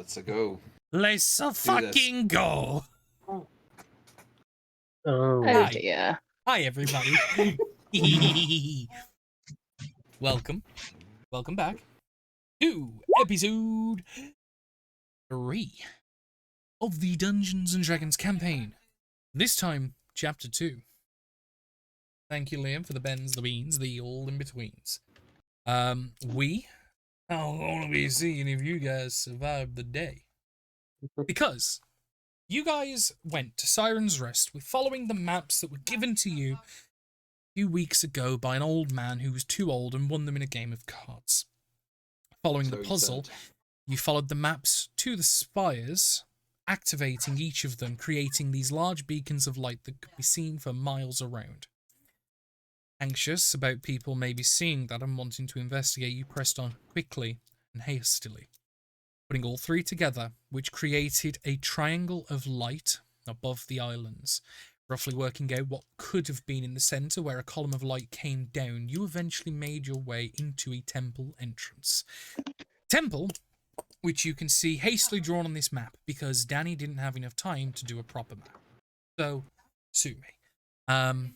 Let's go. Let's fucking go. Oh Hi. dear. Hi, everybody. Welcome back to episode 3 of the Dungeons and Dragons campaign. This time, chapter 2. Thank you, Liam, for the bends, the beans, the all in betweens. We are going to be seeing if you guys survived the day, because you guys went to Siren's Rest with following the maps that were given to you a few weeks ago by an old man who was too old and won them in a game of cards. Following the puzzle, you followed the maps to the spires, activating each of them, creating these large beacons of light that could be seen for miles around. Anxious about people maybe seeing that and wanting to investigate, you pressed on quickly and hastily, putting all three together, which created a triangle of light above the islands. Roughly working out what could have been in the centre where a column of light came down, you eventually made your way into a temple entrance. Temple, which you can see hastily drawn on this map because Danny didn't have enough time to do a proper map. So, sue me.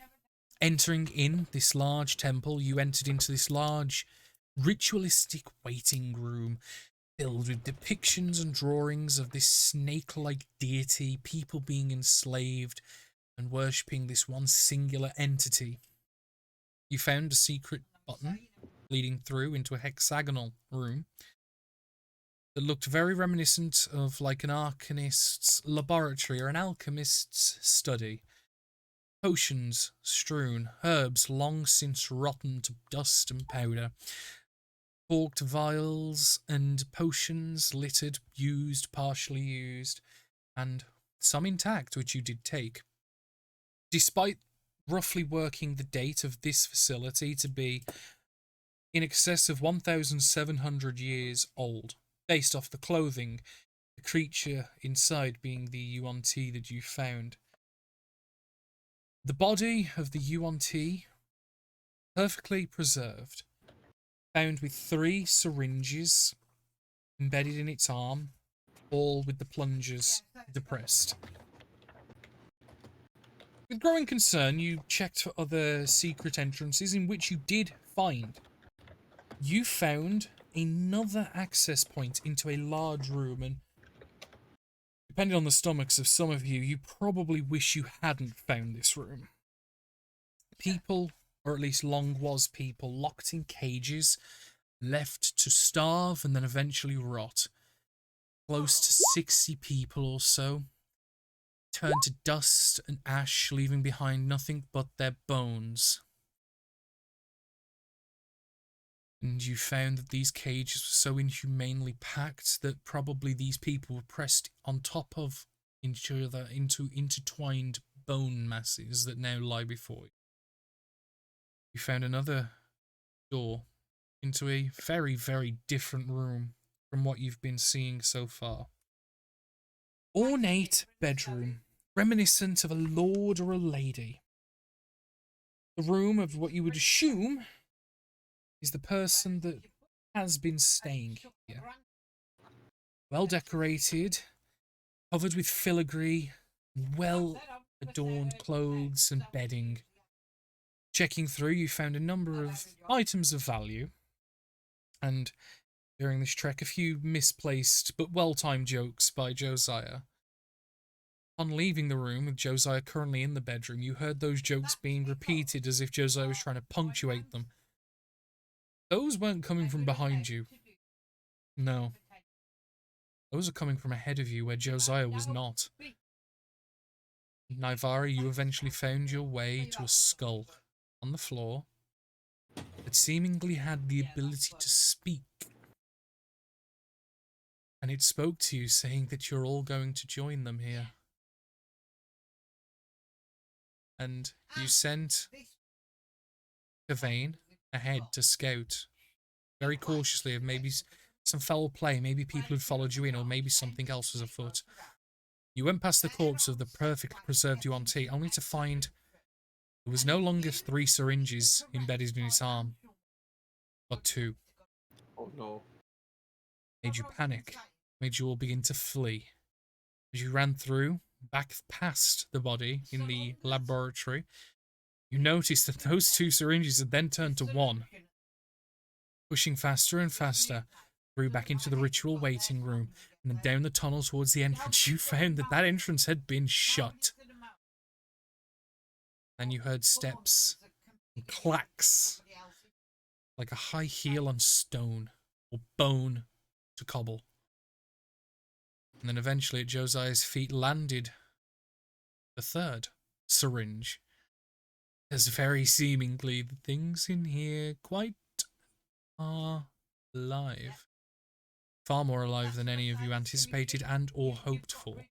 Entering in this large temple, you entered into this large ritualistic waiting room filled with depictions and drawings of this snake-like deity, people being enslaved and worshipping this one singular entity. You found a secret button leading through into a hexagonal room that looked very reminiscent of like an arcanist's laboratory or an alchemist's study. Potions strewn, herbs long since rotten to dust and powder, corked vials and potions littered, used, partially used, and some intact, which you did take. Despite roughly working the date of this facility to be in excess of 1,700 years old, based off the clothing, the creature inside being the Yuan-Ti that you found. The body of the Yuan-Ti, perfectly preserved, found with 3 syringes embedded in its arm, all with the plungers depressed. With growing concern, you checked for other secret entrances in which you did find. You found another access point into a large room, and depending on the stomachs of some of you, you probably wish you hadn't found this room. People, or at least long was people, locked in cages, left to starve and then eventually rot. Close to 60 people or so turned to dust and ash, leaving behind nothing but their bones. And you found that these cages were so inhumanely packed that probably these people were pressed on top of each other into intertwined bone masses that now lie before you. You found another door into a very, very different room from what you've been seeing so far. Ornate bedroom, reminiscent of a lord or a lady. The room of what you would assume is the person that has been staying here. Well decorated, covered with filigree, well adorned clothes and bedding. Checking through, you found a number of items of value, and during this trek, a few misplaced but well-timed jokes by Josiah. On leaving the room, with Josiah currently in the bedroom, you heard those jokes being repeated as if Josiah was trying to punctuate them. Those weren't coming from behind you. No. Those are coming from ahead of you, where Josiah was not. Nivara, you eventually found your way to a skull on the floor that seemingly had the ability to speak. And it spoke to you, saying that you're all going to join them here. And you sent Gavain ahead to scout, very cautiously, of maybe some foul play, maybe people had followed you in, or maybe something else was afoot. You went past the corpse of the perfectly preserved Yuan-Ti, only to find there was no longer 3 syringes embedded in his arm, but 2. Oh no. Made you panic. made you all begin to flee. As you ran through, back past the body in the laboratory, you noticed that those 2 syringes had then turned to 1. Pushing faster and faster, through back into the ritual waiting room, and then down the tunnel towards the entrance, you found that that entrance had been shut. Then you heard steps and clacks, like a high heel on stone, or bone to cobble. And then eventually at Josiah's feet landed the 3rd syringe. As very seemingly the things in here quite are alive. Far more alive than any of you anticipated and or hoped for.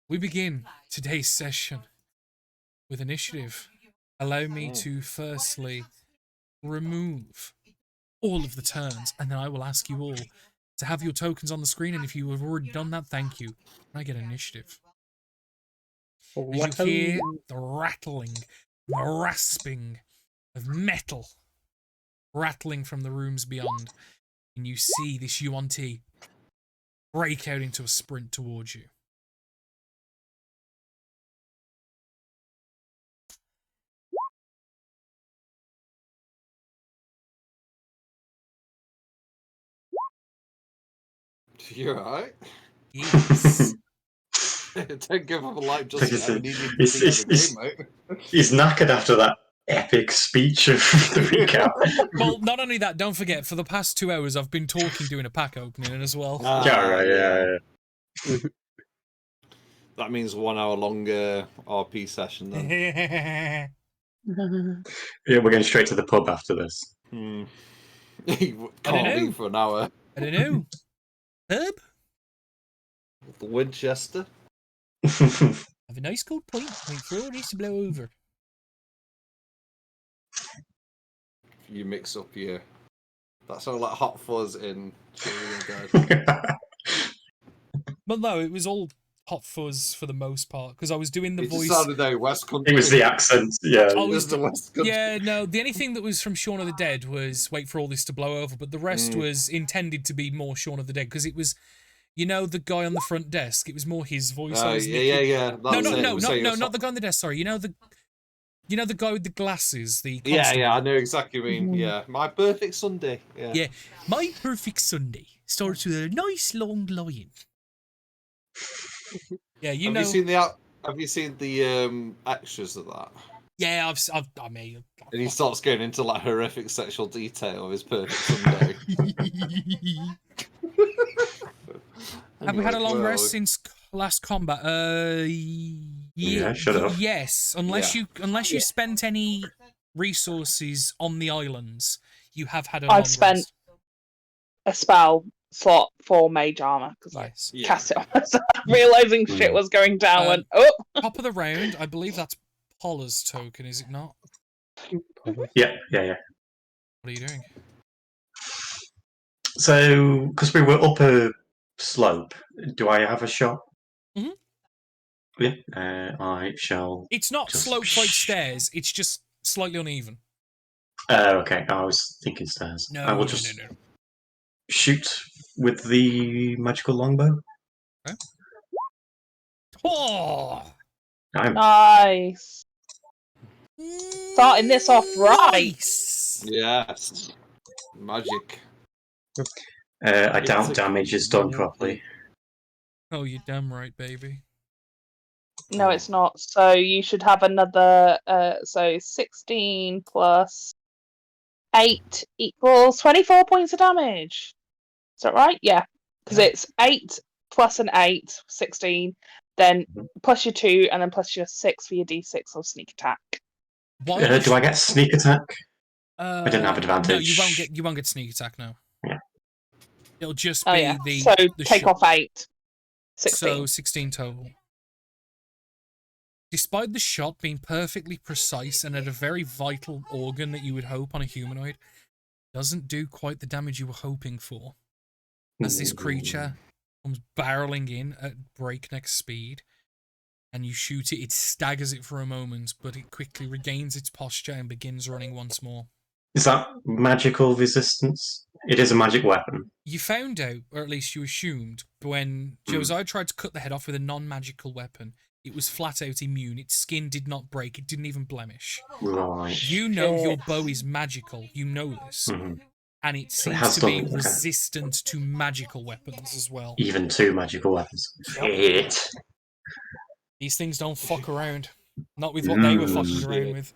We begin today's session with initiative. Allow me to firstly remove all of the turns, and then I will ask you all to have your tokens on the screen, and if you have already done that, thank you. I get initiative. As you hear the rattling, the rasping of metal rattling from the rooms beyond, and you see this Yuan-Ti break out into a sprint towards you. You alright? Yes. Don't give up a life just yet. I need you to He's, see he's, the he's, game, mate. he's knackered after that epic speech of the recap. Well, not only that, don't forget, for the past 2 hours, I've been talking doing a pack opening as well. Yeah. That means 1 hour longer RP session then. Yeah, we're going straight to the pub after this. You I don't can't know. leave for an hour. I don't know. Herb? The Winchester. Have a nice cold pint. Wait for all this to blow over. You mix up your... That sounds like Hot Fuzz in Children Dead. But no, it was all Hot Fuzz for the most part, because I was doing the It voice. just sounded like West Country. It was the accent, yeah. I It was was the West Country. Yeah, no, the only thing that was from Shaun of the Dead was Wait for all this to blow over, but the rest was intended to be more Shaun of the Dead, because it was, you know, the guy on the front desk, it was more his voice. Yeah. No, not the guy on the desk, sorry. You know the guy with the glasses, the constable. Yeah, I know exactly what you mean. Yeah, My Perfect Sunday. Yeah. My Perfect Sunday starts with a nice long line. Yeah, you know. Have you seen the extras of that? Yeah, I mean. And he starts going into like horrific sexual detail of his Perfect Sunday. Have we had a long rest since last combat? Yeah, shut up. Yes, unless you spent any resources on the islands, you have had a long rest. I've spent a spell slot for mage armor because I cast it on myself, realizing shit was going down. Went top of the round. I believe that's Paula's token, is it not? Yeah. What are you doing? So, because we were up a slope, do I have a shot? Mhm. Yeah, I shall. It's not slope like stairs. It's just slightly uneven. Okay. I was thinking stairs. No, I will just shoot with the magical longbow. Okay. Oh, nice. Starting this off right. Nice. Yes. Magic. I doubt damage is done properly. Oh, you're damn right, baby. No, it's not. So you should have another. So 16 plus 8 equals 24 points of damage. Is that right? Yeah, because it's 8 plus an 8, 16. Then plus your 2, and then plus your 6 for your D6 or sneak attack. Do I get sneak attack? I didn't have advantage. No, you won't get sneak attack now. Yeah. It'll just be the So the take shot. off 8. 16. So 16 total. Despite the shot being perfectly precise and at a very vital organ that you would hope on a humanoid, it doesn't do quite the damage you were hoping for. As this creature comes barreling in at breakneck speed, and you shoot it, it staggers it for a moment, but it quickly regains its posture and begins running once more. Is that magical resistance? It is a magic weapon. You found out, or at least you assumed, when Josiah tried to cut the head off with a non-magical weapon, it was flat out immune. Its skin did not break. It didn't even blemish. Right. You know your bow is magical. You know this. Mhm. And it seems has to be done- okay. resistant to magical weapons as well. Even 2 magical weapons. Shit. These things don't fuck around. Not with what they were fucking around with.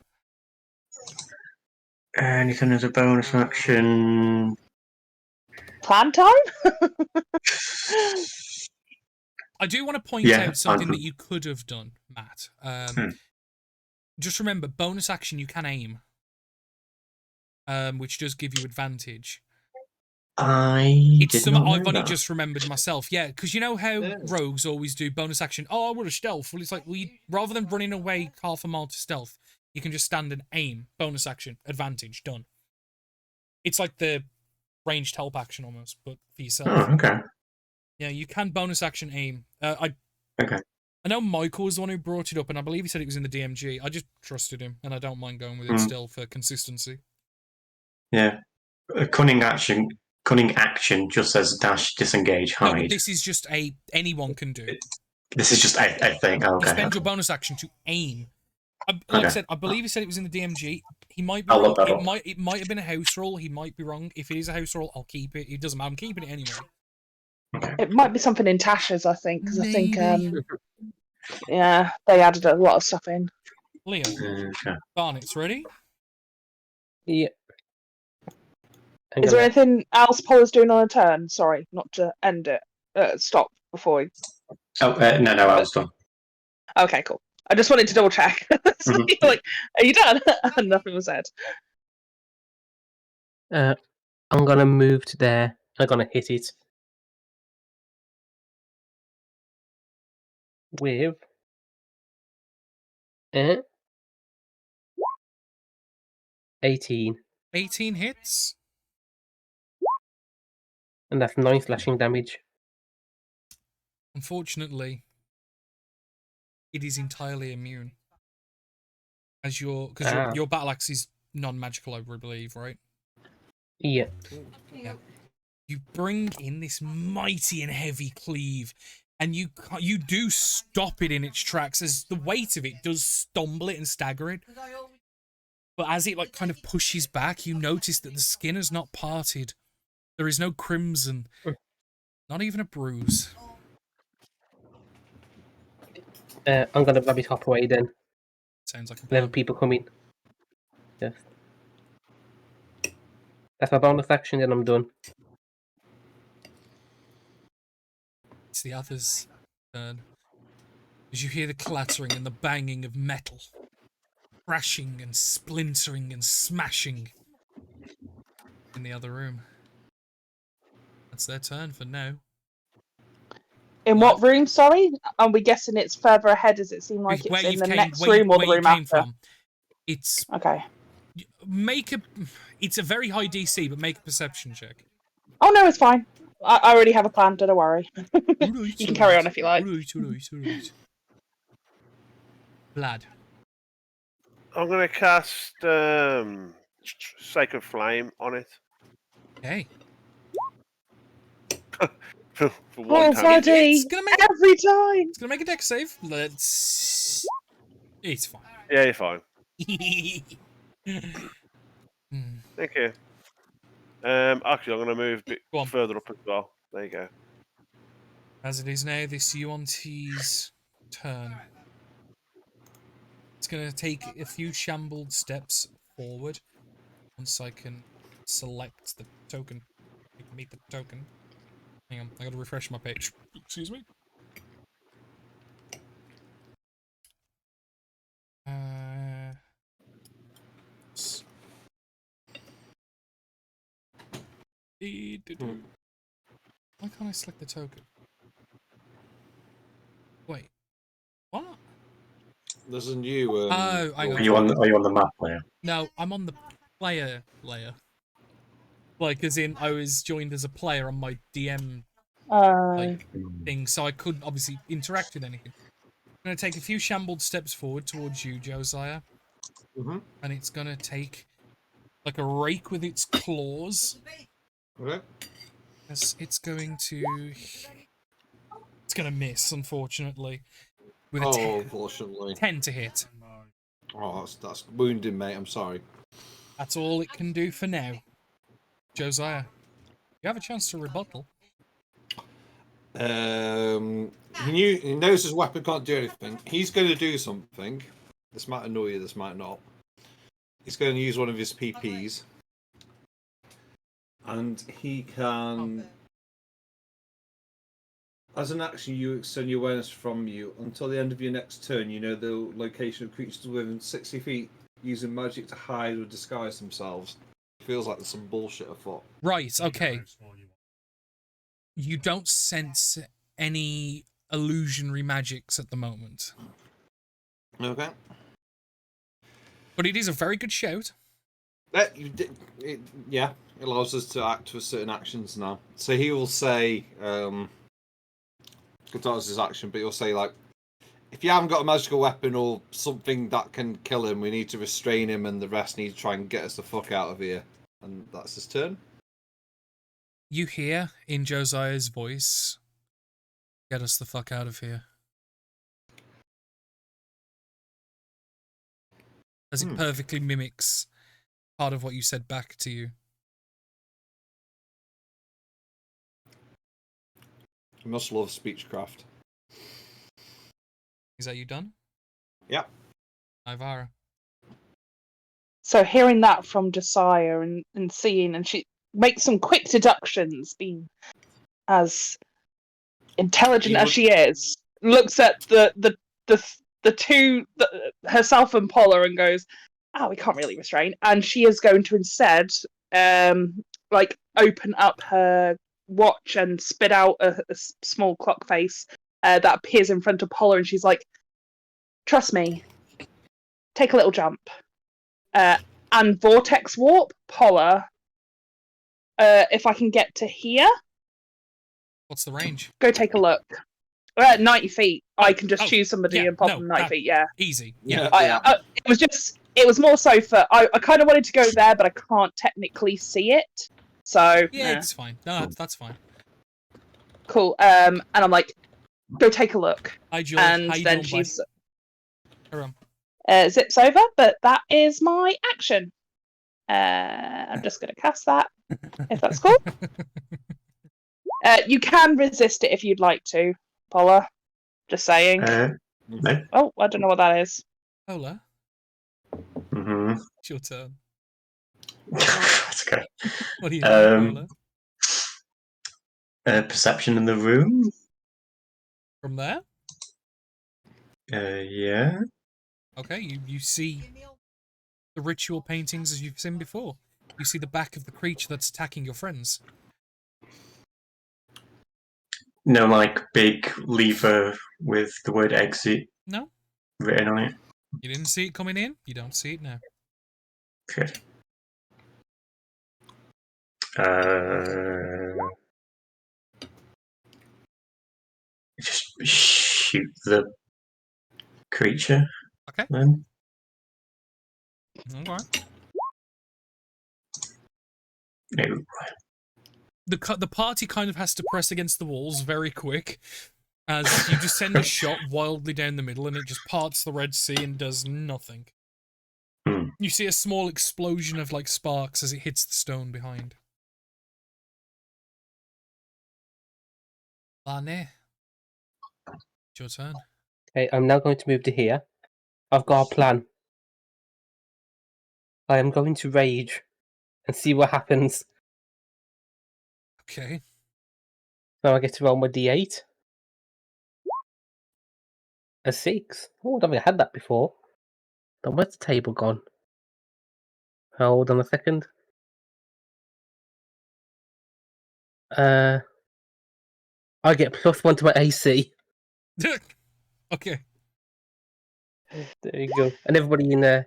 Anything as a bonus action? Plan time? I do want to point out something that you could have done, Matt. Just remember, bonus action, you can aim. Which does give you advantage. It's something I've only just remembered myself. Yeah, because you know how rogues always do bonus action. Oh, I would have stealth. Well, it's like, rather than running away half a mile to stealth, you can just stand and aim. Bonus action, advantage, done. It's like the ranged help action almost, but for yourself. Oh, okay. Yeah, you can bonus action aim. Okay. I know Michael was the one who brought it up, and I believe he said it was in the DMG. I just trusted him, and I don't mind going with it still for consistency. Yeah. A cunning action just says dash, disengage, hide. No, but this is just anyone can do. This is just a thing. Oh, okay. You spend your bonus action to aim. Like I said, I believe he said it was in the DMG. He might be I'll wrong. look that up. It might have been a house roll. He might be wrong. If it is a house roll, I'll keep it. It doesn't matter. I'm keeping it anyway. Okay. It might be something in Tasha's, I think, because I think, yeah, they added a lot of stuff in. Leo, Okay. Barnett's ready? Yeah. Is there anything else Paul is doing on a turn? Sorry, not to end it. Stop before. Oh, no, I was done. Okay, cool. I just wanted to double check. So you're like, are you done? And nothing was said. I'm gonna move to there. I'm gonna hit it with 18, 18 hits. and that's 9 slashing damage. Unfortunately, it is entirely immune. As your battle axe is non-magical, I believe, right? Yeah. Yeah. You bring in this mighty and heavy cleave, and you do stop it in its tracks as the weight of it does stumble it and stagger it. But as it kind of pushes back, you notice that the skin has not parted. There is no crimson, not even a bruise. I'm gonna rabbit hop away then. Sounds like a Whenever plan. people come in. Yes. That's my bonus action, then I'm done. It's the other's turn. As you hear the clattering and the banging of metal, crashing and splintering and smashing in the other room. That's their turn for now. In what room, sorry? Are we guessing it's further ahead? Does it seem like it's in the next room or the room after? It's okay. It's a very high DC, but make a perception check. Oh no, it's fine. I already have a plan. Don't worry. You can carry on if you like. Alright. Vlad. I'm gonna cast Sacred Flame on it. Hey. For one time. Buddy, It's gonna make every time. It's gonna make a dex save. Let's. It's fine. Yeah, you're fine. Hmm. Thank you. Actually, I'm gonna move a bit Go on. further up as well. There you go. As it is now, this Yuan-Ti's turn. It's going to take a few shambled steps forward. Once I can select the token. You can meet the token. Hang on, I gotta refresh my page. Excuse me. Why can't I select the token? Wait. What? There's a new. Oh, hang on. Are you on the map layer? No, I'm on the player layer. Like, as in, I was joined as a player on my DM thing, so I couldn't obviously interact with anything. I'm going to take a few shambled steps forward towards you, Josiah. Mm-hmm. And it's going to take, like, a rake with its claws Okay. Yes, it's going to miss, unfortunately. With a Oh, unfortunately. 10 to hit. Oh, that's wounding, mate. I'm sorry. That's all it can do for now. Josiah, you have a chance to rebuttal. He knows his weapon can't do anything. He's going to do something. This might annoy you. This might not. He's going to use one of his PPs, and he can, as an action, you extend your awareness from you until the end of your next turn. You know the location of creatures within 60 feet, using magic to hide or disguise themselves. Feels like there's some bullshit afoot. Right, okay. You don't sense any illusionary magics at the moment. Okay. But it is a very good shout. It allows us to act with certain actions now. So he will say, controls his action, but he'll say, like, if you haven't got a magical weapon or something that can kill him, we need to restrain him, and the rest need to try and get us the fuck out of here. And that's his turn. You hear in Josiah's voice, get us the fuck out of here. As it perfectly mimics part of what you said back to you. You must love speechcraft. Is that you done? Yeah. Ivara. So hearing that from Josiah and seeing, and she makes some quick deductions, being as intelligent as she is, looks at the two, herself and Paula, and goes, "Oh, we can't really restrain." And she is going to instead, like, open up her watch and spit out a small clock face that appears in front of Paula, and she's like, "Trust me, take a little jump." And vortex warp, Paula. If I can get to here. What's the range? Go take a look. 90 feet. I can just choose somebody and pop them 90 feet, yeah. Easy. Yeah. It was more so for, I kind of wanted to go there, but I can't technically see it. So. Yeah, it's fine. No, that's fine. Cool. And I'm like, go take a look. Hi, Jules. And how you then doing, she's. Zips over, but that is my action. I'm just going to cast that, if that's cool. You can resist it if you'd like to, Paula. Just saying. No. Oh, I don't know what that is. Paula? Mm-hmm. It's your turn. That's okay. What do you think, Paula? Perception in the room? From there? Yeah. Okay, you see the ritual paintings as you've seen before. You see the back of the creature that's attacking your friends. No, like, big lever with the word exit No. written on it. You didn't see it coming in? You don't see it now. Good. Just shoot the creature. Okay. Then. Okay. No. The party kind of has to press against the walls very quick, as you just send a shot wildly down the middle and it just parts the Red Sea and does nothing. You see a small explosion of, like, sparks as it hits the stone behind. Lane, it's your turn. Okay, I'm now going to move to here. I've got a plan. I am going to rage and see what happens. Okay. Now I get to roll my d8. A 6. Oh, I don't think I had that before. Then where's the table gone? Hold on a second. I get +1 to my AC. Okay. There you go. And everybody in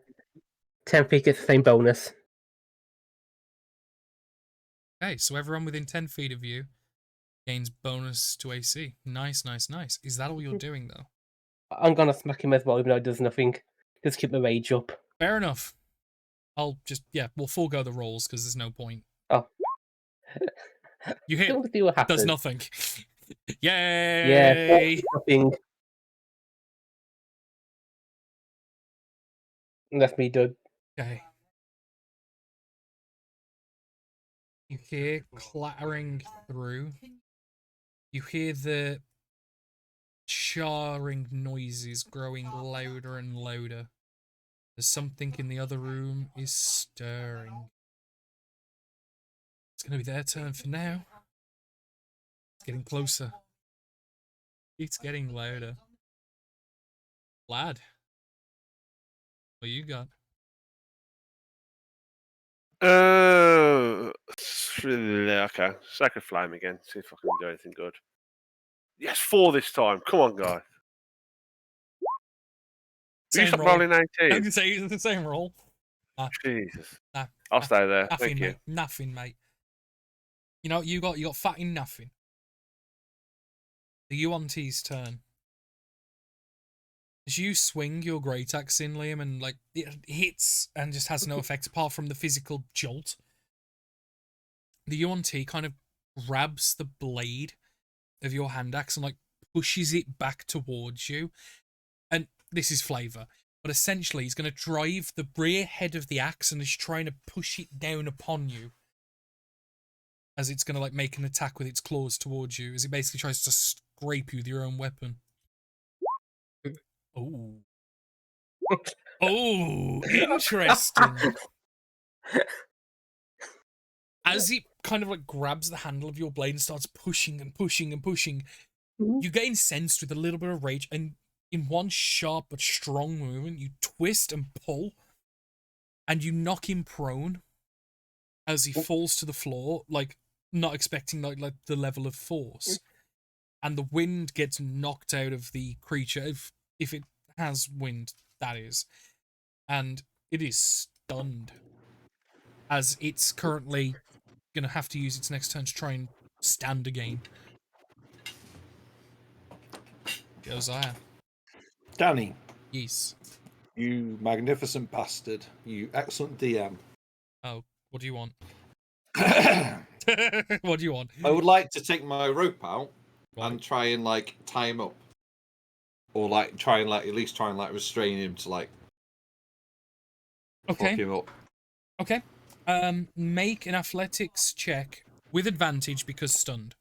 10 feet gets the same bonus. Okay, so everyone within 10 feet of you gains bonus to AC. Nice, nice, nice. Is that all you're doing, though? I'm gonna smack him as well, even though it does nothing. Just keep the rage up. Fair enough. I'll just, we'll forego the rolls because there's no point. Oh. You hit. Still to see what happens. Does nothing. Yeah, Yay! nothing. That's me done. Okay. You hear clattering through. You hear the charring noises growing louder and louder. There's something in the other room is stirring. It's going to be their turn for now. It's getting closer. It's getting louder. Lad, what you got? Okay. Sacred Flame again. See if I can do anything good. Yes, 4 this time. Come on, guys. You Same stop roll. rolling I'm 18. going to say it's the same roll. Jesus. Nah, I'll stay there. nothing, Thank mate. you. Nothing, mate. You know, you got fat in nothing. The UNT's turn. As you swing your great axe in, Liam, and like it hits and just has no effect apart from the physical jolt, the UNT kind of grabs the blade of your hand axe and like pushes it back towards you. And this is flavor, but essentially he's going to drive the rear head of the axe and is trying to push it down upon you as it's going to like make an attack with its claws towards you, as it basically tries to scrape you with your own weapon. Oh. Oh, interesting. As it kind of like grabs the handle of your blade and starts pushing and pushing and pushing, you get incensed with a little bit of rage, and in one sharp but strong movement, you twist and pull, and you knock him prone as he falls to the floor, like not expecting like the level of force. And the wind gets knocked out of the creature, if it has wind, that is. And it is stunned, as it's currently going to have to use its next turn to try and stand again. Josiah. Danny, Yes. you magnificent bastard. You excellent DM. Oh, what do you want? I What do you want? would like to take my rope out Right. and try and like tie him up. Or like try and like at least try and like restrain him to like fuck Okay. him up. Okay. Make an athletics check with advantage because stunned.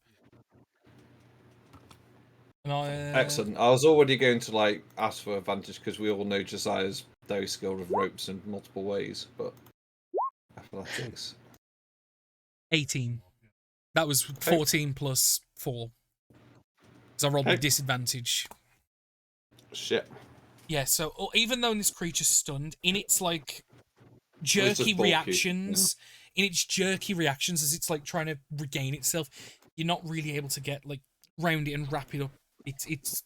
And Excellent. I was already going to like ask for advantage because we all know Josiah's very skilled with ropes in multiple ways, but athletics. 18. That was 14 plus 4. Because I rolled with disadvantage. Shit. Yeah, so even though this creature's stunned, in its like jerky just bulky, reactions, as it's like trying to regain itself, you're not really able to get like round it and wrap it up. It's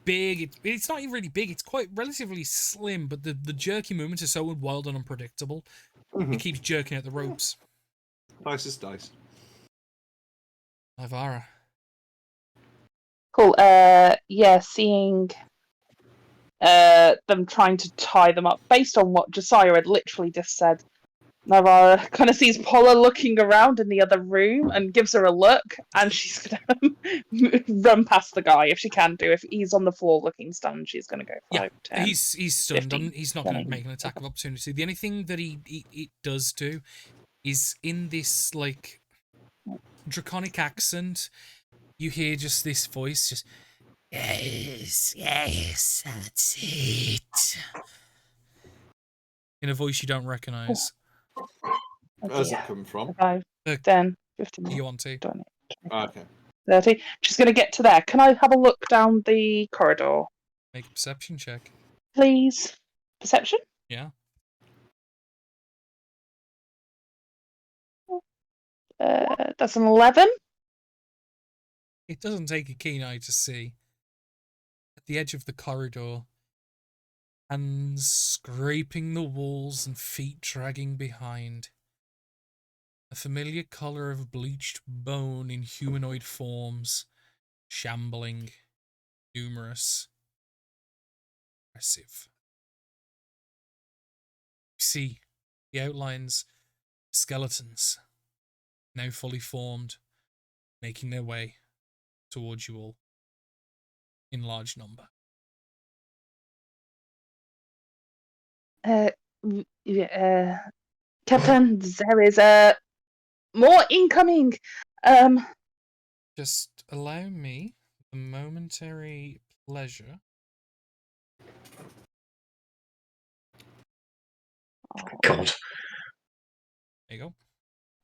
big. It's not even really big. It's quite relatively slim, but the jerky movements are so wild and unpredictable. It keeps jerking at the ropes. Nice as dice. Ivara. Cool. Yeah, seeing them trying to tie them up based on what Josiah had literally just said. Navara kind of sees Paula looking around in the other room and gives her a look, and she's gonna run past the guy if she can do. If he's on the floor looking stunned, she's gonna go 5, 10. He's stunned. 15, He's not going to 20. make an attack of opportunity. The only thing that he does do is in this like draconic accent, you hear just this voice, just yes, that's it, in a voice you don't recognize. Where's it come from? 5, 10, 15, You want to? 20, Okay. 30. She's gonna get to there. Can I have a look down the corridor, Make a perception check. please? Perception? Yeah. That's an 11. It doesn't take a keen eye to see. At the edge of the corridor, hands scraping the walls and feet dragging behind. A familiar colour of bleached bone in humanoid forms, shambling, numerous, aggressive. You see the outlines of skeletons now fully formed, making their way towards you all in large number. Captain, there is more incoming. Just allow me the momentary pleasure. God. There you go.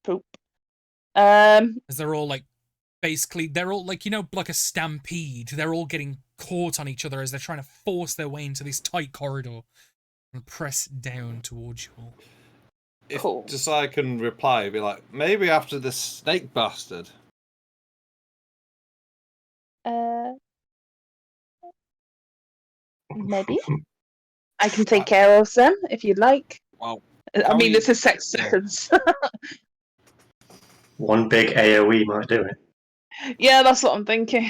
Poop. As they're all like, basically, they're all like, like a stampede. They're all getting caught on each other as they're trying to force their way into this tight corridor and press down towards you all. If Cool. Josiah can reply, be like, maybe after the snake bastard. Maybe I can take care of them if you'd like. Well, I mean, we- this is 6 seconds. One big AoE might do it. Yeah, that's what I'm thinking.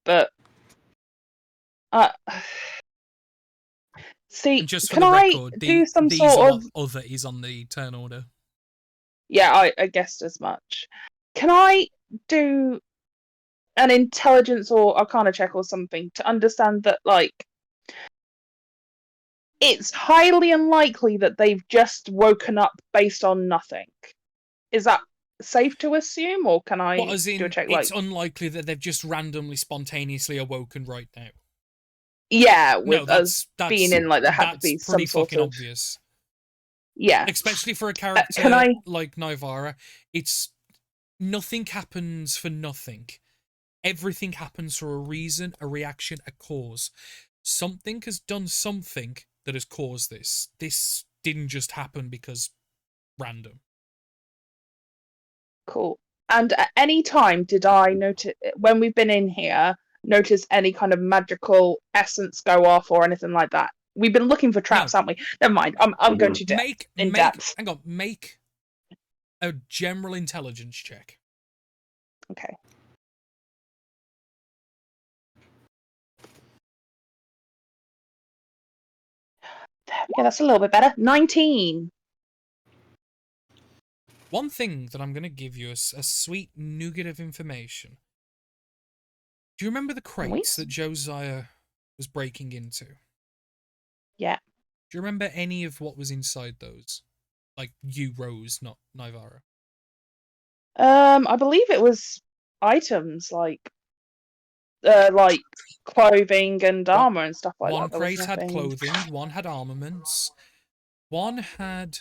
But see, And just for can the I record, do some these sort are of? what other is on the turn order. Yeah, I guessed as much. Can I do an intelligence or arcana check or something to understand that, like, it's highly unlikely that they've just woken up based on nothing? Is that safe to assume, or can I What, as in, do a check? Like, it's unlikely that they've just randomly, spontaneously awoken right now. yeah, No, with us being in, like, there had to that's be some pretty sort fucking of obvious. yeah. Especially for a character Can I? like Nivara, it's nothing happens for nothing. Everything happens for a reason, a reaction, a cause. Something has done something that has caused this. This didn't just happen because random. Cool. And at any time, did I notice when we've been in here, notice any kind of magical essence go off or anything like that? We've been looking for traps, haven't we? Never mind. I'm going to Make depth. hang on, make a general intelligence check. Okay. There we go. That's a little bit better. 19. One thing that I'm going to give you is a sweet nougat of information. Do you remember the crates that Josiah was breaking into? Yeah. Do you remember any of what was inside those? Like you, Rose, not Nivara. I believe it was items like clothing and armor and stuff like One that. There was crate had nothing- clothing, one had armaments, one had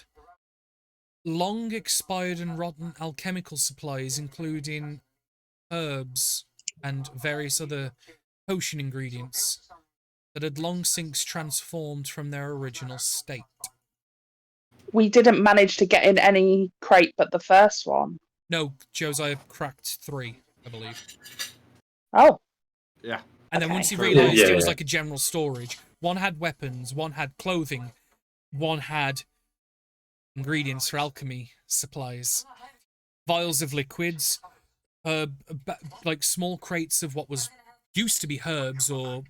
long expired and rotten alchemical supplies, including herbs and various other potion ingredients that had long since transformed from their original state. We didn't manage to get in any crate but the first one. No, Josiah cracked 3, I believe. Oh. Yeah. And then Okay. once he realised Yeah, it was yeah. like a general storage, one had weapons, one had clothing, one had ingredients for alchemy supplies, vials of liquids, like small crates of what was used to be herbs or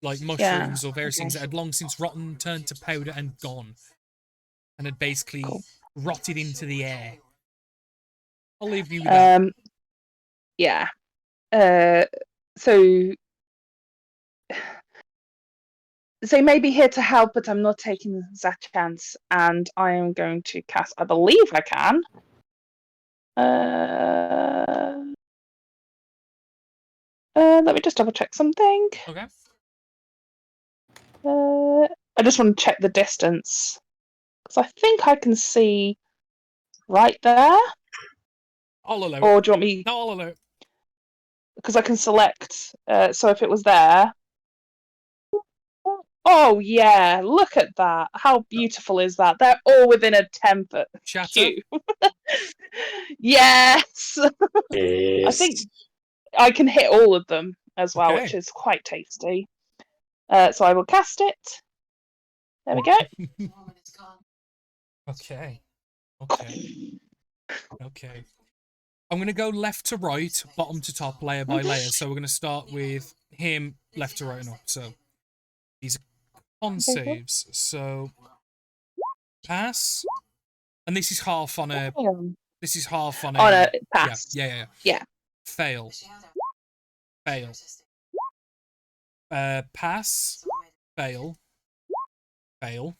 like mushrooms or various things that had long since rotten, turned to powder and gone, and had basically rotted into the air. I'll leave you with that. Yeah. So they may be here to help, but I'm not taking that chance, and I am going to cast. I believe I can. Let me just double check something. Okay. I just want to check the distance because I think I can see right there. I'll allow Or it. do you want me? No, I'll allow it. Because I can select. So if it was there. Oh yeah! Look at that. How beautiful is that? They're all within a 10-foot Shatter? queue. Yes. Yes. I think I can hit all of them as well, Okay. which is quite tasty. So I will cast it. There we go. Okay. Okay. I'm going to go left to right, bottom to top, layer by layer. So we're going to start with him left to right and up. So these are con saves. So pass. And this is half on a This is half on a. Oh no, pass. Yeah. Yeah. Fail. Fail. Pass. Fail. Fail.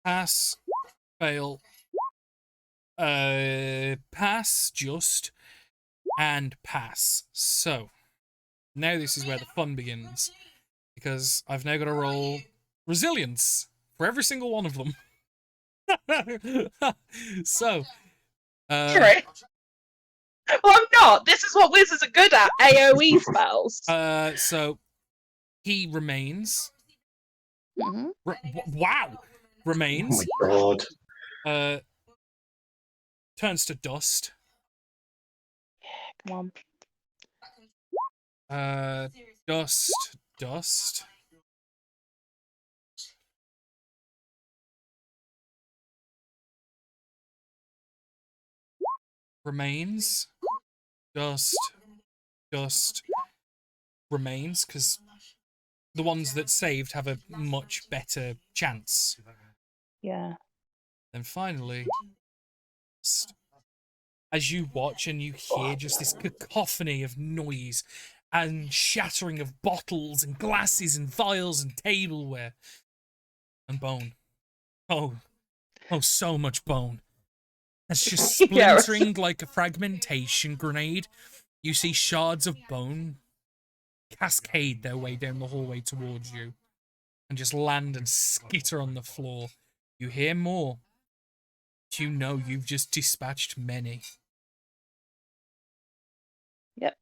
Pass. Fail. Pass. Just. And pass. So, now this is where the fun begins. Because I've now got to roll resilience for every single one of them. So. True. Well, I'm not. This is what wizards are good at. AoE spells. So he remains. Mhm. Wow, Oh remains. my god. Turns to dust. Come on. Dust. Remains. Dust. Remains, because the ones that saved have a much better chance. Yeah. Then finally, as you watch and you hear just this cacophony of noise and shattering of bottles and glasses and vials and tableware and bone. Oh, so much bone. It's just Yeah. splintering like a fragmentation grenade. You see shards of bone cascade their way down the hallway towards you and just land and skitter on the floor. You hear more. You know you've just dispatched many. Yep.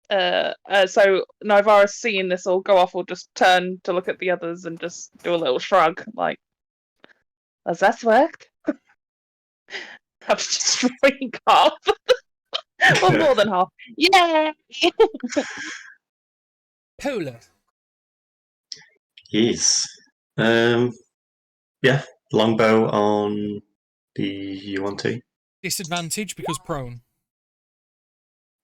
So Nivara, seeing this all go off, will just turn to look at the others and just do a little shrug, like, "Has that worked?" I've just drink half. Well, more than half. Yay! Polar. Yes. Yeah, longbow on the UNT. Disadvantage because prone.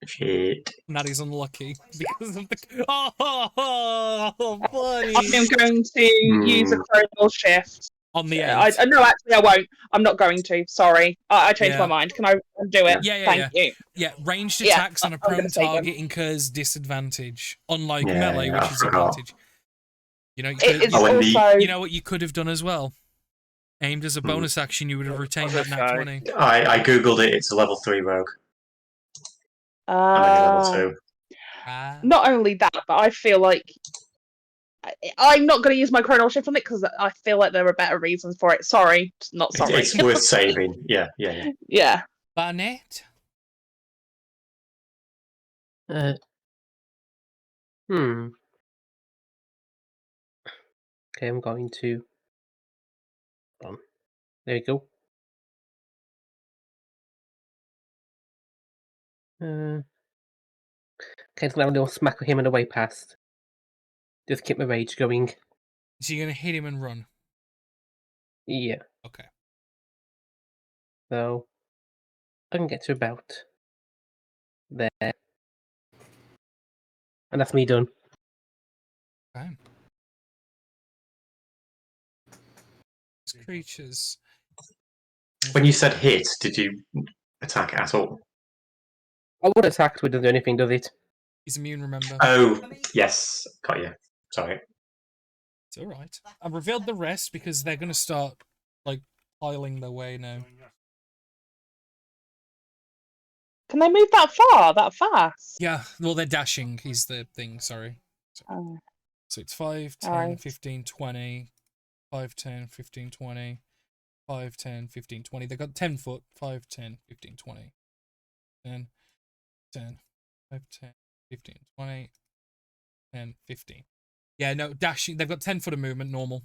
Shit. And that is unlucky because of the. Oh, buddy! I am going to use a chronal shift. On the I 8. no, actually, I won't. I'm not going to. Sorry, I changed my Yeah. mind. Can I do it? Yeah. Thank you. Yeah, ranged Yeah, attacks on a I'm gonna prone save him. target incurs disadvantage, unlike Yeah, melee, yeah, which I is forgot. advantage. You know, you It's could, when the- also you know what you could have done as well? Aimed as a bonus action, you would have retained that nat Okay. 20. I googled it. It's a level 3 rogue. I'm only level 2. Ah. not only that, but I feel like I'm not going to use my chronal shift on it because I feel like there are better reasons for it. Sorry, not sorry. It's worth saving. Yeah. Yeah. Barnett? Okay, I'm going to. Hold on. There you go. Okay, just gonna have a little smack of him on the way past. Just keep my rage going. So you're going to hit him and run? Yeah. Okay. So I can get to about there. And that's me done. Okay. These creatures. When you said hit, did you attack at all? I would attack, but it doesn't do anything, does it? He's immune, remember? Oh, yes. Got you. Sorry. It's alright. I've revealed the rest because they're going to start, like, piling their way now. Can they move that far, that fast? Yeah, well, they're dashing is the thing, sorry. Oh. So it's 5, 10, Alright. 15, 20. 5, 10, 15, 20. 5, 10, 15, 20. They've got 10 foot. 5, 10, 15, 20. 10, 10, 5, 10, 15, 20. 10, 15. Yeah, no, dashing. They've got 10 foot of movement, normal.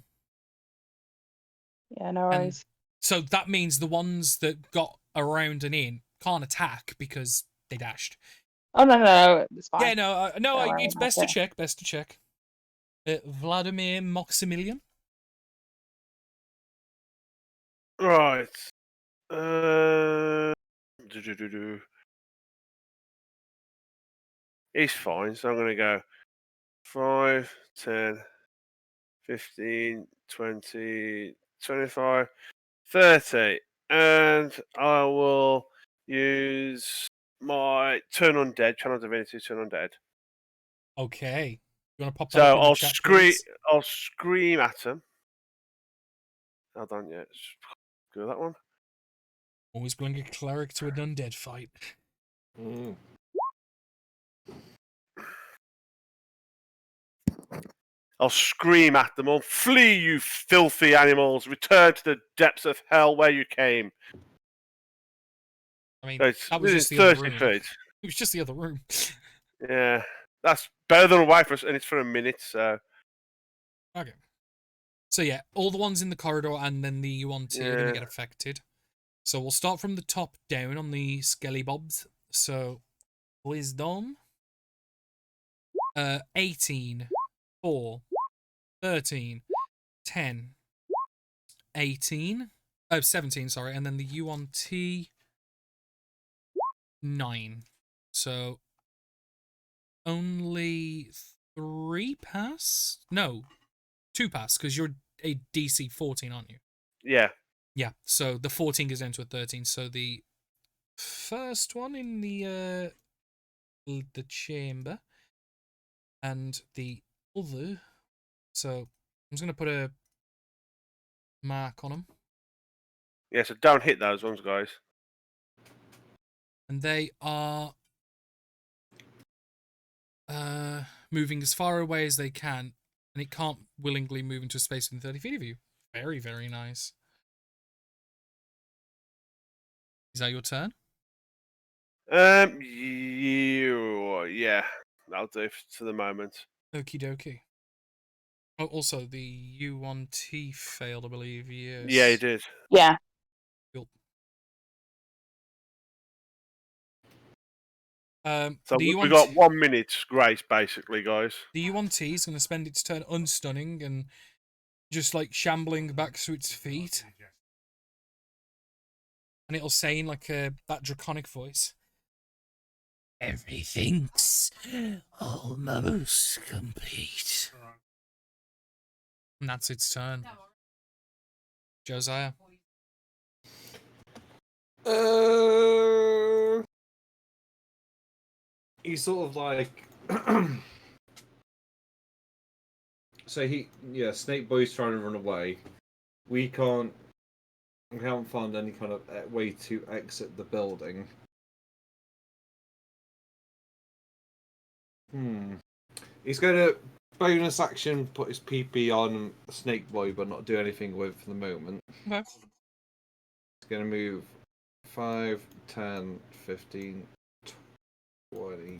Yeah, no worries. So that means the ones that got around and in can't attack because they dashed. Oh no, it's fine. Yeah, no, Don't worry it's about best to it. check. Best to check. Vladimir Maximilian. Right. He's fine, so I'm going to go 5, 10, 15, 20, 25, 30. and I will use my turn undead, channel divinity, turn undead. Okay. You want to pop that So up in the I'll chat, scream. please? I'll scream at him. Hold on, yeah. Go that one. Always bring a cleric to an undead fight. Mm. I'll scream at them all. Flee, you filthy animals! Return to the depths of hell where you came. I mean, So it's that was within just the other 30 room. feet. It was just the other room. Yeah, that's better than a wife, and it's for a minute. So Okay. So yeah, all the ones in the corridor and then the UNT are going to Yeah. get affected. So we'll start from the top down on the Skelly Bobs. So, Wisdom. 18, 4, 13, 10, 18. Oh, 17, sorry. And then the UNT, 9. So, only 3 pass? No, 2 pass, because you're a DC 14, aren't you? yeah, Yeah, so the 14 goes down to a 13. So the first one in the chamber, and the other. So I'm just gonna put a mark on them, yeah. So don't hit those ones, guys. and they are moving as far away as they can, and it can't willingly move into a space within 30 feet of you. Very, very nice. Is that your turn? Yeah, that'll do for the moment. Okie dokie. Oh, also the UNT failed, I believe. Yes. Yeah, he did. Yeah. So The we UNT got 1 minute grace, basically, guys. The UNT is going to spend its turn unstunning and just like shambling back to its feet. And it'll say in like that draconic voice, "Everything's almost complete." And that's its turn. Josiah. He's sort of like so Snake Boy's trying to run away. We haven't found any kind of way to exit the building. He's gonna bonus action put his PP on Snake Boy but not do anything with it for the moment. Okay. He's gonna move 5, 10, 15, 20.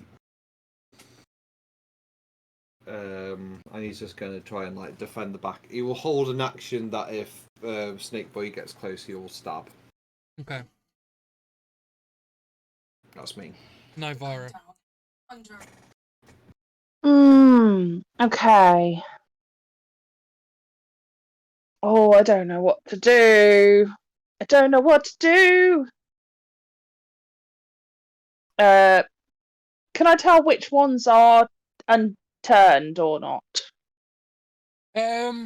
And he's just going to try and like defend the back. He will hold an action that if Snake Boy gets close, he will stab. Okay. That's me. Nivara. Okay. Oh, I don't know what to do. I don't know what to do. Can I tell which ones are unturned or not? Yeah.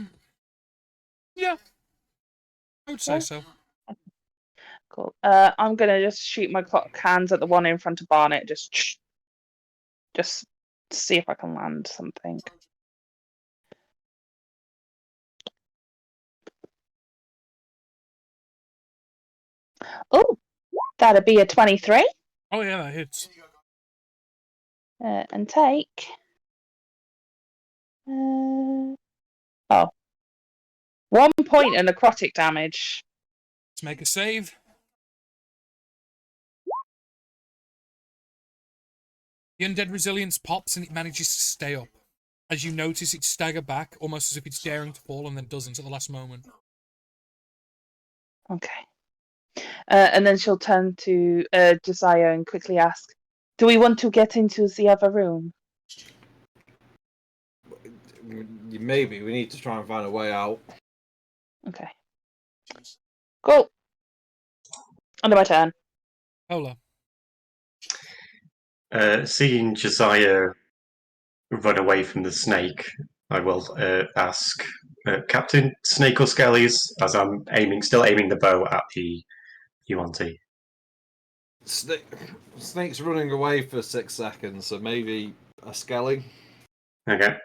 I would say so. Cool. I'm gonna just shoot my clock hands at the one in front of Barnet. Just see if I can land something. Oh, that'd be a 23. Oh yeah, that hits. And take. 1 point of necrotic damage. Let's make a save. The undead resilience pops and it manages to stay up. As you notice it stagger back, almost as if it's daring to fall, and then doesn't at the last moment. Okay. And then she'll turn to Josiah and quickly ask, "Do we want to get into the other room?" Maybe we need to try and find a way out. Okay. Cool. Under my turn. Ola. Seeing Josiah run away from the snake, I will ask Captain Snake or Skellies, as I'm still aiming the bow at the UNT. Snake's running away for 6 seconds, so maybe a Skelly. Okay.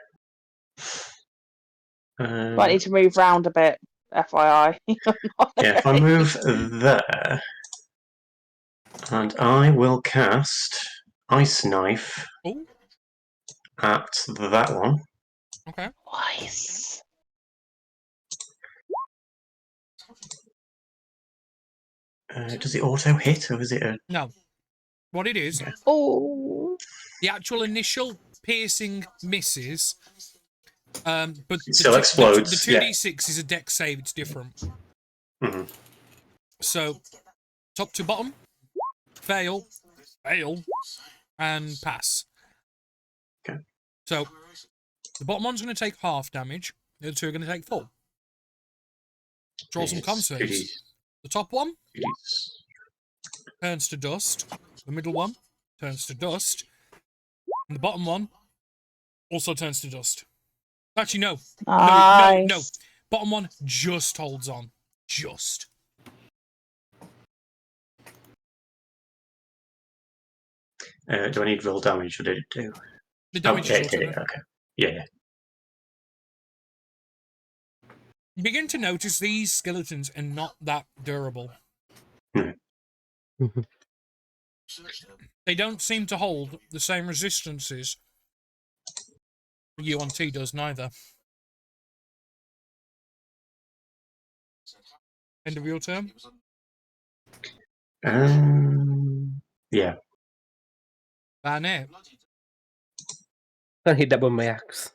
Might need to move round a bit, FYI. Yeah, if I move there, and I will cast Ice Knife Oh, at that one. okay. Nice. Does it auto hit, or is it a... No. What it is, Oh. the actual initial piercing misses, but It still explodes, the yeah. 2d6 is a dex save, it's different. Mhm. So, top to bottom, fail, and pass. Okay. So, the bottom one's going to take half damage, the other two are going to take full. Draw some con It's saves. The top one it's- turns to dust, the middle one turns to dust, and the bottom one also turns to dust. Actually, no. Nice. No. Bottom one just holds on. Just. do I need roll damage, or did it do? The damage is it also did it, there. okay. Yeah. You begin to notice these skeletons are not that durable. Mhm. They don't seem to hold the same resistances UNT does neither. End of your turn? Yeah. Barnet. I'll hit that with my axe.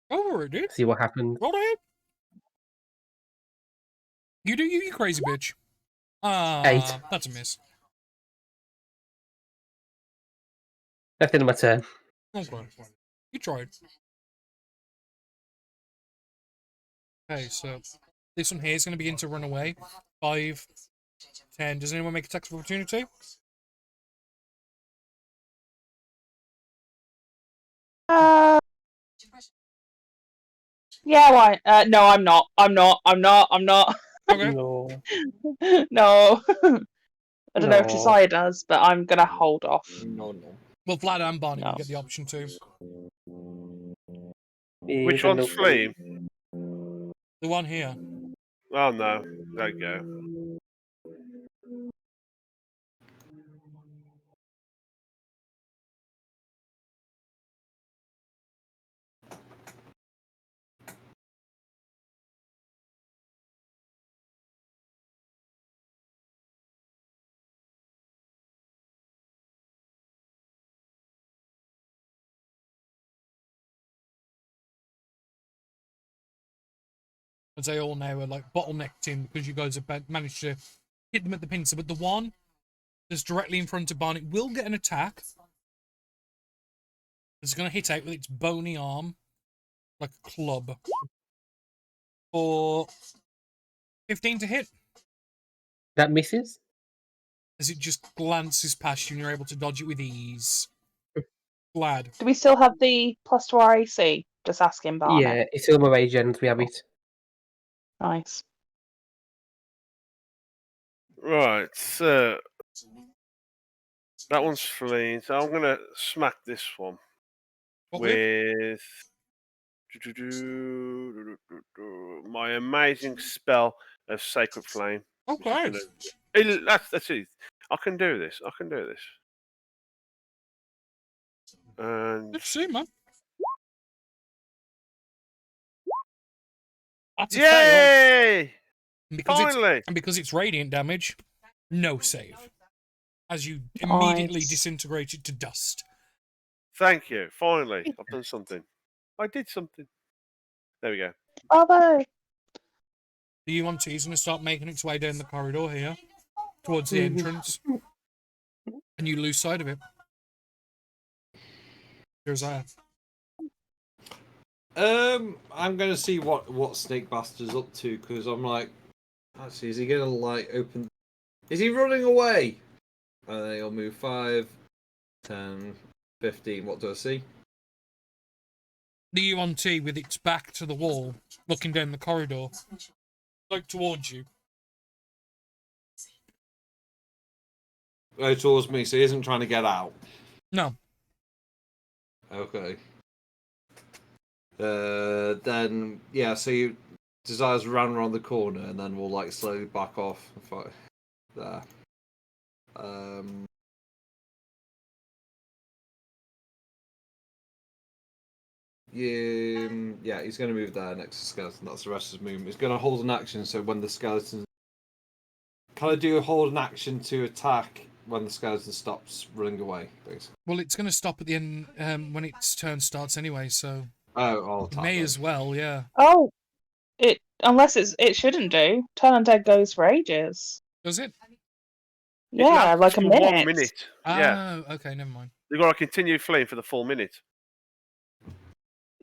Oh, it did. See what happens. Roll ahead. You do you crazy bitch. Ah, 8. that's a miss. That's the end of my turn. Okay. You tried. Okay, so this one here is going to begin to run away. 5, 10. Does anyone make attacks of opportunity? Yeah, why? No, I'm not. Okay. No. No. I don't know if No. Josiah does, but I'm gonna hold off. No. Well, Vlad and Barney No. will get the option too. Which one's Flame? The one here. Oh no, there you go. As they all now are like bottlenecked in because you guys have managed to hit them at the pincer. But the one that's directly in front of Barney will get an attack. It's going to hit out with its bony arm like a club for 15 to hit. That misses? As it just glances past you and you're able to dodge it with ease. Glad. Do we still have the plus to our AC? Just asking Barney. Yeah, it's still my rage end. We have it. Nice. Right, so that one's Flame. So I'm gonna smack this one What with? with my amazing spell of Sacred Flame. Okay. That's it. I can do this. And Let's see, man. That's a fail. yay! And Finally, because it's radiant damage, no save. As you immediately Nice. disintegrate it to dust. thank you. Finally, I've done something. I did something. There we go. Bravo. The UNT is going to start making its way down the corridor here, towards the entrance. And you lose sight of it. Josiah. I'm gonna see what Snake Bastard's up to, because I'm like, actually, is he gonna like open? Is he running away? And then he'll move 5, 10, 15. What do I see? The UNT with its back to the wall, looking down the corridor, like towards you. towards me, so he isn't trying to get out. No. Okay. Then yeah, so you Desires ran around the corner, and then we'll like slowly back off and fight there. Yeah, he's going to move there next to skeleton. That's the rest of his movement. He's going to hold an action, so when the skeleton... Can I do a hold an action to attack when the skeleton stops running away, basically? Well, it's going to stop at the end when its turn starts anyway, so... Oh, I'll attack May then. as well, yeah. Oh, it shouldn't do. Turn undead goes for ages. Does it? It Yeah, lasts like a for minute. 1 minute. Yeah. Oh, okay, never mind. You've got to continue fleeing for the full minute.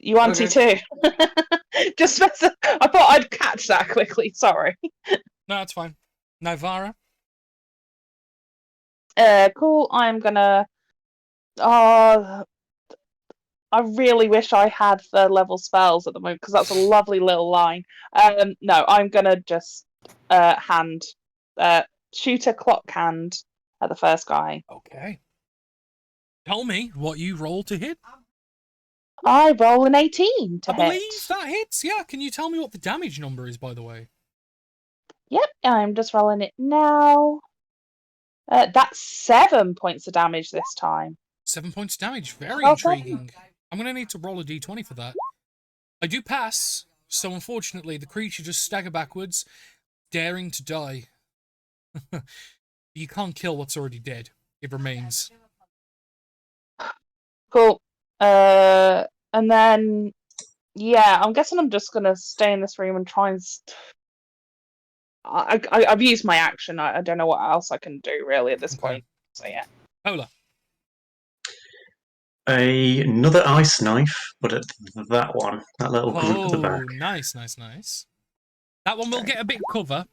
You anti too. Just I thought I'd catch that quickly. Sorry. No, that's fine. Nivara? Cool. I'm gonna. Oh, I really wish I had third level spells at the moment because that's a lovely little line. No, I'm gonna just shoot a clock hand at the first guy. Okay. Tell me what you roll to hit. I roll an 18 to I hit. believe that hits, yeah. Can you tell me what the damage number is, by the way? Yep, I'm just rolling it now. That's 7 points of damage this time. 7 points of damage. Very Okay. intriguing. I'm going to need to roll a d20 for that. I do pass, so unfortunately the creature just stagger backwards, daring to die. You can't kill what's already dead. It remains. Cool. And then, yeah, I'm guessing I'm just gonna stay in this room and try and. I've used my action. I don't know what else I can do really at this Okay. point. So yeah. Ola. Another ice knife, but at that one, that little group at the Oh, back. nice. That one will get a bit of cover.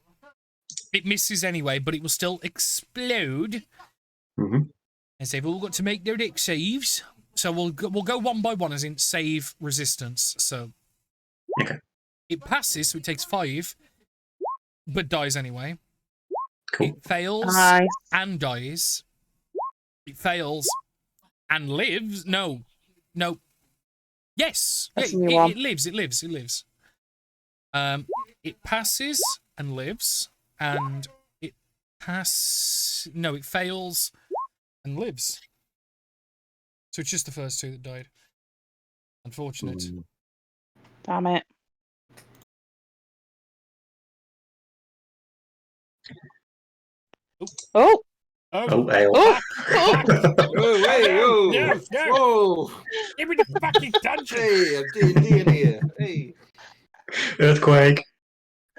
It misses anyway, but it will still explode. Mm-hmm. As they've all got to make their deck saves. So we'll go one by one, as in save resistance. So Okay. it passes, so it takes 5, but dies anyway. Cool. It fails Nice. and dies. It fails and lives. No. Yes. That's Yeah, a new one. it lives. It passes and lives, and it fails and lives. So it's just the first 2 that died. Unfortunate. Damn it. Oh. Oh, ale. Oh. Whoa, hey, yo! No. Whoa! Give me the fucking dungeon! Hey, I'm D&D in here. Hey. Earthquake.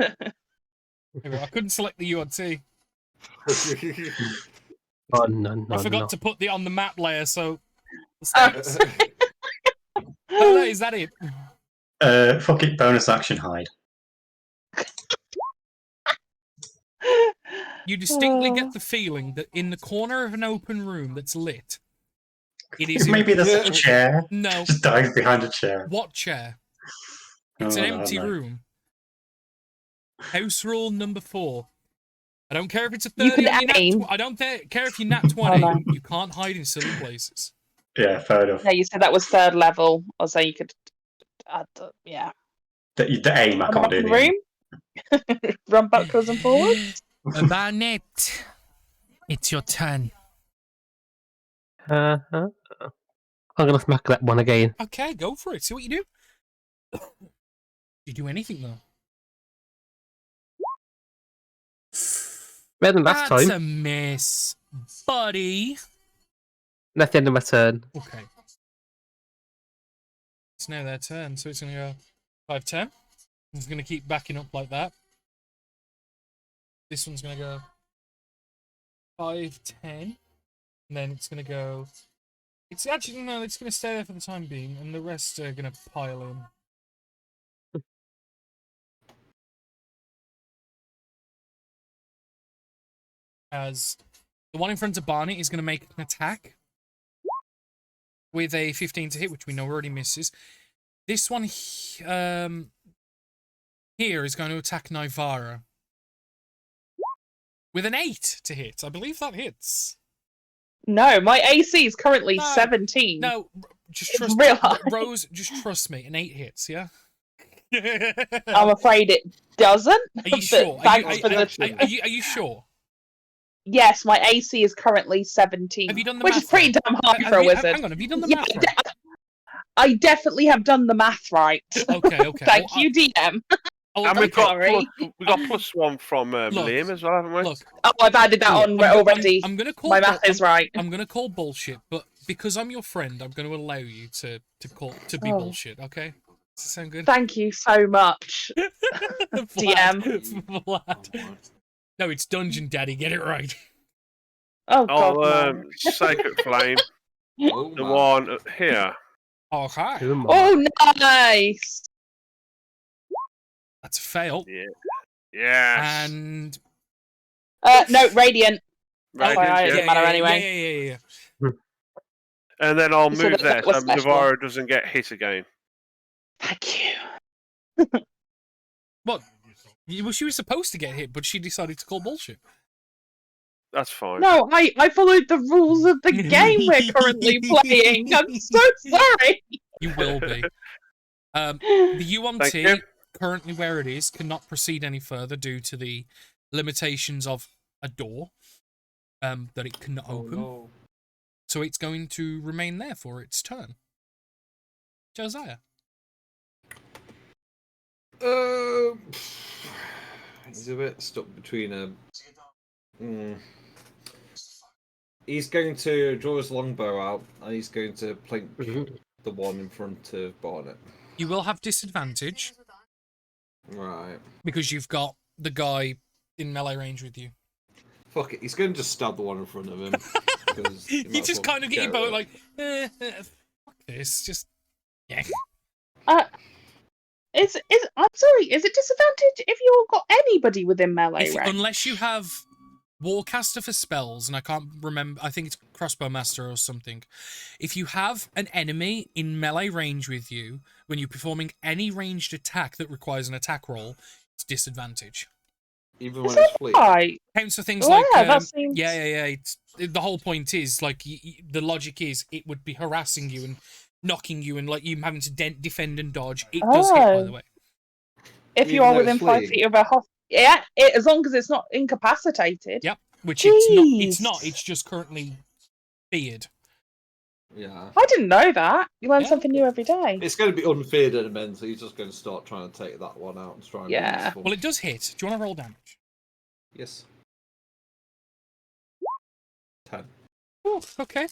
Anyway, I couldn't select the UNT. Oh, no. I forgot to put the on the map layer, so... Oh, is that it? Fuck it, bonus action hide. You distinctly get the feeling that in the corner of an open room that's lit, it is... Maybe there's a chair. No. Just dives behind a chair. What chair? It's Oh, an no, empty no. room. House rule number 4. I don't care if it's a You 30 can or your aim. I don't care if you're nat 20. no. You can't hide in silly places. Yeah, fair enough. Yeah, you said that was third level, or so you could. Yeah. The aim, I Run can't back do in the the aim. room. Run backwards and forwards. Barnett, it's your turn. I'm gonna smack that one again. Okay, go for it. See what you do. Did you do anything though? Better than last That's time. a miss, buddy. That's the end of my turn. Okay. It's now their turn, so it's going to go 5-10. It's going to keep backing up like that. This one's going to go 5-10. And then it's going to go... It's actually, no, it's going to stay there for the time being, and the rest are going to pile in. As the one in front of Barney is going to make an attack with a 15 to hit, which we know already misses. This one here is going to attack Nivara with an 8 to hit. I believe that hits. No, my AC is currently No, 17. No, just It's trust real high. Rose. Just trust me. An 8 hits, yeah. I'm afraid it doesn't. Are you but sure? Thanks for the. Are you sure? Yes, my AC is currently 17. Have you done the which math is pretty right? damn high for a wizard. Hang on, have you done the Yeah, math right? I definitely have done the math right. Okay. Thank you, DM. And we've got Sorry. +1 from Liam as well, haven't we? Look, Oh, I've added that on already. I'm gonna call My math is right. I'm gonna call bullshit, but because I'm your friend, I'm gonna allow you to be bullshit. Okay? Does that sound good? Thank you so much. DM. Vlad. No, it's Dungeon Daddy. Get it right. Oh God. no. Sacred Flame, Oh, the my. one here. Oh hi. Oh, nice. That's a fail. Yes. And No, Radiant. Radiant, FYI, it doesn't matter Yeah. anyway. And then I'll So move that there was so special. Navarro doesn't get hit again. Thank you. What? Well, she was supposed to get hit, but she decided to call bullshit. That's fine. No, I followed the rules of the game we're currently playing. I'm so sorry. You will be. The Thank UMT, you. currently where it is, cannot proceed any further due to the limitations of a door that it cannot Oh, open. no. So it's going to remain there for its turn. Josiah. He's a bit stuck between He's going to draw his longbow out, and he's going to plink the one in front of Barnet. You will have disadvantage Right. because you've got the guy in melee range with you. Fuck it. He's going to just stab the one in front of him. You just kind of get your bow like, fuck this, just yeah. I'm sorry. Is it disadvantage if you've got anybody within melee range? Unless you have Warcaster for spells, and I can't remember, I think it's Crossbow Master or something. If you have an enemy in melee range with you, when you're performing any ranged attack that requires an attack roll, it's disadvantage. Even when it's fleeing. Right. Counts for things Oh, like, yeah, that seems- yeah. The whole point is, like, the logic is it would be harassing you and knocking you and, like, you having to defend and dodge. It does hit, by the way. If you Even are though within it's 5 fleeing. feet of a as long as it's not incapacitated. Yep, which it's Jeez. not, it's just currently feared. Yeah. I didn't know that. You learn Yeah. something new every day. It's going to be unfeared at the end, so he's just going to start trying to take that one out and try and Yeah. be useful. Well, it does hit. Do you want to roll damage? Yes. 10. Oh, okay.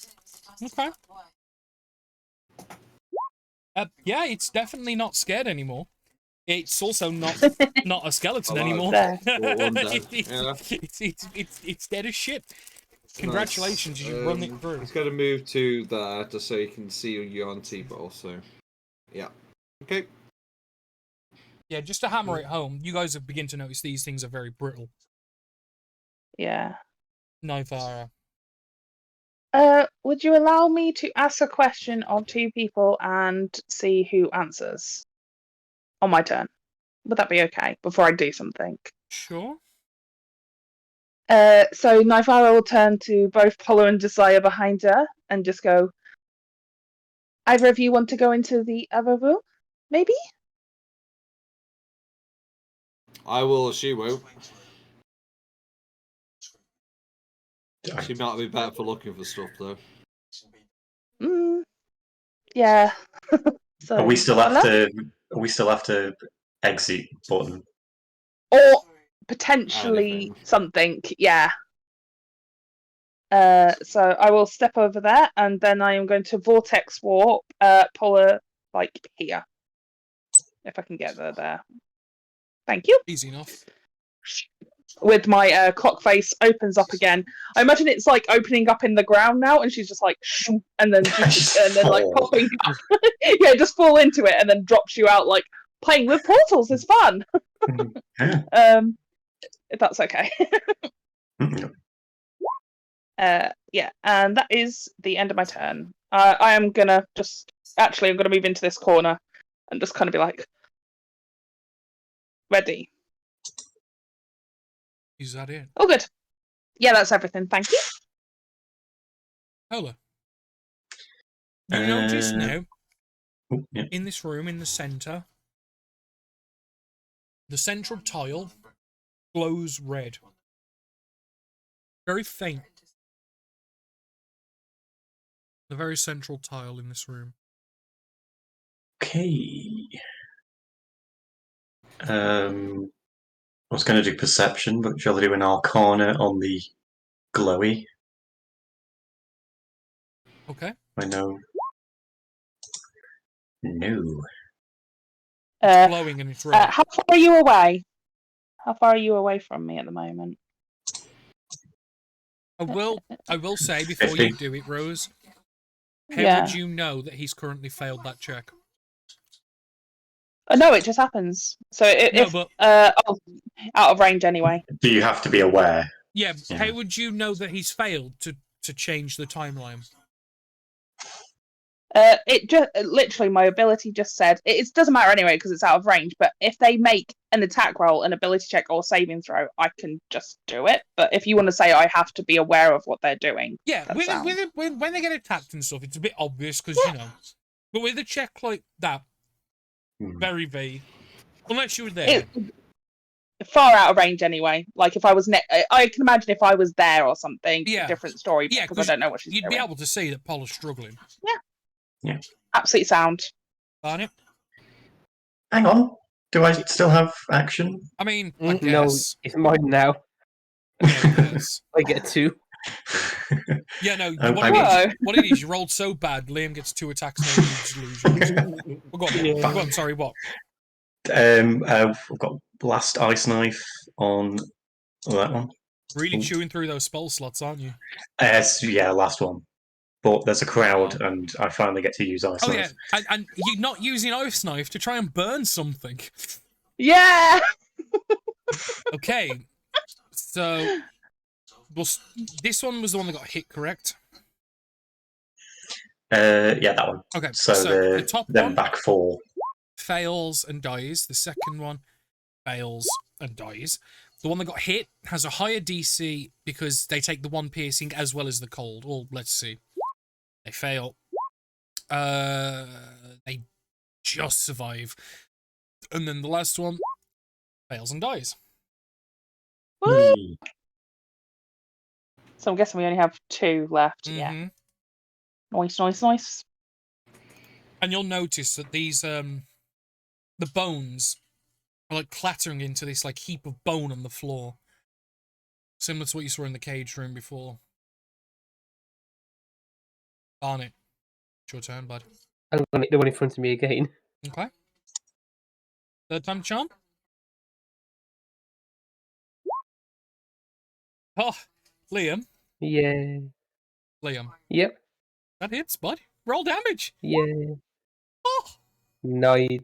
Yeah, it's definitely not scared anymore. It's also not a skeleton Alive. anymore. There. Or undead. Yeah. It's dead as shit. Congratulations, Nice. you run it through. He's going to move to there just so you can see your UNT, but also, yeah. Okay. Yeah, just to hammer it home, you guys have begin to notice these things are very brittle. Yeah. Nivara. Would you allow me to ask a question of 2 people and see who answers on my turn? Would that be okay before I do something? Sure. So Nivara will turn to both Polo and Josiah behind her and just go, either of you want to go into the other room? Maybe? I will, she won't. She might be better for looking for stuff, though. Yeah. So, Are we still hello? have to exit button? Or potentially Anything. something, yeah. So I will step over there and then I am going to vortex warp Polar like here. If I can get there. Thank you. Easy enough. With my clock face opens up again. I imagine it's like opening up in the ground now, and she's just like, shoo, and then like Fall. popping up. Yeah, just fall into it and then drops you out. Like playing with portals is fun. Yeah. If that's okay. Mhm. Yeah, and that is the end of my turn. I am gonna I'm gonna move into this corner and just kind of be like, ready. Is that it? Oh, good. Yeah, that's everything. Thank you. Ola. You notice Uh, now, Oh, yeah. in this room, in the centre, the central tile glows red. Very faint. The very central tile in this room. Okay. I was going to do perception, but shall I do an arcana on the glowy? Okay. I know. No. It's glowing and it's red. How far are you away? How far are you away from me at the moment? I will say before 50. you do it, Rose, how Yeah. would you know that he's currently failed that check? No, it just happens. So No, but out of range anyway. Do you have to be aware? yeah, Yeah. how would you know that he's failed to change the timeline? It just literally my ability just said it doesn't matter anyway because it's out of range. But if they make an attack roll, an ability check, or saving throw, I can just do it. But if you want to say I have to be aware of what they're doing, Yeah, that's sound. when they get attacked and stuff, it's a bit obvious because you know. But with a check like that, very vague. Unless you were there. Far out of range anyway. Like if I was, I can imagine if I was there or something. Yeah. Different story. Yeah, because I don't know what she's you'd doing. be able to see that Paul is struggling. Absolutely sound. Barney? Hang on. Do I still have action? I mean, I No, guess. it's mine now. I guess. I get 2. Yeah, no. Oh, What it is, you rolled so bad, Liam gets 2 attacks now. You just lose yours. Go on, sorry, what? I've got Blast Ice Knife on that one. Really chewing through those spell slots, aren't you? Yeah, last one. But there's a crowd, and I finally get to use Ice Oh, Knife. yeah. And you're not using Ice Knife to try and burn something. Yeah. Okay. So, this one was the one that got hit, correct? Yeah, that one. Okay. So, the top then one back 4. fails and dies. The second one fails and dies. The one that got hit has a higher DC because they take the 1 piercing as well as the cold. Well, let's see. They fail. They just survive. And then the last one fails and dies. Woo! So I'm guessing we only have 2 left. Yeah. Mhm. Nice. And you'll notice that these the bones are like clattering into this like heap of bone on the floor. Similar to what you saw in the cage room before. Barnett, it's your turn, bud. I'm going to hit the one in front of me again. Okay. Third time charm? Oh, Liam. Yeah. Liam. Yep. That hits, bud. Roll damage. Yeah. Oh, 9.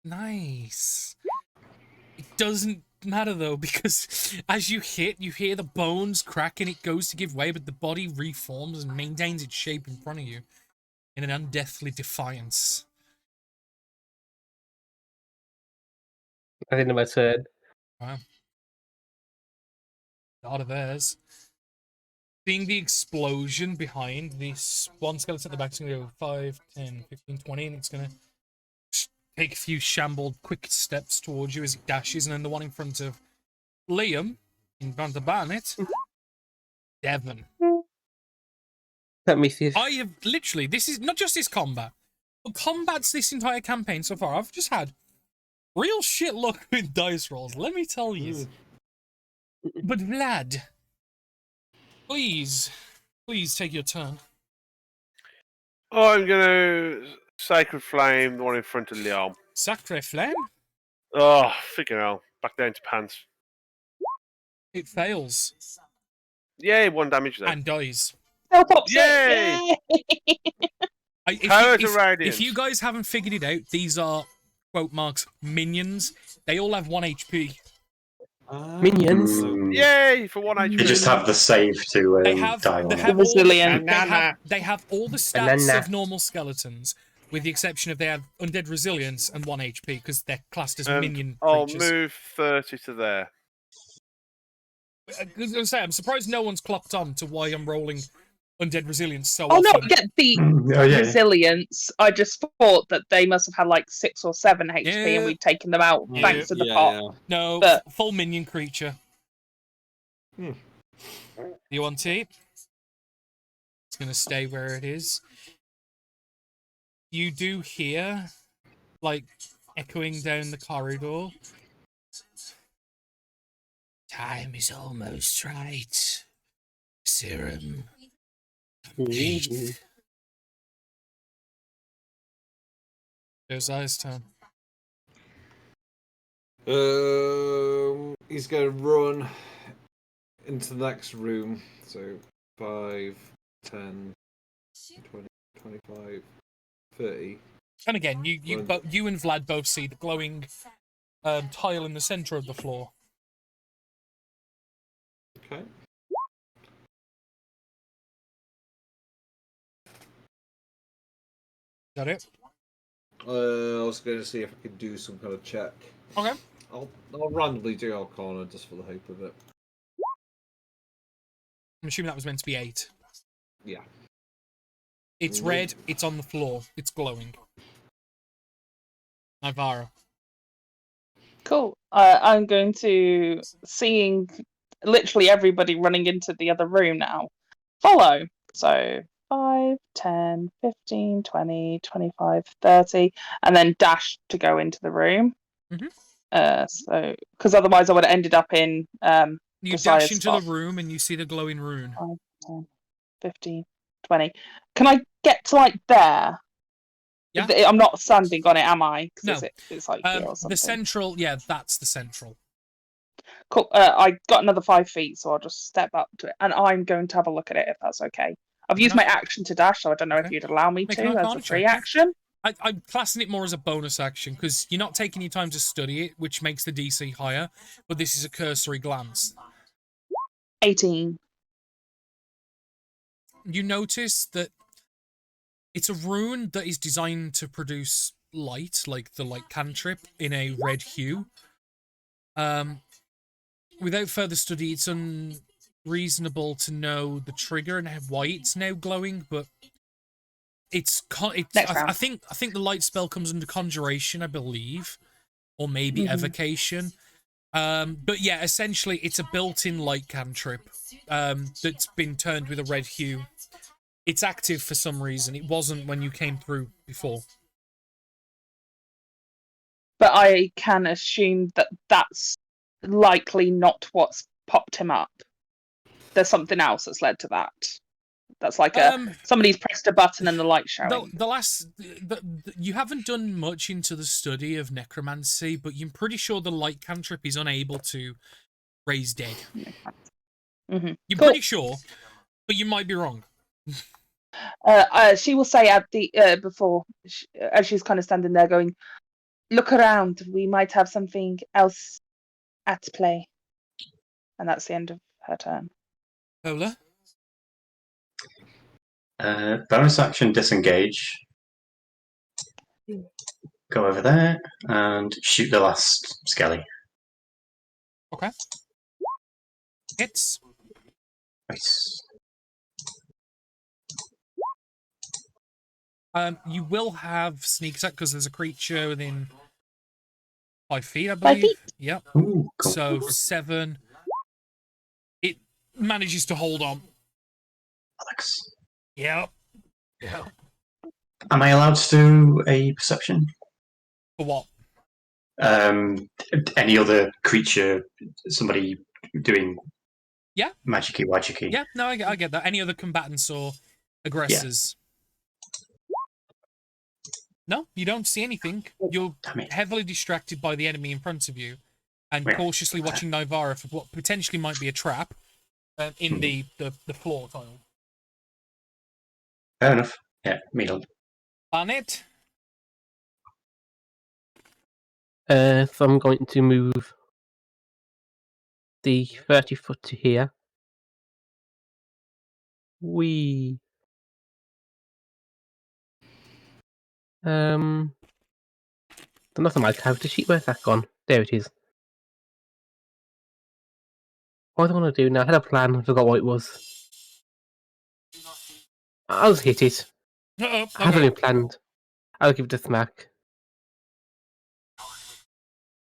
nice. It doesn't matter though, because as you hit, you hear the bones crack and it goes to give way, but the body reforms and maintains its shape in front of you in an undeathly defiance. I think my turn. Wow. Out of theirs. Seeing the explosion behind this one skeleton at the back, it's going to go 5, 10, 15, 20, and it's going to take a few shambled, quick steps towards you as it dashes, and then the one in front of Liam, in front of Barnett, Devon. Let me see. I have literally, this is not just this combat, but combats this entire campaign so far. I've just had real shit luck with dice rolls, let me tell you. But Vlad, please take your turn. Oh, I'm going to Sacred Flame, the one in front of Leon. Sacre Flame? Oh, freaking hell. Back down to pants. It fails Yay, 1 damage there. and dies. Still pops it. Yay! If you guys haven't figured it out, these are, quote marks, minions. They all have 1 HP. Minions. Yay, for 1 HP. You just have the save to They have die on. they have, all, Resilient. they have all the stats of normal skeletons, with the exception of they have undead resilience and 1 HP because they're classed as minion I'll creatures. move 30 to there. I was gonna say, I'm surprised no one's clocked on to why I'm rolling undead resilience so Oh no, often. I get the Oh, yeah. resilience. I just thought that they must have had like 6 or 7 HP Yeah. and we'd taken them out Yeah. thanks to the Yeah, pot. yeah. No, But- full minion creature. Hmm. You want it? It's going to stay where it is. You do hear, like, echoing down the corridor. Time is almost right. Serum. Complete. Josiah's turn. He's going to run into the next room. So 5, 10, 20, 25, 30. And again, you and Vlad both see the glowing tile in the center of the floor. Okay. Is that it? I was going to see if I could do some kind of check. Okay. I'll randomly do Arcana just for the hope of it. I'm assuming that was meant to be 8. Yeah. It's red, it's on the floor, it's glowing. Ivara. Cool. I'm going to, seeing literally everybody running into the other room now, follow. So 5, 10, 15, 20, 25, 30, and then dash to go into the room. So, because otherwise I would have ended up in You Josiah's dash into spot. the room and you see the glowing rune. 5, 10, 15, 20. Can I get to like there? Yeah. I'm not standing on it, am I? 'Cause No. it's like here or something. The central, yeah, that's the central. Cool. I got another 5 feet, so I'll just step up to it, and I'm going to have a look at it if that's okay. I've used my action to dash, so I don't know if Okay. you'd allow me Make to an as Arcana a free check, yeah. action. I'm classing it more as a bonus action because you're not taking your time to study it, which makes the DC higher, but this is a cursory glance. 18. You notice that it's a rune that is designed to produce light, like the light cantrip, in a red hue. Without further study, it's unreasonable to know the trigger and why it's now glowing, but I think the light spell comes under conjuration, I believe, or maybe evocation. But yeah, essentially, it's a built-in light cantrip that's been turned with a red hue. It's active for some reason. It wasn't when you came through before. But I can assume that that's likely not what's popped him up. There's something else that's led to that. That's like somebody's pressed a button and the light's showing. You haven't done much into the study of necromancy, but you're pretty sure the light cantrip is unable to raise dead. You're pretty sure, but you might be wrong. She will say at the as she's kind of standing there going, "Look around. We might have something else at play." And that's the end of her turn. Ola? Bonus action disengage. Go over there and shoot the last skelly. Okay. Hits. Nice. You will have sneak attack because there's a creature within 5 feet, I 5 believe. feet? Yep. Ooh, cool. So 7. It manages to hold on. Alex. Yep. Am I allowed to do a perception? For what? Any other creature, somebody doing magicy wagicy. Yeah, no, I get that. Any other combatants or aggressors? No, you don't see anything. You're heavily distracted by the enemy in front of you and cautiously watching Nivara for what potentially might be a trap in the floor tile. Fair enough. Yeah, middle. Barnett? So I'm going to move the 30 foot to here. Nothing like character sheet. Where's that gone? There it is. What do I want to do now? I had a plan. I forgot what it was. I'll just hit it. Uh-oh, I haven't okay. been planned. I'll give it a smack.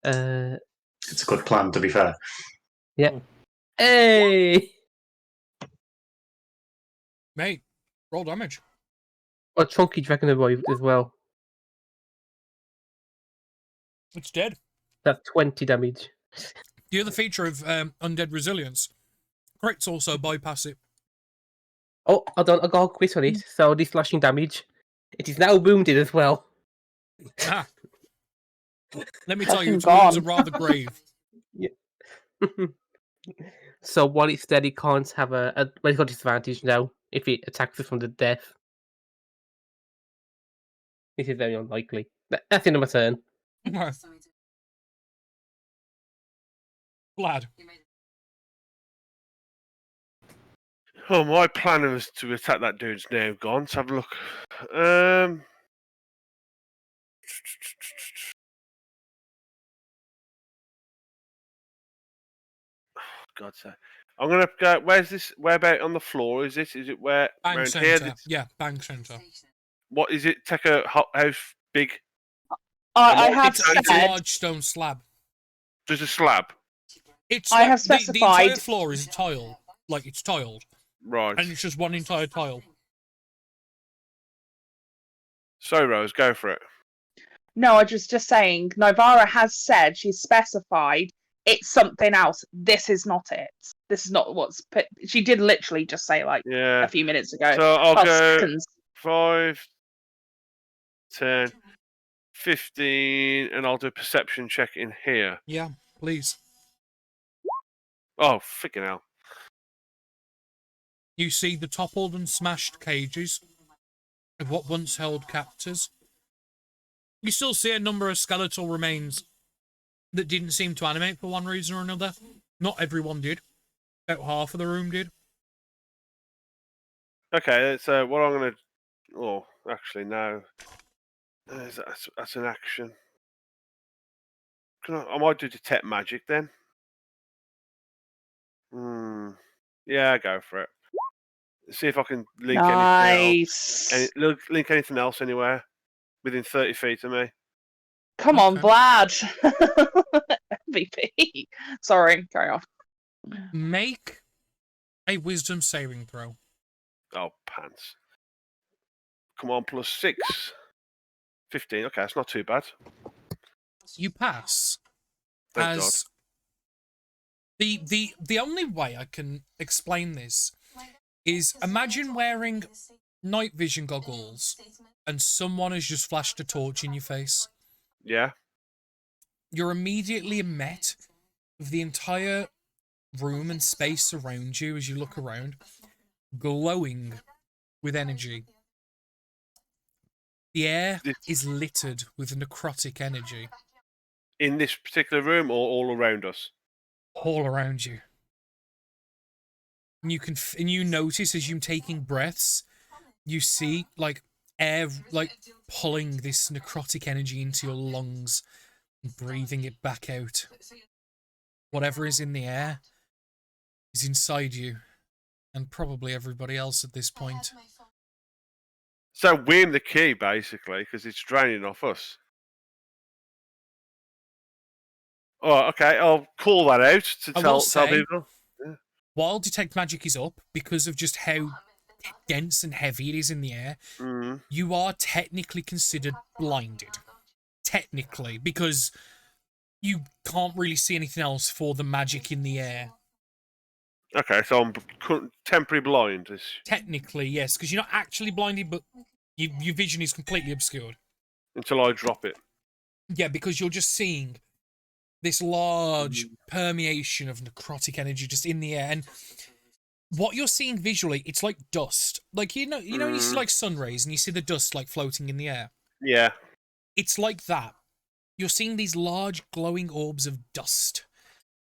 It's a good plan, to be fair. Hey! Mate, roll damage. A chunky dragon arrived as well. It's dead. That's 20 damage. The other feature of Undead Resilience, crits also bypass it. Oh, hold on, I got a quit on it. So this slashing damage. It is now wounded as well. Ah. Let me tell you, its Fucking wounds are gone. rather grave. So while it's dead, it can't have a medical disadvantage now if it attacks us from the death. This is very unlikely. That's the end of my turn. Glad. Oh, my plan was to attack that dude's now gone. Let's have a look. God's sake. I'm gonna go. Where's this? Where about on the floor? Is this? Is it where Bang around center. here? This- Yeah, bang center. What is it? Take a house big. I have It's a said. large stone slab. There's a slab, It's I have the entire specified- floor is tile. Like, it's tiled. right? And it's just one entire tile. So Rose, go for it. No, I just saying. Novara has said she's specified it's something else. This is not it. This is not what's. She did literally just say like Yeah. a few minutes ago. So I'll Well, go seconds. 5, 10, 15, and I'll do a perception check in here. Yeah, please. Oh, freaking hell! You see the toppled and smashed cages of what once held captors. You still see a number of skeletal remains that didn't seem to animate for one reason or another. Not everyone did. About half of the room did. Okay, so what I'm gonna. Oh, actually, no. That's an action. I might do detect magic then. Yeah, go for it. See if I can link anything else. Nice. Link anything else anywhere within 30 feet of me. Come on, Okay. Vlad. MVP. Sorry, carry on. Make a wisdom saving throw. Oh, pants. Come on, plus 6. 15. Okay, that's not too bad. You pass. Thank as the only way I can explain this is imagine wearing night vision goggles and someone has just flashed a torch in your face. Yeah. You're immediately met with the entire room and space around you as you look around, glowing with energy. The air is littered with necrotic energy. In this particular room or all around us? All around you. And you notice as you're taking breaths, you see like air like pulling this necrotic energy into your lungs and breathing it back out. Whatever is in the air is inside you, and probably everybody else at this point. So we're the key, basically, because it's draining off us. Oh, okay. I'll call that out to I will tell say, people. while Detect Magic is up, because of just how dense and heavy it is in the air, you are technically considered blinded. Technically, because you can't really see anything else for the magic in the air. Okay, so I'm temporary blind. Technically, yes, because you're not actually blinded, but your vision is completely obscured. Until I drop it. Yeah, because you're just seeing this large permeation of necrotic energy just in the air, and what you're seeing visually, it's like dust. Like you know, you see like sun rays, and you see the dust like floating in the air. Yeah. It's like that. You're seeing these large glowing orbs of dust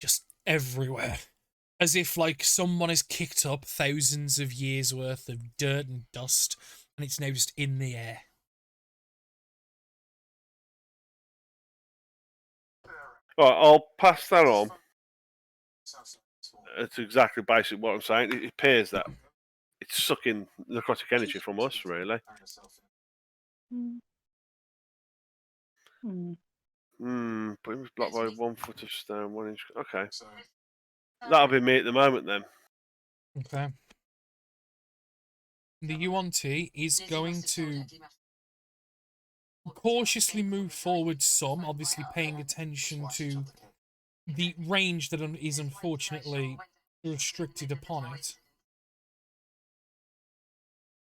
just everywhere. As if like someone has kicked up thousands of years worth of dirt and dust, and it's now just in the air. Right, I'll pass that on. It's exactly basically what I'm saying. It appears that sucking necrotic energy from us, really. But it was blocked by 1 foot of stone, 1 inch. Okay. That'll be me at the moment then. Okay. The Yuan-Ti is going to cautiously move forward some, obviously paying attention to the range that is unfortunately restricted upon it.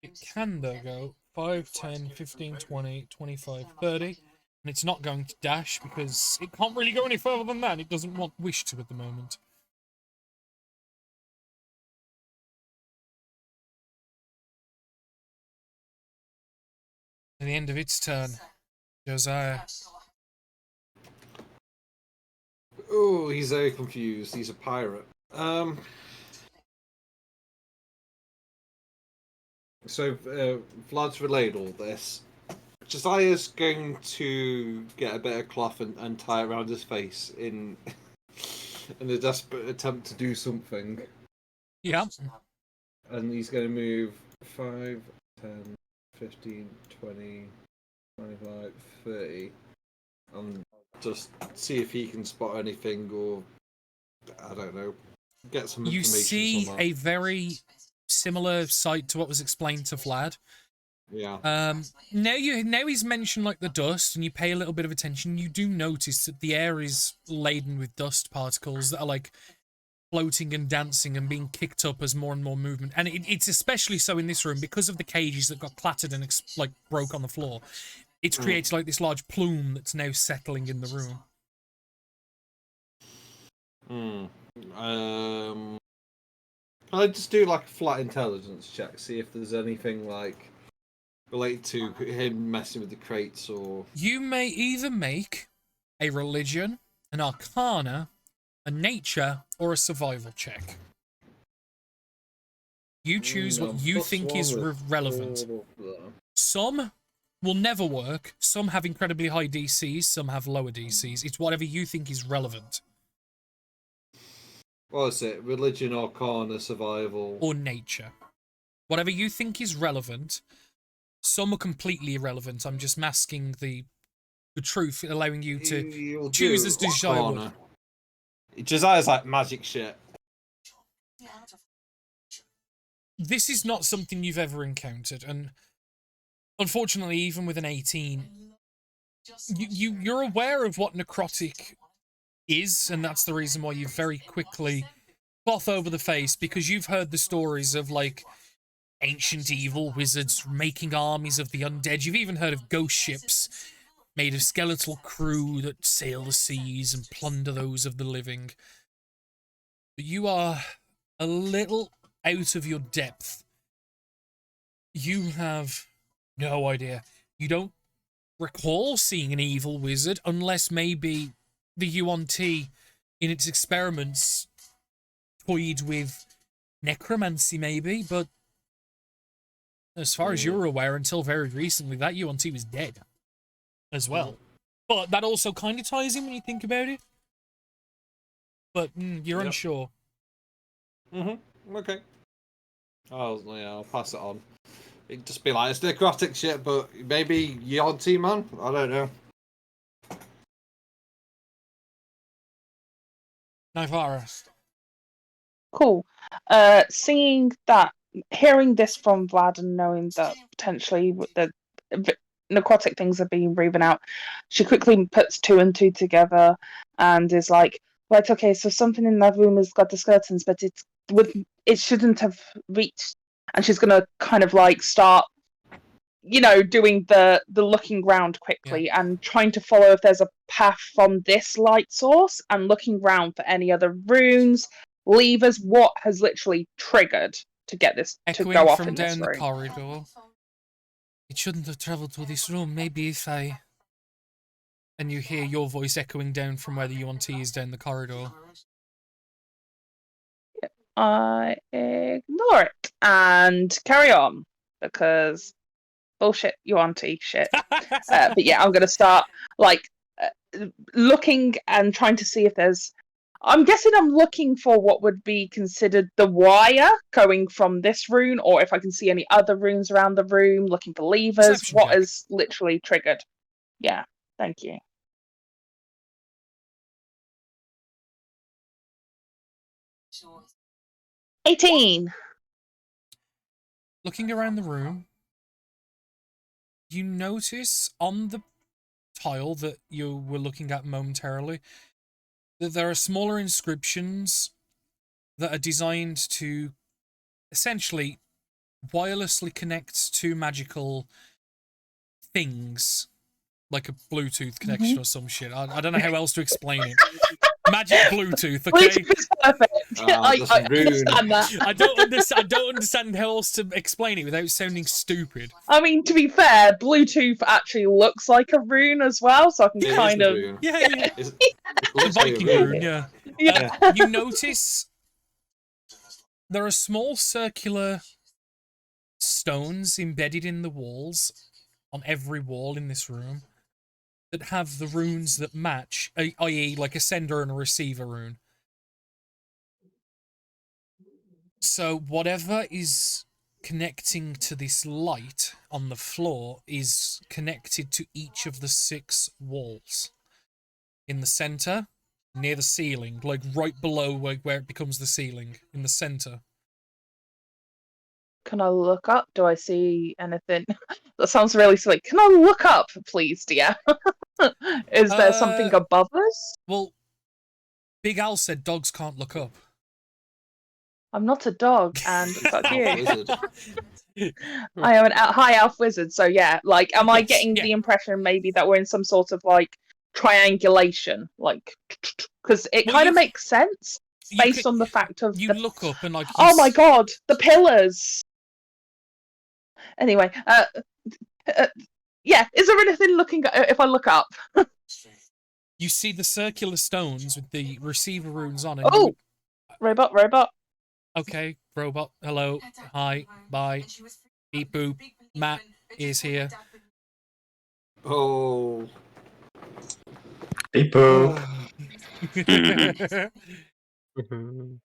It can, though, go 5, 10, 15, 20, 25, 30, and it's not going to dash because it can't really go any further than that. It doesn't wish to at the moment. At the end of its turn, Josiah. Oh, he's very confused. He's a pirate. So Vlad's relayed all this. Josiah's going to get a bit of cloth and tie it around his face in a desperate attempt to do something. Yeah. And he's going to move 5, 10, 15, 20, 25, 30. And just see if he can spot anything or, I don't know, get some information. You see somewhere. a very similar sight to what was explained to Vlad. Yeah. Now he's mentioned like the dust, and you pay a little bit of attention. You do notice that the air is laden with dust particles that are like floating and dancing and being kicked up as more and more movement. And it's especially so in this room because of the cages that got clattered and like broke on the floor. It's created like this large plume that's now settling in the room. Can I just do like a flat intelligence check, see if there's anything like related to him messing with the crates or... You may either make a religion, an arcana, a nature, or a survival check. You choose what you think is relevant. Some will never work. Some have incredibly high DCs. Some have lower DCs. It's whatever you think is relevant. What is it? Religion, arcana, survival... Or nature. Whatever you think is relevant. Some are completely irrelevant. I'm just masking the truth, allowing you to choose as desirable. Josiah's like magic shit. This is not something you've ever encountered, and unfortunately, even with an 18, you're aware of what necrotic is, and that's the reason why you very quickly cloth over the face, because you've heard the stories of like ancient evil wizards making armies of the undead. You've even heard of ghost ships made of skeletal crew that sail the seas and plunder those of the living. But you are a little out of your depth. You have no idea. You don't recall seeing an evil wizard unless maybe the Yuan-Ti in its experiments toyed with necromancy maybe, but as far as you're aware, until very recently, that Yuan-Ti was dead as well. But that also kind of ties in when you think about it. But you're unsure. Okay. I'll pass it on. It'd just be like, it's necrotic shit, but maybe Yuan-Ti, man? I don't know. Nivara. Cool. Seeing that, hearing this from Vlad and knowing that potentially the necrotic things are being breathed out, she quickly puts 2 and 2 together and is like, right, okay, so something in that room has got the skeletons, but it shouldn't have reached. And she's gonna kind of like start, doing the looking round quickly and trying to follow if there's a path from this light source and looking round for any other runes, levers, what has literally triggered to get this to go off in this room. Echoing from down the corridor. It shouldn't have travelled to this room. Maybe if I... And you hear your voice echoing down from where the Yuan-Ti is down the corridor. I ignore it and carry on because bullshit Yuan-Ti shit. But yeah, I'm going to start like looking and trying to see if there's I'm guessing I'm looking for what would be considered the wire going from this rune, or if I can see any other runes around the room, looking for levers. Perception What check. is literally triggered? Yeah, thank you. Sure. 18. Looking around the room, you notice on the tile that you were looking at momentarily that there are smaller inscriptions that are designed to essentially wirelessly connect to magical things, like a Bluetooth connection or some shit. I don't know how else to explain it. Magic Bluetooth, okay? Bluetooth is perfect. I that's a rune. understand that. I don't understand how else to explain it without sounding stupid. I mean, to be fair, Bluetooth actually looks like a rune as well, so I can It is kind a of. rune. Yeah. It's The looks like a Viking rune. rune, yeah. Yeah. You notice there are small circular stones embedded in the walls, on every wall in this room, that have the runes that match, i.e. like a sender and a receiver rune. So whatever is connecting to this light on the floor is connected to each of the 6 walls. In the center, near the ceiling, like right below where it becomes the ceiling, in the center. Can I look up? Do I see anything? That sounds really silly. Can I look up, please, dear? Is there something above us? Well, Big Al said dogs can't look up. I'm not a dog, and fuck Elf you. wizard. I am a high elf wizard, so yeah. Like, am I Yes, getting yeah. the impression maybe that we're in some sort of like triangulation, like, because it Well, kind of you- makes sense You based could- on the fact of You the. look up and like. Oh my god, the pillars. Anyway, yeah. Is there anything looking if I look up? You see the circular stones with the receiver runes on it. Oh, robot. Okay, robot. Hello. Hi. Bye. Beep boop. Matt is here. Oh. Beep boop. Mhm.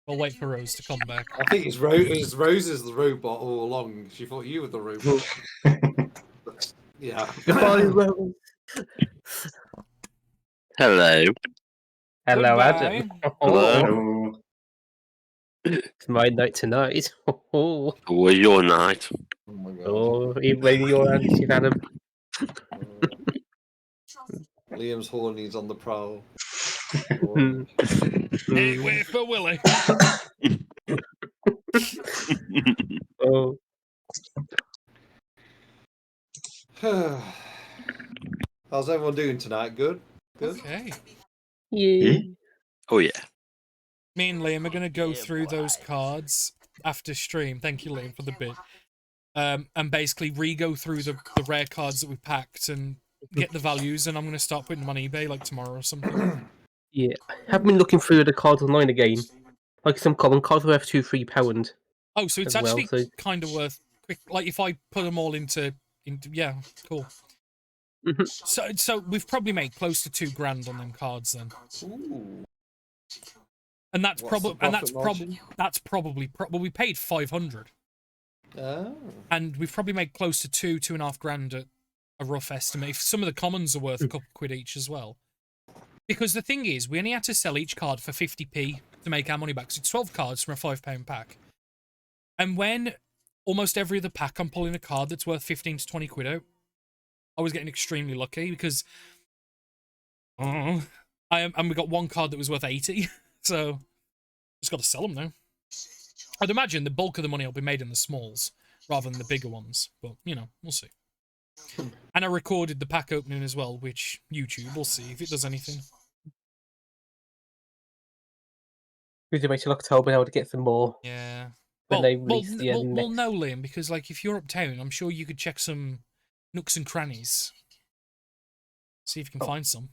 We'll wait for Rose to come back. I think it's Rose is the robot all along. She thought you were the robot. Yeah. Goodbye, Rose. Hello. Hello, Goodbye. Adam. Hello. Hello. It's my night tonight. Oh, How was your night? Oh my god. oh, even your answer, Adam. Liam's horny's on the prowl. Hey, wait for Willie. Oh, How's everyone doing tonight? Good? Good? Okay. yeah. Oh yeah. Me and Liam are going to go through those cards after stream. Thank you, Liam, for the bit. And basically re-go through the rare cards that we packed and get the values, and I'm going to start putting them on eBay like tomorrow or something. Yeah. I've been looking through the cards online again. Like some common cards worth £2-3. Oh, so it's As well, actually so- kind of worth quick. Like if I put them all into yeah, cool. Mhm. So we've probably made close to $2,000 on them cards then, Ooh. and that's What's the probably profit margin? well, we paid 500, Oh. and we've probably made close to $2.5 grand at a rough estimate. If some of the commons are worth a couple quid each as well. Because the thing is, we only had to sell each card for 50p to make our money back. So it's 12 cards from a £5 pack. And when almost every other pack I'm pulling a card that's worth 15 to 20 quid out, I was getting extremely lucky because and we got one card that was worth 80. So just got to sell them now. I'd imagine the bulk of the money will be made in the smalls rather than the bigger ones. But, you know, we'll see. And I recorded the pack opening as well, which YouTube, we'll see if it does anything. Who's the way till October now to get some more Yeah. when they release the well, next. no, Liam, because like if you're uptown, I'm sure you could check some nooks and crannies. See if you can find some.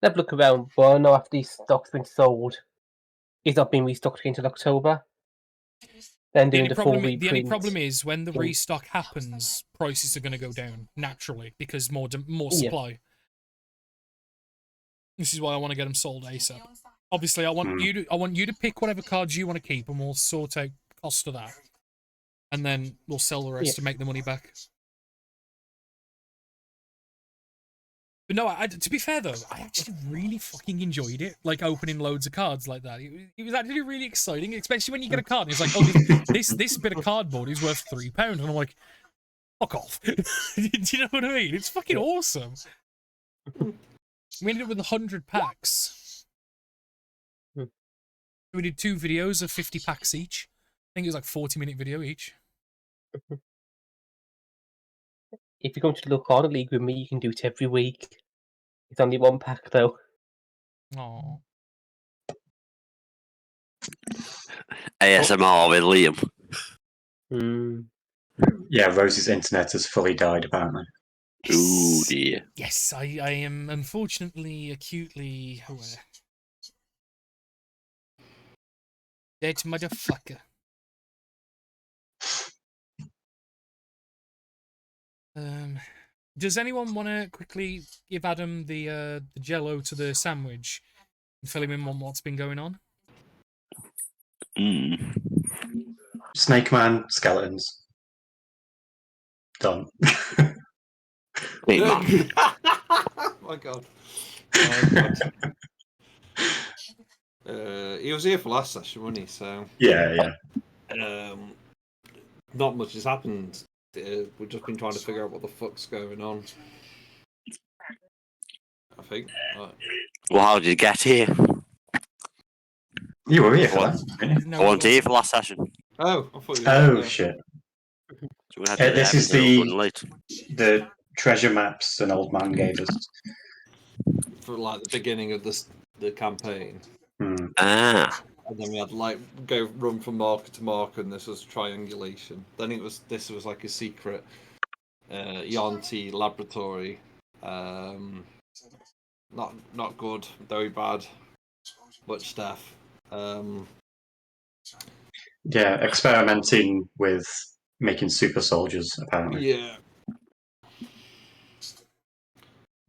Have a look around, but I know after these stock's been sold, it's not being restocked again until October. Then doing the full reprint. The only problem is when the in- restock happens, prices are going to go down naturally because more Yeah. supply. This is why I want to get them sold ASAP. Obviously, I want you to pick whatever cards you want to keep, and we'll sort out cost of that, and then we'll sell the rest Yes. to make the money back. But no, to be fair though, I actually really fucking enjoyed it. Like opening loads of cards like that. It was actually really exciting, especially when you get a card and it's like, oh, this bit of cardboard is worth £3, and I'm like, fuck off. Do you know what I mean? It's fucking awesome. We ended up with 100 packs. We did 2 videos of 50 packs each. I think it was like 40-minute video each. If you come to the local Corner League with me, you can do it every week. It's only 1 pack though. Aww. ASMR with Liam. Mm. Yeah, Rose's internet has fully died, apparently. Ooh dear. Yes, I am unfortunately acutely aware. Dead motherfucker. Does anyone want to quickly give Adam the Jello to the sandwich and fill him in on what's been going on? Snake Man, skeletons. Done. Big man. Oh my god. He was here for last session, wasn't he? So Yeah. not much has happened. We've just been trying to figure out what the fuck's going on. I think. Well, how did you get here? You were here for What? that, weren't you? No, I wasn't here for last session. Oh, I thought you Oh, were shit. So we had to This is everything run late. the treasure maps an old man gave us. for like the beginning of the campaign. Hmm. Ah. And then we had like go run from marker to marker, and this was triangulation. Then this was like a secret Yanti laboratory. Not good, very bad, much stuff. Yeah, experimenting with making super soldiers, apparently. Yeah.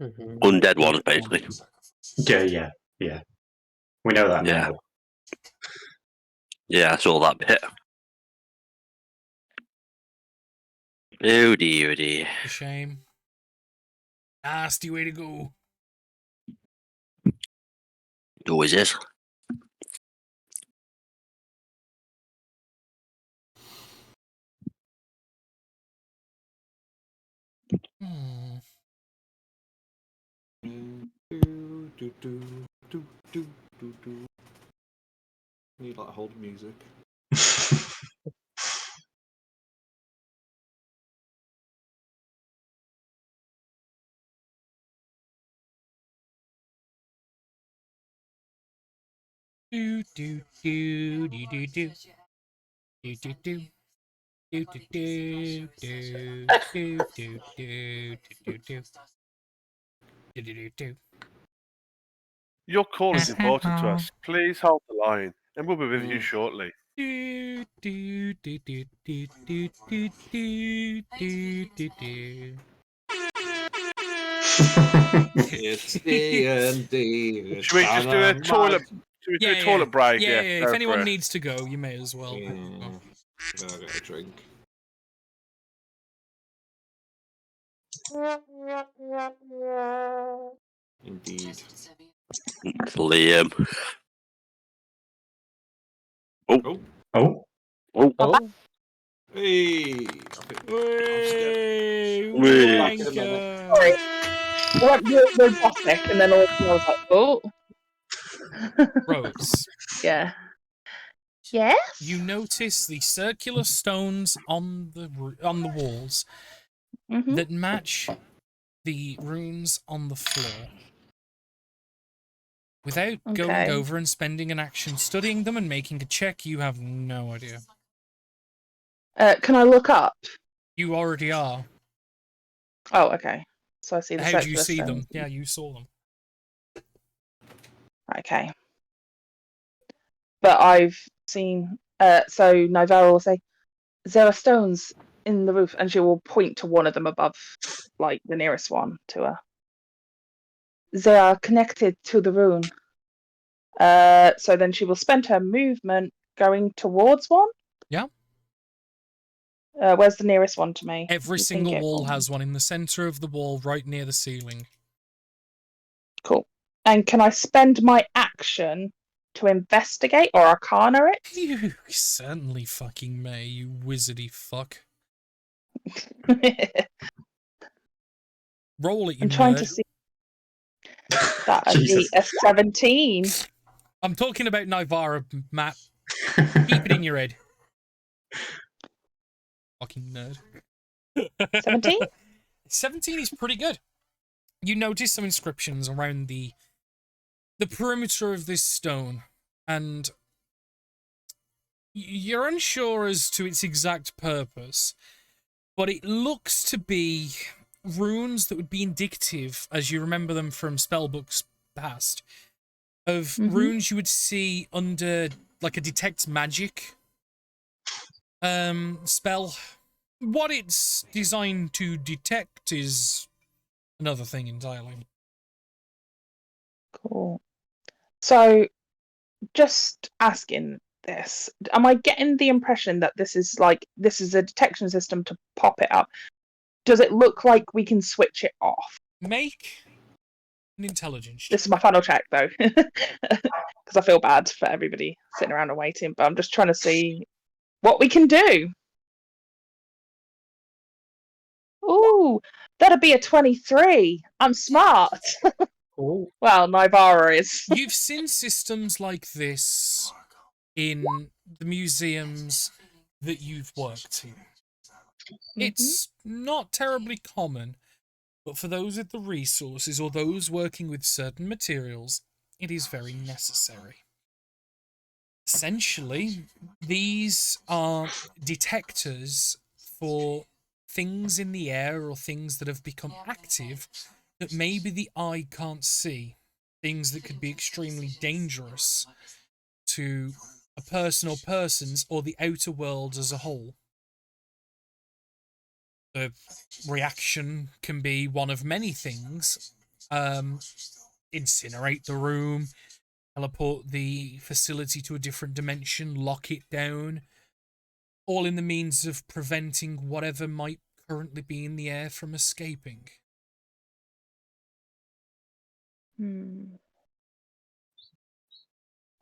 Mm-hmm. Undead ones, basically. Yeah. We know that Yeah. now. Yeah, I saw that bit. Oh dear, oh dear. a shame. Nasty way to go. It always is. Hmm. Need like hold music. Do do do do do do do do do. Do do do do do do do do do do do. Your call is important to us. Please hold the line, and we'll be with you shortly. Do do do do do do do do do do do. It's D&D. Should we just do a toilet? Should we do a toilet break? Yeah. go If for anyone it. needs to go, you may as well. I'll get a drink. Indeed. Liam. Oh, Oh, Hey! Hey, Wait. wanker. Sorry. I went robotic, and then all of a sudden I was like, oh. Rose, Yeah. Yes? you notice the circular stones on the walls Mm-hmm. that match the runes on the floor. Without going Okay. over and spending an action studying them and making a check, you have no idea. Can I look up? You already are. Oh, okay. So I see the How do you circular see them? stones. Yeah, you saw them. Okay. But I've seen. So Nivera will say, "There are stones in the roof," and she will point to one of them above, like the nearest one to her. They are connected to the rune. So then she will spend her movement going towards one. Yeah. Where's the nearest one to me? Every You single think it wall will- has one in the center of the wall, right near the ceiling. Cool. And can I spend my action to investigate or arcana it? You certainly fucking may, you wizardy fuck. Roll it, you I'm trying to nerd. see. That would be Jesus. a 17. I'm talking about Nivara, Matt. Keep it in your head. Fucking nerd. 17? 17 is pretty good. You notice some inscriptions around the perimeter of this stone, and you're unsure as to its exact purpose, but it looks to be runes that would be indicative, as you remember them from spellbooks past, of runes you would see under like a detect magic spell. What it's designed to detect is another thing entirely. Cool. So, just asking this, am I getting the impression that this is a detection system to pop it up? Does it look like we can switch it off? Make an intelligence check. This is my final check, though, because I feel bad for everybody sitting around and waiting, but I'm just trying to see what we can do. Ooh, that'd be a 23. I'm smart. Oh, Well, Nivara is. You've seen systems like this in the museums that you've worked in. It's not terribly common, but for those with the resources or those working with certain materials, it is very necessary. Essentially, these are detectors for things in the air or things that have become active that maybe the eye can't see. Things that could be extremely dangerous to a person or persons or the outer world as a whole. The reaction can be one of many things. Incinerate the room, teleport the facility to a different dimension, lock it down, all in the means of preventing whatever might currently be in the air from escaping.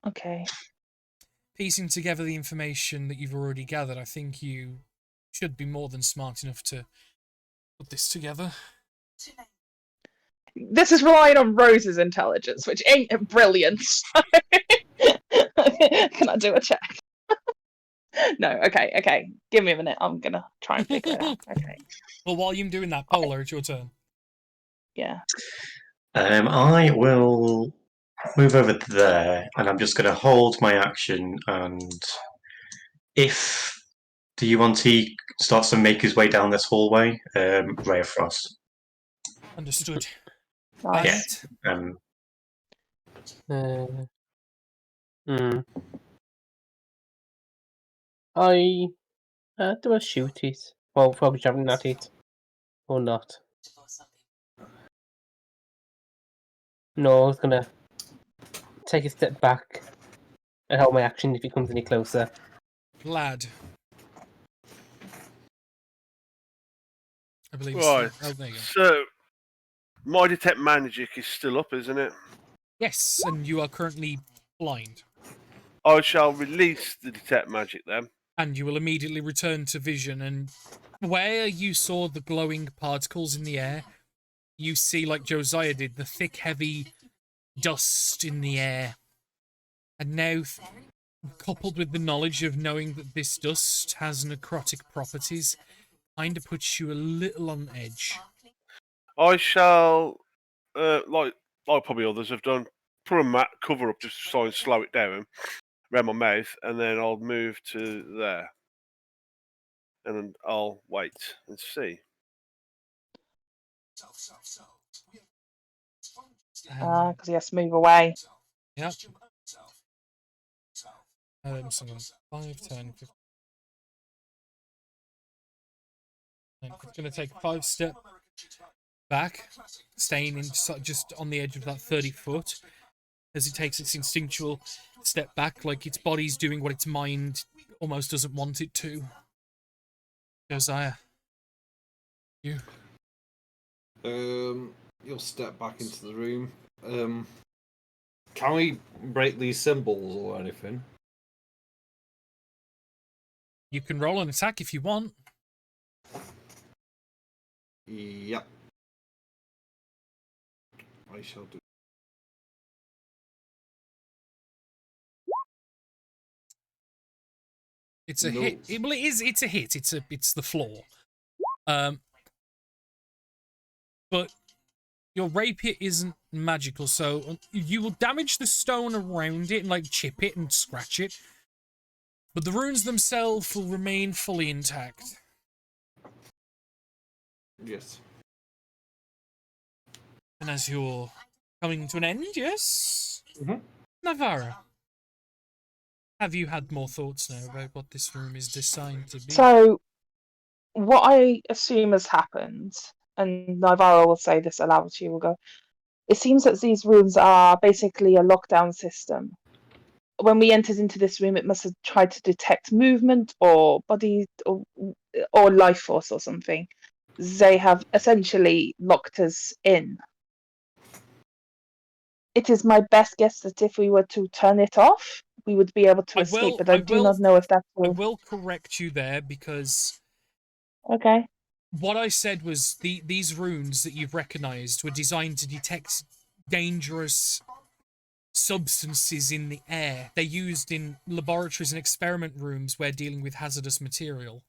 Okay. Piecing together the information that you've already gathered, I think you should be more than smart enough to put this together. This is relying on Rose's intelligence, which ain't brilliant. So can I do a check? No, okay. Give me a minute. I'm gonna try and figure it out. Okay. Well, while you're doing that, Polar, it's your turn. Yeah. I will move over there, and I'm just going to hold my action. And if the Yuan-Ti starts to make his way down this hallway, Ray of Frost. Understood. Nice. Violet? I do I shoot it? Well, probably jumping at it, or not? No, I was gonna take a step back and hold my action if it comes any closer. Lad. I believe Right. so. Oh, there you go. So, my detect magic is still up, isn't it? Yes, and you are currently blind. I shall release the detect magic then. And you will immediately return to vision, and where you saw the glowing particles in the air, you see, like Josiah did, the thick, heavy dust in the air. And now, coupled with the knowledge of knowing that this dust has necrotic properties, kind of puts you a little on edge. I shall, like probably others have done, put a mat cover up just to try and slow it down around my mouth, and then I'll move to there. And then I'll wait and see. Because he has to move away. Yep. So 5, 10, 15. It's going to take 5 steps back, staying in just on the edge of that 30 foot. as it takes its instinctual step back, like its body's doing what its mind almost doesn't want it to. Josiah, you. You'll step back into the room. Can we break these symbols or anything? You can roll an attack if you want. Yep. I shall do. It's a No. hit. Well, it is. It's a hit. It's the floor. But your rapier isn't magical, so you will damage the stone around it and like chip it and scratch it. But the runes themselves will remain fully intact. Yes. And as you're coming to an end, yes, Mhm. Navarra, have you had more thoughts now about what this room is designed to be? So, what I assume has happened, and Navarro will say this aloud to you, will go, it seems that these rooms are basically a lockdown system. When we entered into this room, it must have tried to detect movement or body or life force or something. They have essentially locked us in. It is my best guess that if we were to turn it off, we would be able to escape, but I do not know if that's I will correct you there, because okay. what I said was these runes that you've recognized were designed to detect dangerous substances in the air. They're used in laboratories and experiment rooms where dealing with hazardous material.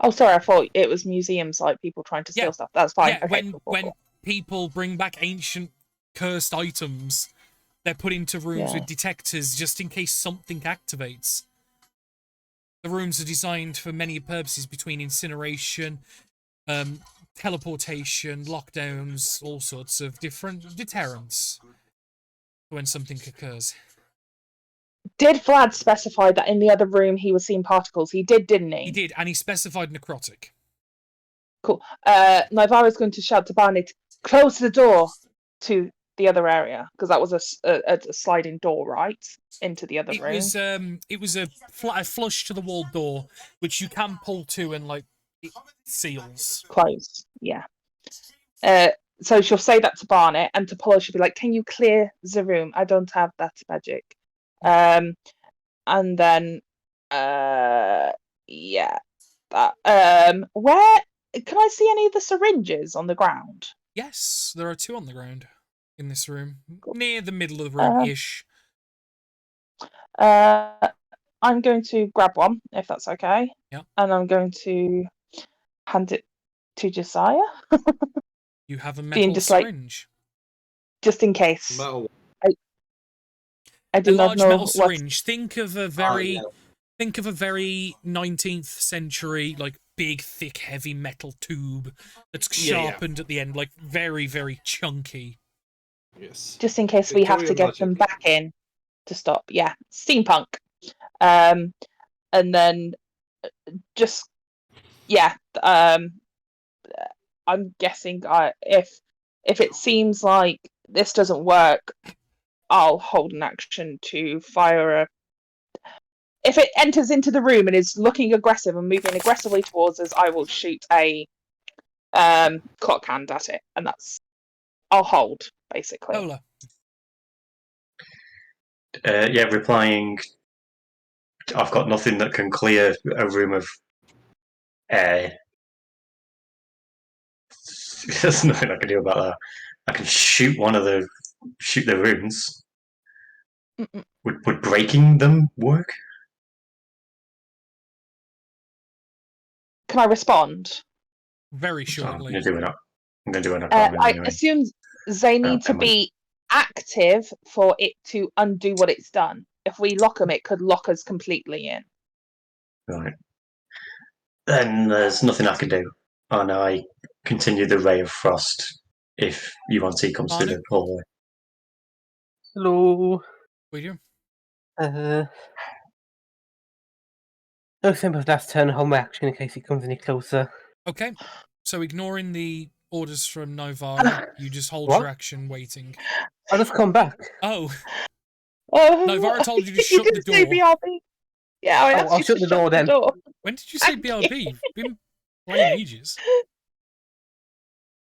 Oh, sorry, I thought it was museums, like people trying to steal stuff. That's fine. Yeah, Okay, when people bring back ancient cursed items, they're put into rooms Yeah. with detectors just in case something activates. The rooms are designed for many purposes, between incineration, teleportation, lockdowns, all sorts of different deterrents when something occurs. Did Vlad specify that in the other room he was seeing particles? He did, didn't he? He did, and he specified necrotic. Cool. Navarro's going to shout to Barney to close the door to the other area, because that was a sliding door, right, into the other room. It was a flush to the wall door, which you can pull to and like it seals. Closed. Yeah. So she'll say that to Barnett, and to Paula she'll be like, "Can you clear the room? I don't have that magic." And then, yeah, that. Where can I see any of the syringes on the ground? Yes, there are 2 on the ground in this room, near the middle of the room ish. I'm going to grab one, if that's okay. Yeah. And I'm going to hand it to Josiah. You have a metal syringe. Just in case. Metal. I do A not large know metal what. syringe. Think of a very, yeah. think of a very 19th century, like big, thick, heavy metal tube that's sharpened at the end, like very, very chunky. Yes. Just in case we have to Victorian get them magic. back in to stop. Yeah, steampunk. And then just I'm guessing if it seems like this doesn't work, I'll hold an action to fire a. If it enters into the room and is looking aggressive and moving aggressively towards us, I will shoot a clock hand at it, and I'll hold basically. Ola. Yeah, replying, I've got nothing that can clear a room of air. There's nothing I can do about that. I can shoot the runes. Mm-mm. Would breaking them work? Can I respond? Very I'm shortly. going to do an I anyway. assume they need to be active for it to undo what it's done. If we lock them, it could lock us completely in. Right. Then there's nothing I can do. And I continue the ray of frost if Yuan-Ti comes through Arnie? the hallway. Hello. Will you? No simple last turn, hold my action in case it comes any closer. Okay. So ignoring the orders from Nivara. You just hold What? your action waiting. I'll just come back. Oh, Oh, Nivara told you to shut the didn't say door. BRB. Yeah, I asked I'll you shut to the door then. When did you say Thank BRB? you. You've been playing ages.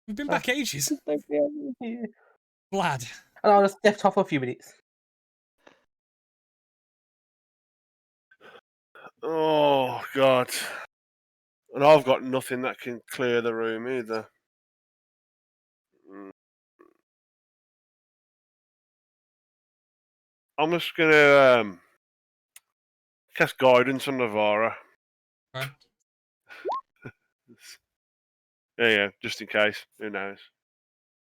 We've been Ah. back ages. Yeah. Glad. And I'll just left off for a few minutes. Oh God. And I've got nothing that can clear the room either. I'm just gonna cast guidance on Navara. Okay. Yeah, just in case. Who knows?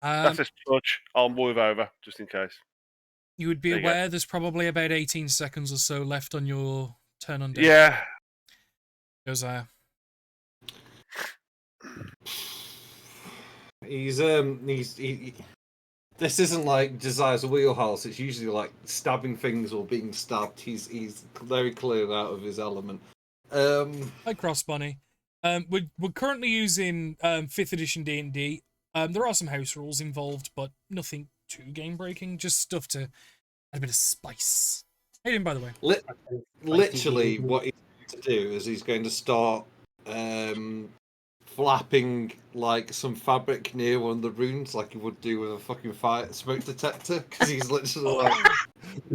That's a touch. I'll move over just in case. You would be There you go. aware there's probably about 18 seconds or so left on your turn on deck. Yeah. Josiah. This isn't like Josiah's wheelhouse. It's usually like stabbing things or being stabbed. He's very clear out of his element. Hi, Cross Bunny. We're currently using 5th edition D&D. There are some house rules involved, but nothing too game breaking. Just stuff to add a bit of spice. Hey, by the way. Literally, what he's going to do is he's going to start flapping like some fabric near one of the runes, like he would do with a fucking fire smoke detector, because he's literally like,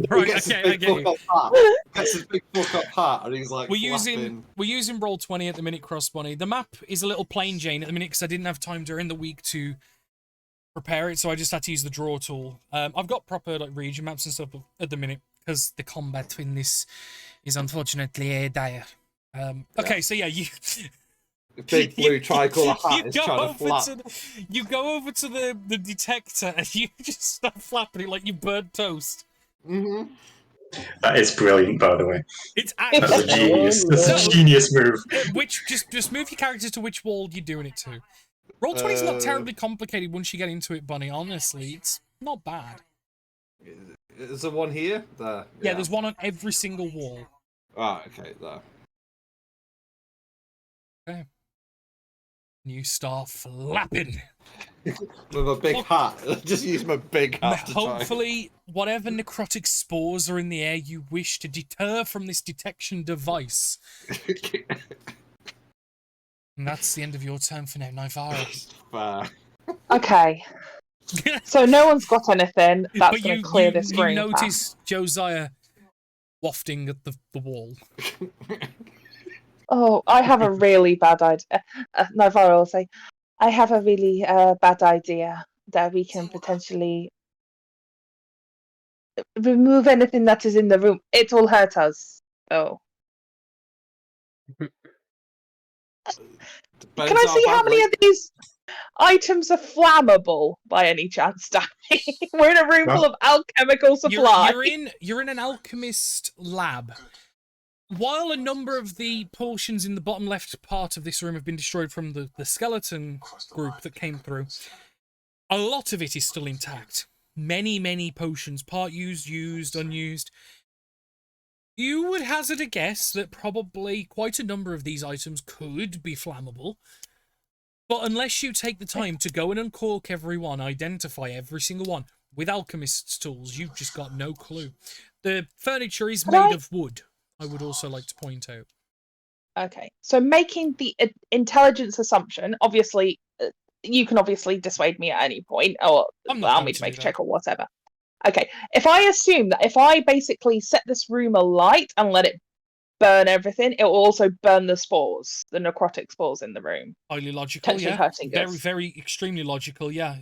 Right, he gets okay, his I big get you. fuck up hat, gets his big fuck up hat, and he's like, We're flapping. using Roll20 at the minute, Cross Bunny. The map is a little plain Jane at the minute because I didn't have time during the week to prepare it, so I just had to use the draw tool. I've got proper like region maps and stuff at the minute because the combat in this is unfortunately dire. Okay, so yeah, you. Big blue tricolour hat is trying to flap. You go over to the detector and you just start flapping it like you burnt toast. Mm-hmm. That is brilliant, by the way. It's That's a actually genius. That's No. a genius move. which just move your character to which wall you're doing it to. Roll20 is not terribly complicated once you get into it, Bunny. Honestly, it's not bad. Is there one here? There. Yeah, there's one on every single wall. Ah, okay, there. Okay. You start flapping. With a big hat. Just use my big hat to try. Hopefully, whatever necrotic spores are in the air you wish to deter from this detection device. And that's the end of your turn for now, Nivara. Okay. So no one's got anything. That's But going you, to clear you, this you room. notice Josiah wafting at the wall. Oh, I have a really bad idea. Nivara will say, I have a really bad idea that we can potentially remove anything that is in the room. It will hurt us. Oh. Can I see how many of these items are flammable by any chance, Danny? We're in a room full of alchemical supply. You're in an alchemist lab. While a number of the portions in the bottom left part of this room have been destroyed from the skeleton group that came through, a lot of it is still intact. Many, many potions, part used, unused. You would hazard a guess that probably quite a number of these items could be flammable. But unless you take the time to go and uncork every one, identify every single one, with alchemist's tools, you've just got no clue. The furniture is made of wood, I would also like to point out. Okay, so making the intelligence assumption, obviously, you can obviously dissuade me at any point, or allow me to make a check or whatever. Okay, if I assume that if I basically set this room alight and let it burn everything, it will also burn the spores, the necrotic spores in the room. Highly logical, Potentially yeah. hurting Very, us. very, extremely logical, yeah.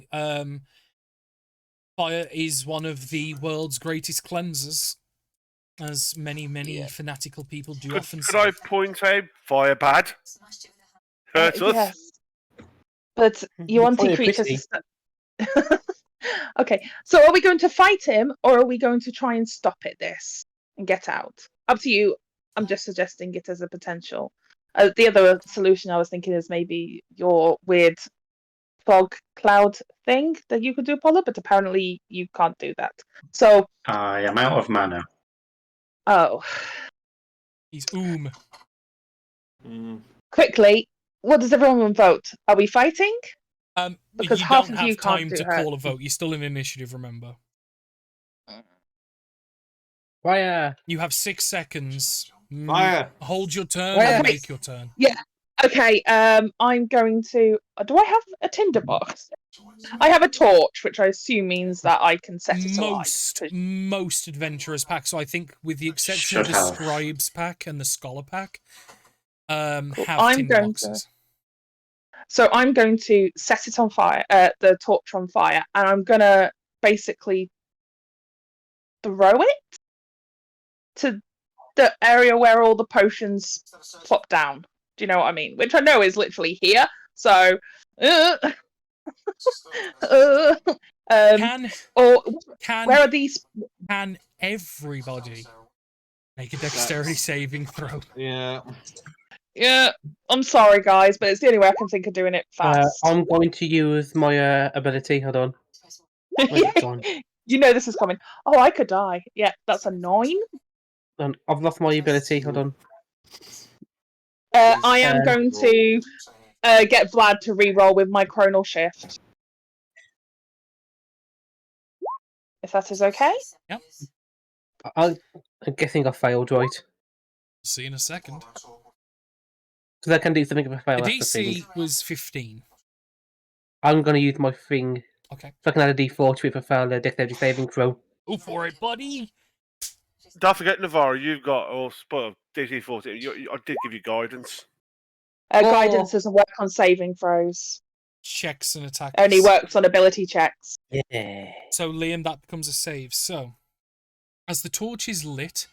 Fire is one of the world's greatest cleansers, as many, many fanatical people do often Could say. I point out fire bad? Hurt us? Yes. But you want Funny, creatures to... Okay, so are we going to fight him, or are we going to try and stop it this and get out? Up to you. I'm just suggesting it as a potential. The other solution I was thinking is maybe your weird fog cloud thing that you could do, Paula, but apparently you can't do that. So I am out of mana. Oh. He's Quickly, what does everyone vote? Are we fighting? Because you half don't of have you can't time do to her. call a vote. You're still in initiative, remember. Fire! You have 6 seconds. Fire! Hold your turn Fire! or Okay. make your turn. Okay, I'm going to. Do I have a tinderbox? I have a torch, which I assume means that I can set it alight. Most adventurous packs, so I think with the exception of Should the have. Scribes pack and the Scholar pack, have I'm going tinderboxes. So I'm going to set it on fire, the torch on fire, and I'm going to basically throw it to the area where all the potions plop down. Do you know what I mean? Which I know is literally here. So, or where are these? Can everybody make a dexterity saving throw? Yeah. Yeah, I'm sorry, guys, but it's the only way I can think of doing it fast. I'm going to use my ability. Hold on. Where's it gone? You know this is coming. Oh, I could die. Yeah, that's a 9. I've lost my ability. Hold on. I am going to get Vlad to re-roll with my chronal shift. If that is okay. Yep. I'm guessing I failed, right? See in a second. Because I can do something if I fail. The That's the thing. DC was 15. I'm going to use my thing. Okay. So I can add a d4 to it if I fail the dexterity saving throw. Go for it, buddy. Don't forget, Navarro, you've got DC 14. I did give you guidance. Guidance doesn't work on saving throws. Checks and attacks. Only works on ability checks. Yeah. So, Liam, that becomes a save. So, as the torch is lit,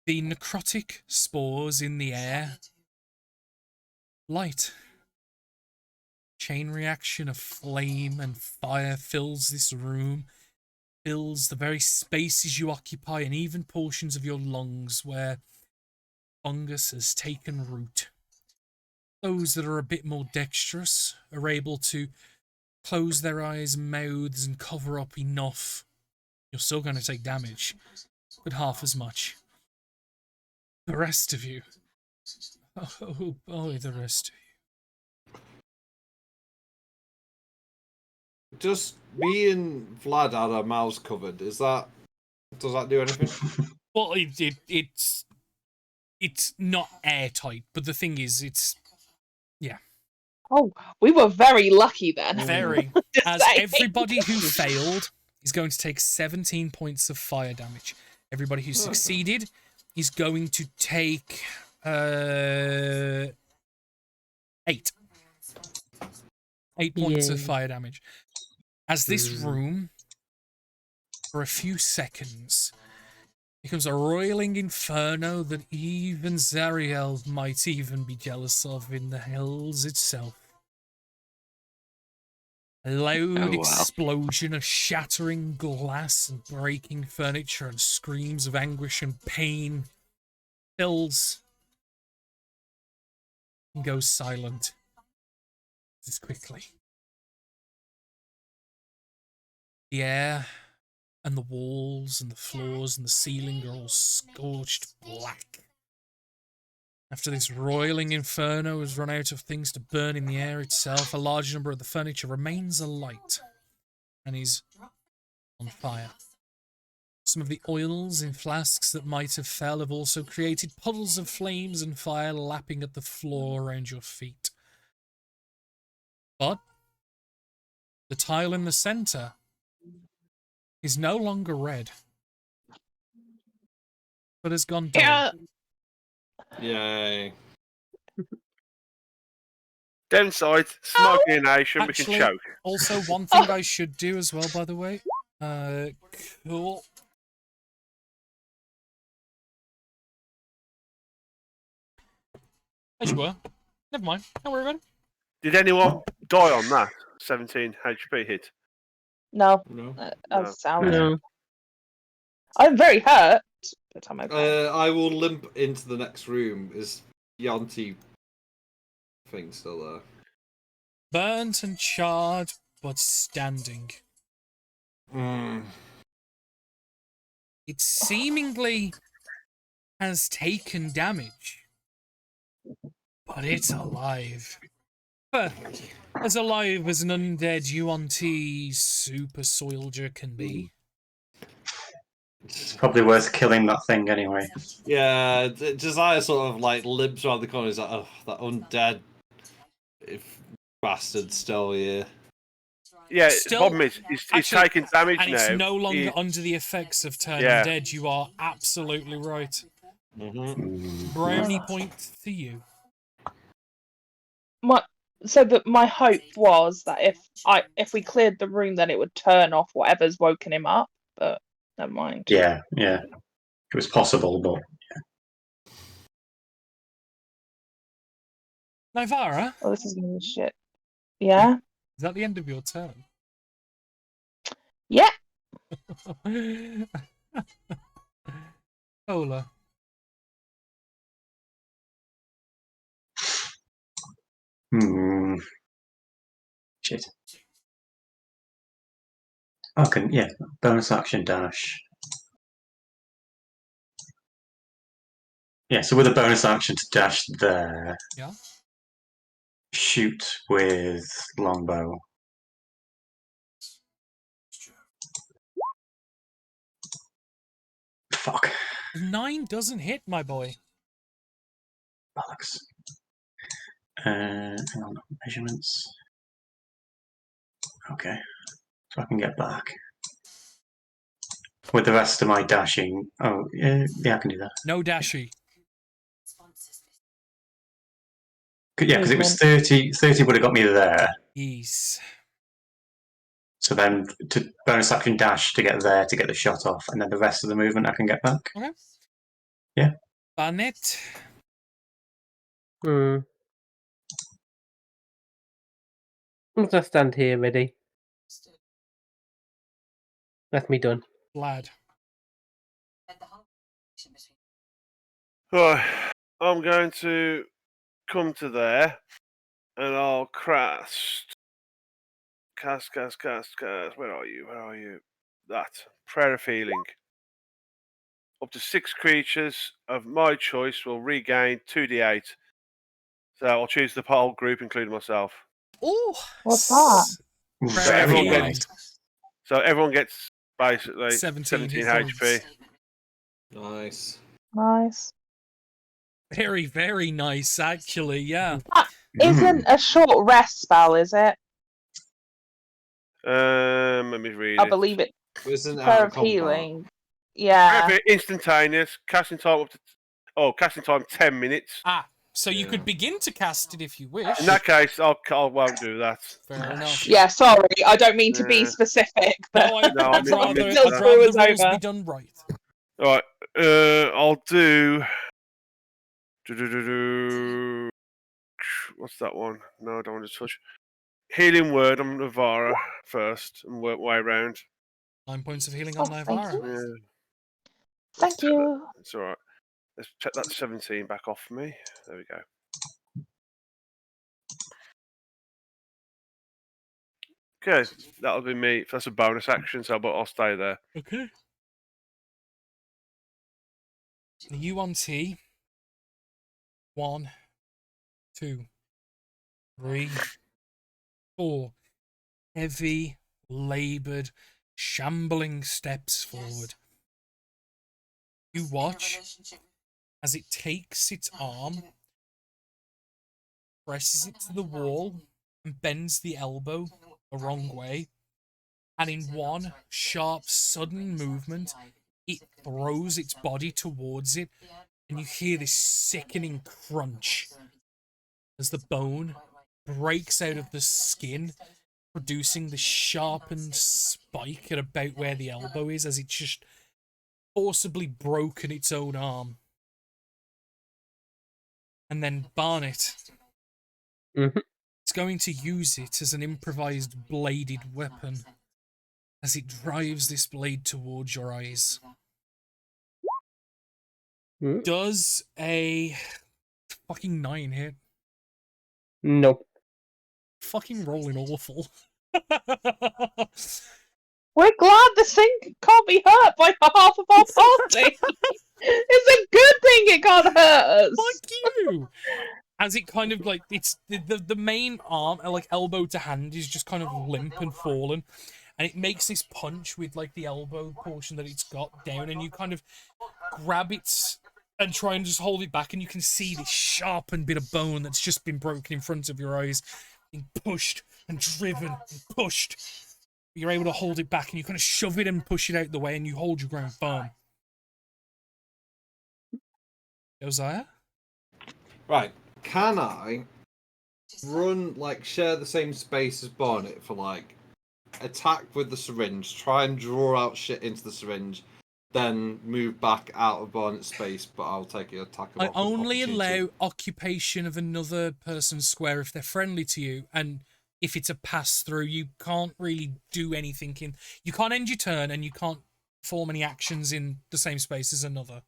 the necrotic spores in the air light. Chain reaction of flame and fire fills this room, fills the very spaces you occupy and even portions of your lungs where fungus has taken root. Those that are a bit more dexterous are able to close their eyes and mouths and cover up enough. You're still going to take damage, but half as much. The rest of you. Oh boy, the rest of you. Just me and Vlad had our mouths covered. Does that do anything? Well, it's not airtight, but the thing is, yeah. Oh, we were very lucky then. Very. Just As saying. everybody who failed is going to take 17 points of fire damage. Everybody who succeeded is going to take 8. 8 points of Yay. fire damage. As this room, for a few seconds, becomes a roiling inferno that even Zariel might even be jealous of in the hells itself. A loud explosion of shattering glass and breaking furniture and screams of anguish and pain fills and goes silent as quickly. The air and the walls and the floors and the ceiling are all scorched black. After this roiling inferno has run out of things to burn in the air itself, a large number of the furniture remains alight and is on fire. Some of the oils in flasks that might have fell have also created puddles of flames and fire lapping at the floor around your feet. But the tile in the center is no longer red, but has gone dark. Yay. Downside, smoking in nation, we Actually, can choke. Also, one thing I should do as well, by the way. Cool. As you were. Never mind. Don't worry about it. Did anyone die on that 17 HP hit? No, No. sound. No. I'm very hurt, but I'm okay. I will limp into the next room. Is Yanti thing still there? Burnt and charred, but standing. It seemingly has taken damage, but it's alive. As alive as an undead UNT super soldier can be. It's probably worth killing that thing anyway. Yeah, Josiah sort of like limps around the corner. He's like, oh, that undead bastard still here. Yeah, Still- the problem is he's actually, taking damage And now. it's no longer He- under the effects of turning Yeah. dead. You are absolutely right. Mm. Brownie point to you. My hope was that if we cleared the room, then it would turn off whatever's woken him up. But never mind. Yeah. It was possible, but Nivara, Oh, this is gonna be shit. Yeah. is that the end of your turn? Yeah. Ola. Shit. Okay, yeah. Bonus action dash. Yeah, so with a bonus action to dash there. Yeah. Shoot with longbow. Fuck. 9 doesn't hit, my boy. Bollocks. Hang on, measurements. Okay, so I can get back. With the rest of my dashing. Oh, yeah, I can do that. No dashy. Yeah, because it was 30 would have got me there. Yes. So then to bonus action dash to get there to get the shot off, and then the rest of the movement I can get back. Okay. Yeah. Barnett. I'm gonna stand here ready. That's me done. Lad. Right, I'm going to come to there, and I'll cast. Where are you? That prayer of healing. Up to 6 creatures of my choice will regain 2d8. So I'll choose the whole group, including myself. Oh, What's that? Prayer of Very healing. nice. So everyone gets basically 17 hit HP. points. Nice. Nice. Very, very nice, actually, yeah. Isn't a short rest spell, is it? Let me read I it. believe it. Isn't out Prayer of of combat? healing. Yeah. Instantaneous. Casting time up to. Casting time 10 minutes. So you could begin to cast it if you wish. In that case, I won't do that. Fair enough. Yeah, sorry. I don't mean to be specific, but No, I'd I mean, rather, it's I'd not- rather It's the rules over. be done right. All right. I'll do. What's that one? No, I don't want to touch. Healing word on Navara first and work way around. 9 points of healing Oh, on thank Nivara. Yeah, thank you. it's all right. Let's check that 17 back off for me. There we go. Okay, that'll be me. That's a bonus action, so I'll stay there. Okay. The UNT. 1, 2, 3, 4. Heavy, laboured, shambling steps forward. You watch as it takes its arm, presses it to the wall, and bends the elbow the wrong way. And in one sharp, sudden movement, it throws its body towards it, and you hear this sickening crunch as the bone breaks out of the skin, producing the sharpened spike at about where the elbow is, as it's just forcibly broken its own arm. And then Barnet. It's going to use it as an improvised bladed weapon as it drives this blade towards your eyes. Does a fucking 9 hit? Nope. Fucking rolling awful. We're glad this thing can't be hurt by half of our party. It's a good thing it can't hurt us. Fuck you! as it kind of like it's the main arm, like elbow to hand, is just kind of limp and fallen, and it makes this punch with like the elbow portion that it's got down, and you kind of grab it and try and just hold it back, and you can see this sharpened bit of bone that's just been broken in front of your eyes, being pushed and driven and pushed. You're able to hold it back, and you kind of shove it and push it out the way, and you hold your ground firm. Josiah? Right. Can I run, like, share the same space as Barnet for, like, attack with the syringe, try and draw out shit into the syringe, then move back out of Barnet's space, but I'll take your attack of I only opportunity. allow occupation of another person's square if they're friendly to you, and if it's a pass-through, you can't really do anything in... You can't end your turn, and you can't perform any actions in the same space as another.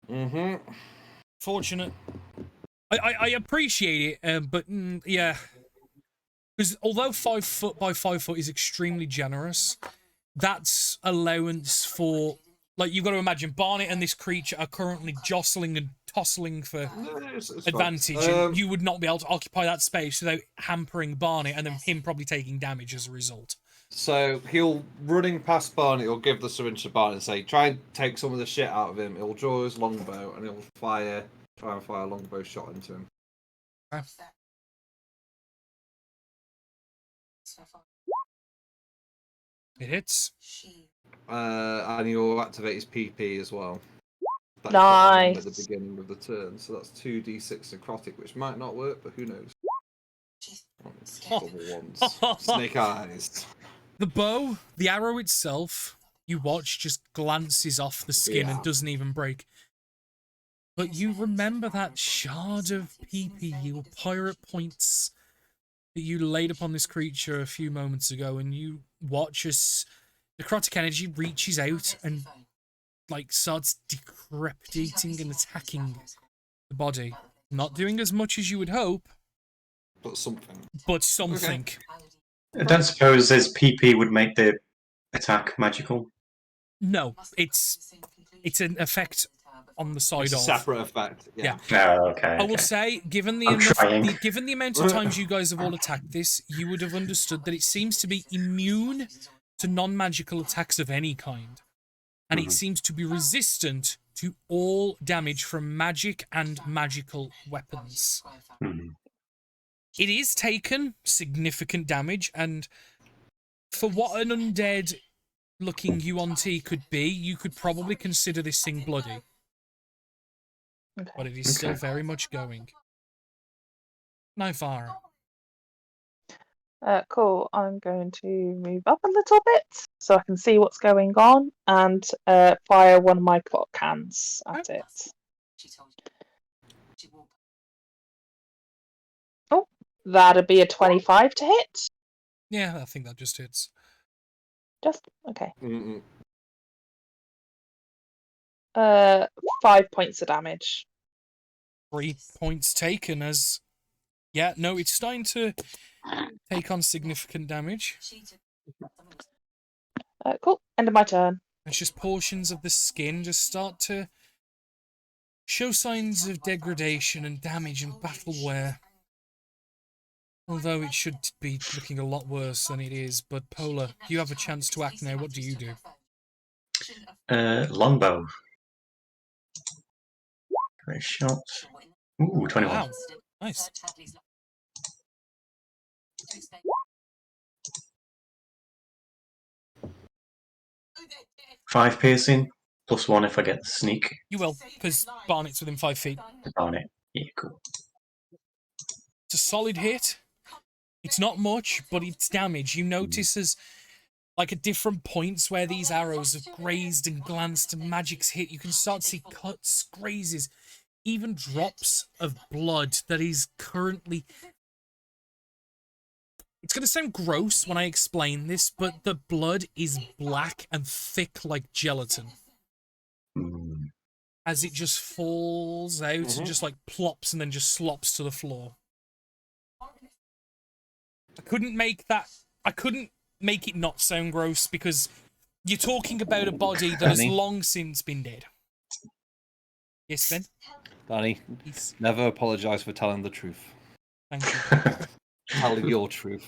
Mm-hmm. Fortunate. I appreciate it, but yeah. Because although 5 foot by 5 foot is extremely generous, that's allowance for... Like, you've got to imagine, Barnet and this creature are currently jostling and tossling for It's advantage, fine. and you would not be able to occupy that space without hampering Barnet, and then him probably taking damage as a result. So he'll, running past Barney, he'll give the syringe to Barney and say, try and take some of the shit out of him. He'll draw his longbow and he'll try and fire a longbow shot into him. It hits. And he'll activate his PP as well. That Nice. At the beginning of the turn, so that's 2d6 necrotic, which might not work, but who knows? Double ones. Snake eyes. The bow, the arrow itself, you watch, just glances off the skin and doesn't even break. But you remember that shard of PP, or pirate points, that you laid upon this creature a few moments ago, and you watch as necrotic energy reaches out and like starts decrepitating and attacking the body. Not doing as much as you would hope, But something. but something. Okay. I don't suppose his PP would make the attack magical. No, it's an effect on the side It's a of. separate effect. Yeah. Oh, okay. I will say, given the amount of times you guys have all attacked this, you would have understood that it seems to be immune to non-magical attacks of any kind. And it seems to be resistant to all damage from magic and magical weapons. It is taken significant damage, and for what an undead-looking Yuan-Ti could be, you could probably consider this thing bloody. Okay. But it is still very much going. Nifara. Cool. I'm going to move up a little bit so I can see what's going on and fire one of my clock cans at it. Oh, that'd be a 25 to hit. Yeah, I think that just hits. Just okay. Mm-mm. 5 points of damage. 3 points taken as... Yeah, no, it's starting to take on significant damage. Cool. End of my turn. It's just portions of the skin just start to show signs of degradation and damage and battle wear. Although it should be looking a lot worse than it is. But Polar, you have a chance to act now. What do you do? Longbow. Great shot. Ooh, 21. Wow, nice. Five piercing, +1 if I get the sneak. You will, because Barnet's within 5 feet. On it. Yeah, cool. It's a solid hit. It's not much, but it's damage. You notice as, like, at different points where these arrows have grazed and glanced and magic's hit, you can start to see cuts, grazes, even drops of blood that is currently... It's going to sound gross when I explain this, but the blood is black and thick like gelatin. As it just falls out and just, like, plops and then just slops to the floor. I couldn't make it not sound gross because you're talking about a body that has long since been dead. Yes, Ben? Danny, Peace. never apologise for telling the truth. Thank you. Tell your truth.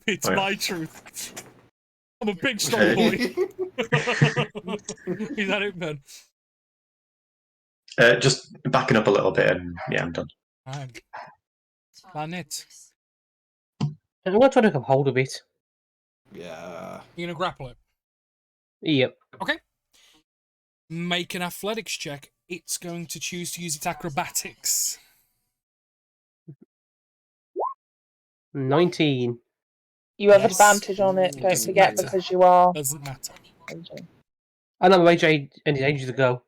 It's Right. my truth. I'm a big strong boy. Is that it, Ben? Just backing up a little bit, and yeah, I'm done. Right. Planet. I'm going to try to grab hold of it. Yeah. You're gonna grapple it. Yep. Okay. Make an athletics check. It's going to choose to use its acrobatics. 19. You have Yes. advantage on it, don't Doesn't forget, matter. because you are. Doesn't matter. I know my age ended ages ago.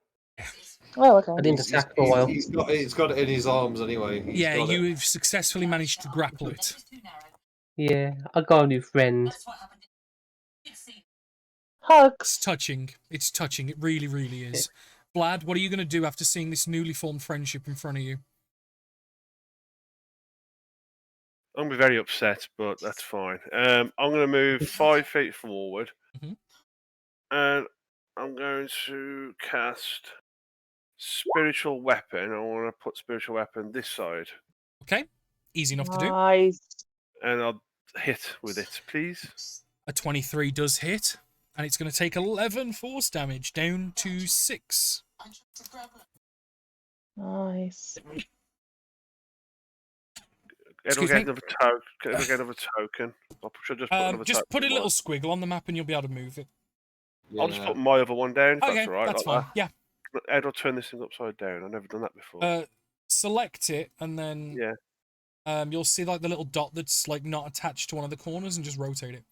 Oh, okay. I didn't attack for a while. He's got it in his arms anyway. He's got it. You've successfully managed to grapple it. Yeah, I got a new friend. It's Hugs. touching. It's touching. It really, really is. Vlad, what are you going to do after seeing this newly formed friendship in front of you? I'm gonna be very upset, but that's fine. I'm gonna move 5 feet forward, Mhm. and I'm going to cast spiritual weapon. I want to put spiritual weapon this side, Okay. Easy enough to do. Nice. and I'll hit with it, please. A 23 does hit, and it's going to take 11 force damage, down to 6. Nice. Excuse It'll me? get another token. I should just put another Just token put a on little mine. squiggle on the map and you'll be able to move it. I'll just put my other one down. If Okay, that's all right. that's like fine. Yeah. that. How do I turn this thing upside down? I've never done that before. Select it, and then Yeah. you'll see like the little dot that's like not attached to one of the corners, and just rotate it.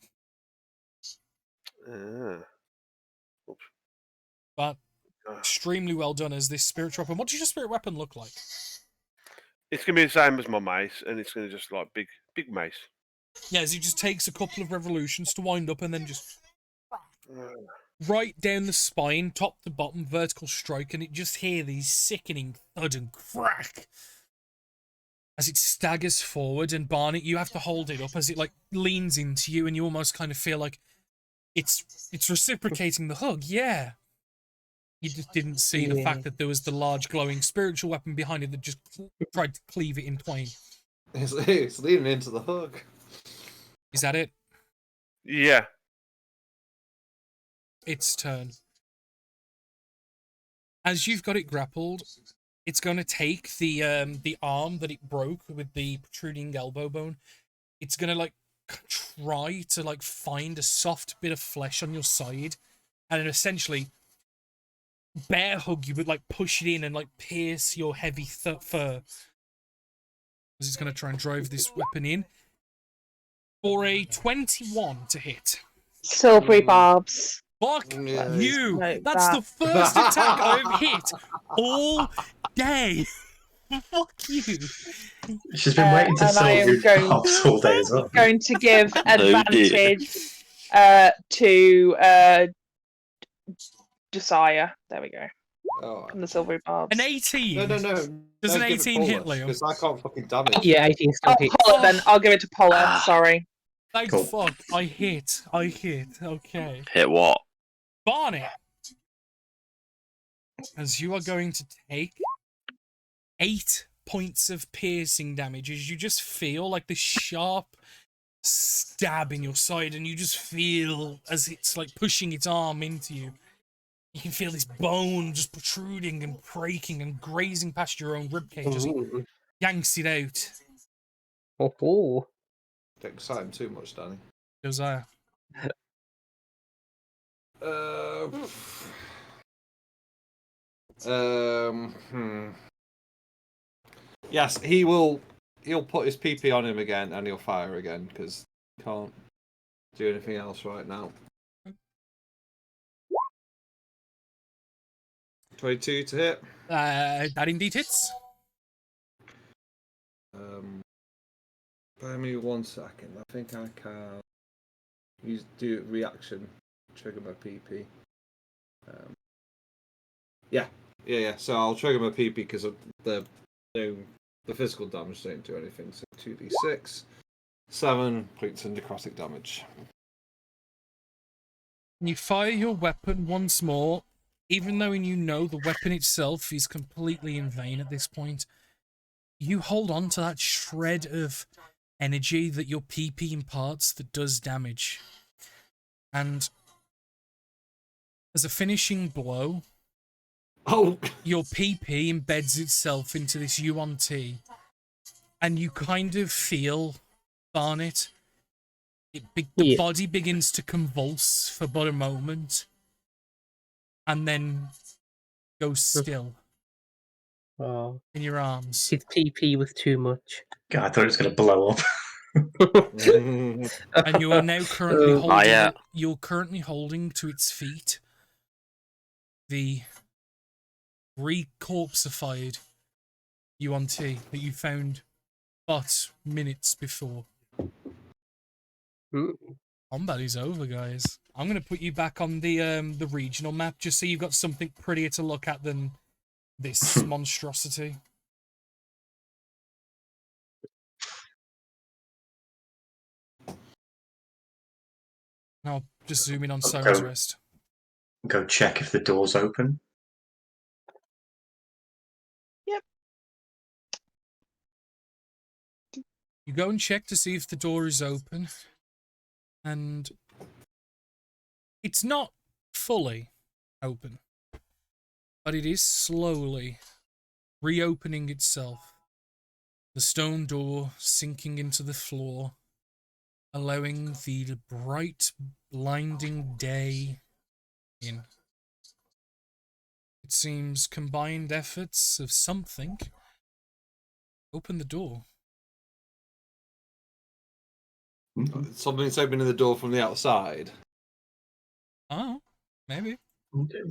Oops. But extremely well done as this spiritual weapon. What does your spirit weapon look like? It's gonna be the same as my mace, and it's gonna just like big mace. Yeah, as it just takes a couple of revolutions to wind up, and then just Uh, right down the spine, top to bottom, vertical strike, and it just hear these sickening thud and crack as it staggers forward. And Barnet, you have to hold it up as it like leans into you, and you almost kind of feel like it's reciprocating the hug. Yeah, you just didn't see the fact that there was the large glowing spiritual weapon behind it that just tried to cleave it in twain. It's leaning into the hug. Is that it? Yeah. Its turn. As you've got it grappled, it's going to take the arm that it broke with the protruding elbow bone. It's going to like try to like find a soft bit of flesh on your side, and then essentially bear hug you, but like push it in and like pierce your heavy fur. As it's going to try and drive this weapon in for a 21 to hit. Silvery barbs. Fuck Yeah. you! Note That's that. the first attack I've hit all day. Fuck you! She's been waiting to and I am sell going- barbs all day as well. Going to give dear. advantage to Josiah. There we go. Oh. From the silvery barbs. An 18. No. Does an 18 hit, Liam? Because I can't fucking damage. Yeah, 18 still Oh, hits. Paula, then I'll give it to Paula. Sorry. Thank Cool. fuck. I hit. Okay. Hit what? Barnet. As you are going to take 8 points of piercing damage as you just feel like this sharp stab in your side, and you just feel as it's like pushing its arm into you. You can feel this bone just protruding and breaking and grazing past your own ribcage as it Ooh. yanks it out. Oh. Don't excite him too much, Danny. Josiah. Yes, he'll put his PP on him again and he'll fire again because he can't do anything else right now. 22 to hit. That indeed hits. Bear me 1 second. I think I can do reaction, trigger my PP. Yeah. So I'll trigger my PP because of the physical damage don't do anything. So 2d6, 7 points of necrotic damage. You fire your weapon once more. even though you know the weapon itself is completely in vain at this point, you hold on to that shred of energy that your PP imparts that does damage. And as a finishing blow, Oh, your PP embeds itself into this UNT, and you kind of feel, Barnet, the Yeah. body begins to convulse for but a moment, and then goes still Oh, in your arms. his PP was too much. God, I thought it was going to blow up. And you are now currently Oh, holding. yeah. You're currently holding to its feet the re-corpsified UNT that you found but minutes before. Mm. Combat is over, guys. I'm gonna put you back on the regional map just so you've got something prettier to look at than this monstrosity. I'll just zoom in on Siren's Rest. Go check if the door's open. You go and check to see if the door is open, and it's not fully open, but it is slowly reopening itself. The stone door sinking into the floor, allowing the bright, blinding day in. It seems combined efforts of something open the door. something's opening the door from the outside. Oh, maybe.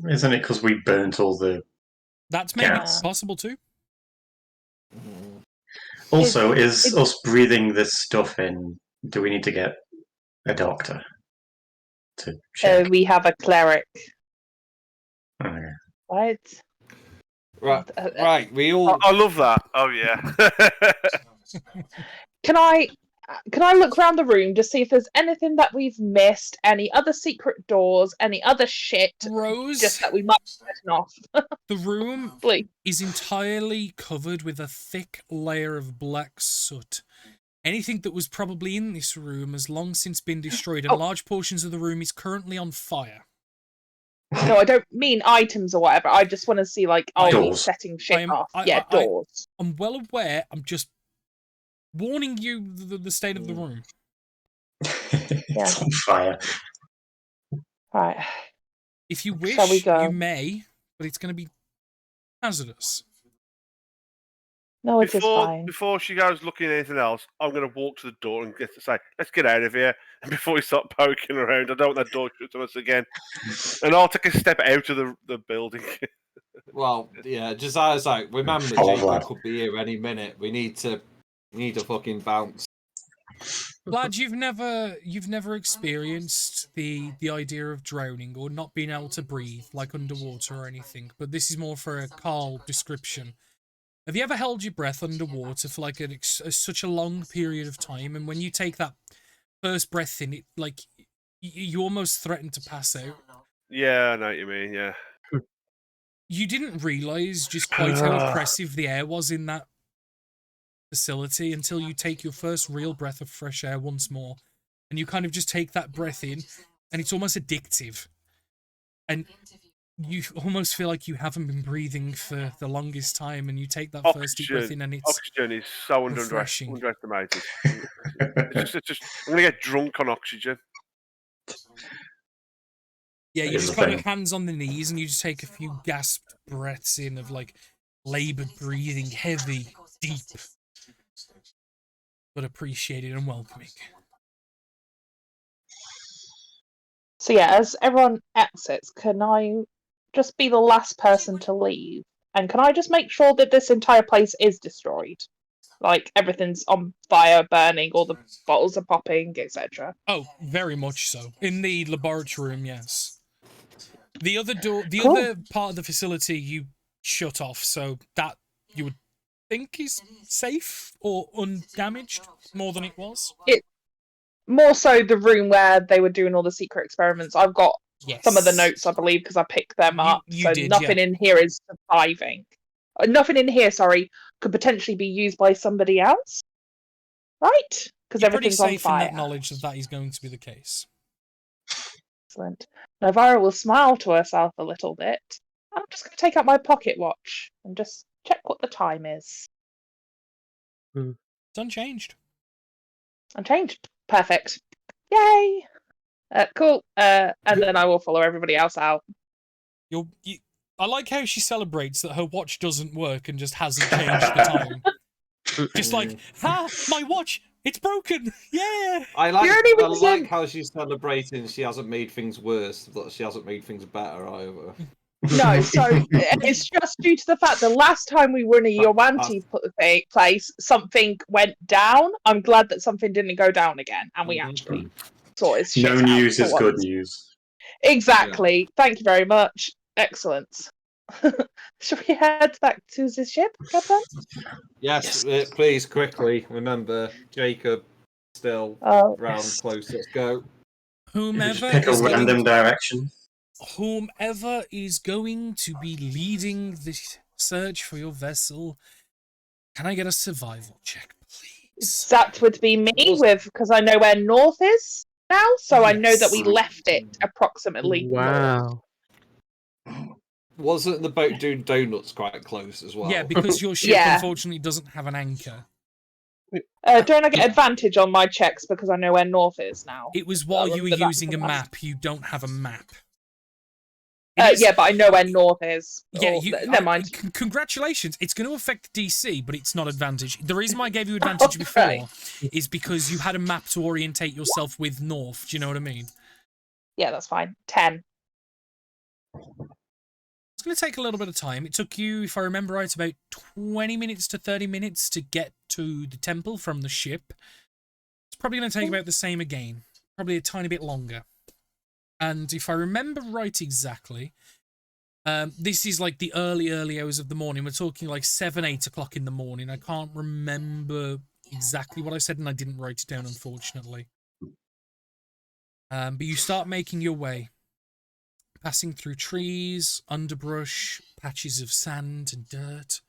Isn't it because we burnt all the... That's maybe Gas. possible too. Also, is us breathing this stuff in, do we need to get a doctor to check? We have a cleric. Okay. Right? Right, right. We all. I love that. Oh yeah. Can I look around the room to see if there's anything that we've missed? Any other secret doors? Any other shit? Rose, Just that we might be getting off. the room Please. is entirely covered with a thick layer of black soot. Anything that was probably in this room has long since been destroyed, and Oh. large portions of the room is currently on fire. No, I don't mean items or whatever. I just want to see, like, are we Doors. setting shit I'm- off? I- Yeah, I- doors. I'm well aware, I'm just warning you the state of the room. It's on fire. Right. If you wish, Shall we go? you may, but it's going to be hazardous. No, it's just fine. Before she goes looking at anything else, I'm going to walk to the door and get to say, "Let's get out of here." And before we start poking around, I don't want that door shut on us again. And I'll take a step out of the building. Well, yeah. Josiah's like, remember, Oh, Jacob lad. could be here any minute. We need to fucking bounce. Lad, you've never experienced the idea of drowning or not being able to breathe, like underwater or anything, but this is more for a Carl description. Have you ever held your breath underwater for like such a long period of time, and when you take that first breath in, it like you almost threaten to pass out? Yeah, I know what you mean. Yeah. You didn't realise just quite how oppressive the air was in that facility until you take your first real breath of fresh air once more, and you kind of just take that breath in, and it's almost addictive, and you almost feel like you haven't been breathing for the longest time, and you take that first deep breath in, and it's Oxygen is so refreshing. underestimated. it's just, I'm going to get drunk on oxygen. yeah, you Here's just the kind of thing. hands on the knees, and you just take a few gasped breaths in of like laboured breathing, heavy, deep, but appreciated and welcoming. So yeah, as everyone exits, can I just be the last person to leave? And can I just make sure that this entire place is destroyed? Like everything's on fire, burning, all the bottles are popping, etc. Oh, very much so. In the laboratory room, yes. The other door, the Cool. other part of the facility you shut off, so that you would think is safe or undamaged more than it was. More so the room where they were doing all the secret experiments. I've got Yes. some of the notes, I believe, because I picked them up. you So did, nothing in here is surviving. Nothing in here, sorry, could potentially be used by somebody else, right? Because You're pretty everything's on safe in fire. that knowledge that that is going to be the case. Excellent. Navara will smile to herself a little bit. I'm just going to take out my pocket watch and just check what the time is. It's unchanged. Unchanged. Perfect. Yay! Cool. And then I will follow everybody else out. I like how she celebrates that her watch doesn't work and just hasn't changed the time. Just like, ha! My watch! It's broken! Yeah! I like, The only I reason- like how she's celebrating she hasn't made things worse, but she hasn't made things better either. No, so it's just due to the fact the last time we were in a Yowanti place, something went down. I'm glad that something didn't go down again, and we actually sorted shit No out news for is good once. news. Exactly. Thank you very much. Excellent. Should we head back to the ship, Captain? Yes, please, quickly. Remember, Jacob still Oh, round yes. close. Let's go. Whomever Pick a is going random direction. Whomever is going to be leading the search for your vessel, can I get a survival check, please? that would be me because I know where north is now, so I know that we Yes. left it approximately. north. Wow. Wasn't the boat doing donuts quite close as well? Yeah, because your ship Yeah. unfortunately doesn't have an anchor. Don't I get advantage on my checks because I know where north is now? It was while you were Remember that using a from last- map. You don't have a map. It is- Yeah, but I know where north is. Yeah, Never mind. Congratulations. It's going to affect DC, but it's not advantage. The reason why I gave you advantage before Okay. is because you had a map to orientate yourself with north. Do you know what I mean? Yeah, that's fine. 10. It's going to take a little bit of time. It took you, if I remember right, about 20 minutes to 30 minutes to get to the temple from the ship. It's probably going to take about the same again. Probably a tiny bit longer. And if I remember right exactly, this is like the early hours of the morning. We're talking like 7, 8 o'clock in the morning. I can't remember exactly what I said, and I didn't write it down, unfortunately. But you start making your way, passing through trees, underbrush, patches of sand and dirt.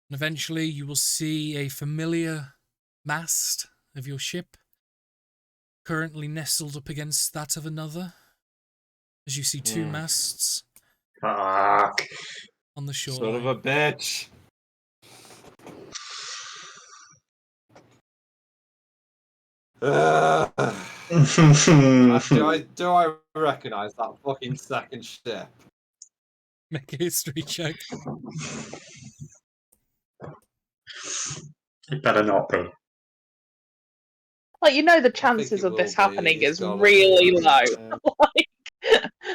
And eventually you will see a familiar mast of your ship, currently nestled up against that of another, as you see two masts Fuck. on the Son shoreline. of a bitch. Do I recognise that fucking second ship? Make a history check. It better not be. Like, you know, the I think chances it of this will be. happening It's is gotta really be. low. Yeah. Like,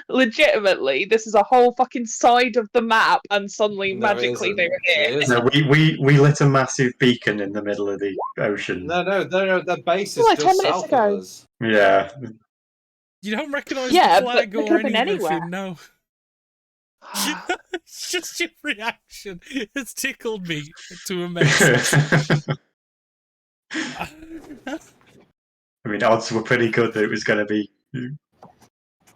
legitimately, this is a whole fucking side of the map, and suddenly, No, magically, it they were isn't. here. It No, isn't. we lit a massive beacon in the middle of the ocean. No, the base is Like 10 just minutes south ago. of us. Yeah. You don't recognise Yeah, the but flag they or could've been anything, anywhere. no. It's just your reaction. It's tickled me to amazement. I mean, odds were pretty good that it was going to be.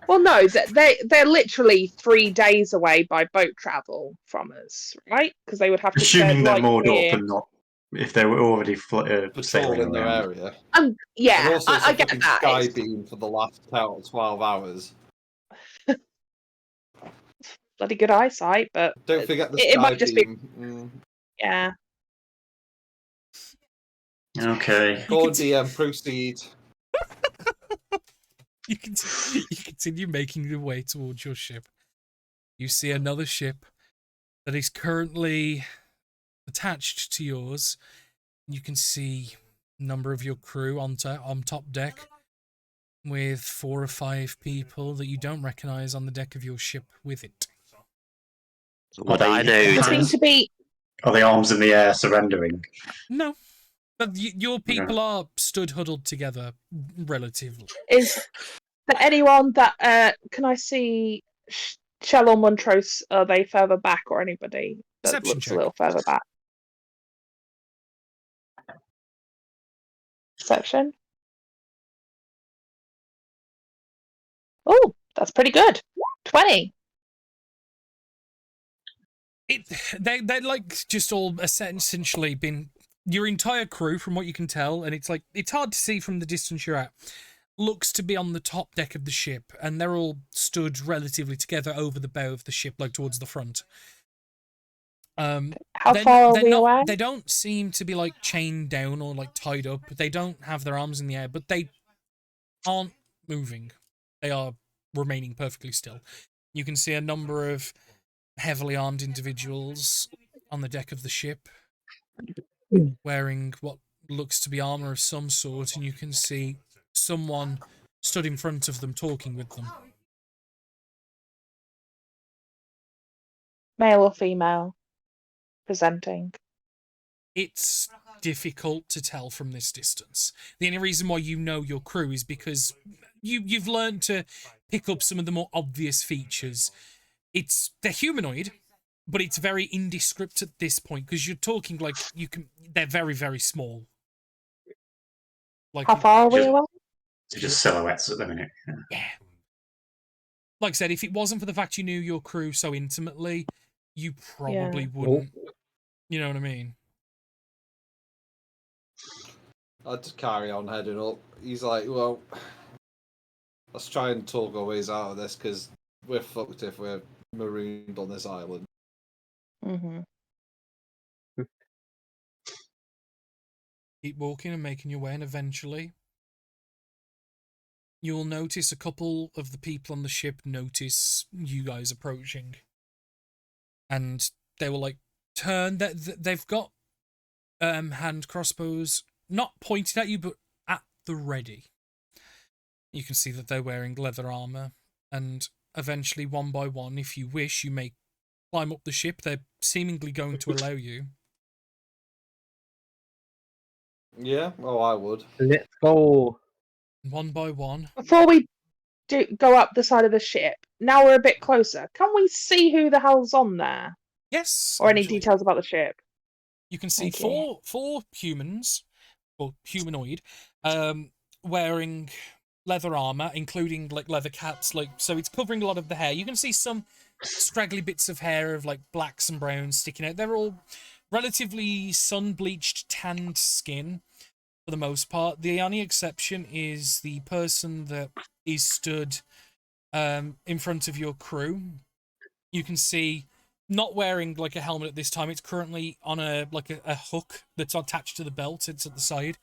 Well, no, they're literally 3 days away by boat travel from us, right? Because they would have to Assuming spend, they're like, moored up here. and not. If they were already sailing Patrol in their around. area. Yeah, And also, it's I a get fucking that. sky It's- beam for the last 12 hours. bloody good eyesight, but Don't forget the it sky might just be, beam. yeah. Okay. Go on, DM, proceed. You continue making your way towards your ship. You see another ship that is currently attached to yours. You can see a number of your crew on top deck with 4 or 5 people that you don't recognise on the deck of your ship with it. What Are I they- They seem noticed. to be. Are the arms in the air surrendering? No. But your people are stood huddled together, relatively. Is there anyone that can I see Shell or Montrose? Are they further back or anybody that Perception looks check. a little further back? Perception. Oh, That's pretty good. 20. They're like just all essentially been your entire crew, from what you can tell, and it's like it's hard to see from the distance you're at. Looks to be on the top deck of the ship, and they're all stood relatively together over the bow of the ship, like towards the front. How far are we away? They don't seem to be like chained down or like tied up. They don't have their arms in the air, but they aren't moving. They are remaining perfectly still. You can see a number of heavily armed individuals on the deck of the ship wearing what looks to be armor of some sort, and you can see someone stood in front of them talking with them. Male or female? Presenting. It's difficult to tell from this distance. The only reason why you know your crew is because you've learned to pick up some of the more obvious features. They're humanoid, but it's very indescript at this point because you're talking like they're very, very small. Like, how far are we away? They're just silhouettes at the minute. Yeah. Like I said, if it wasn't for the fact you knew your crew so intimately, you probably wouldn't. You know what I mean? I'd just carry on heading up. He's like, well, let's try and talk our ways out of this because we're fucked if we're marooned on this island. Mm-hmm. Keep walking and making your way, and eventually you'll notice a couple of the people on the ship notice you guys approaching. And they will, like, turn. They've got hand crossbows, not pointed at you, but at the ready. You can see that they're wearing leather armor. And eventually, one by one, if you wish, you may climb up the ship. They're seemingly going to allow you. Yeah, oh, I would. Let's go. One by one. Before we go up the side of the ship, now we're a bit closer. Can we see who the hell's on there? Yes. Or any actually. details about the ship? You can see Okay. four humans, or humanoid, wearing leather armor, including like leather caps, like so it's covering a lot of the hair. You can see some straggly bits of hair of like blacks and browns sticking out. They're all relatively sun-bleached, tanned skin for the most part. The only exception is the person that is stood in front of your crew. You can see, not wearing like a helmet at this time, it's currently on a hook that's attached to the belt. It's at the side.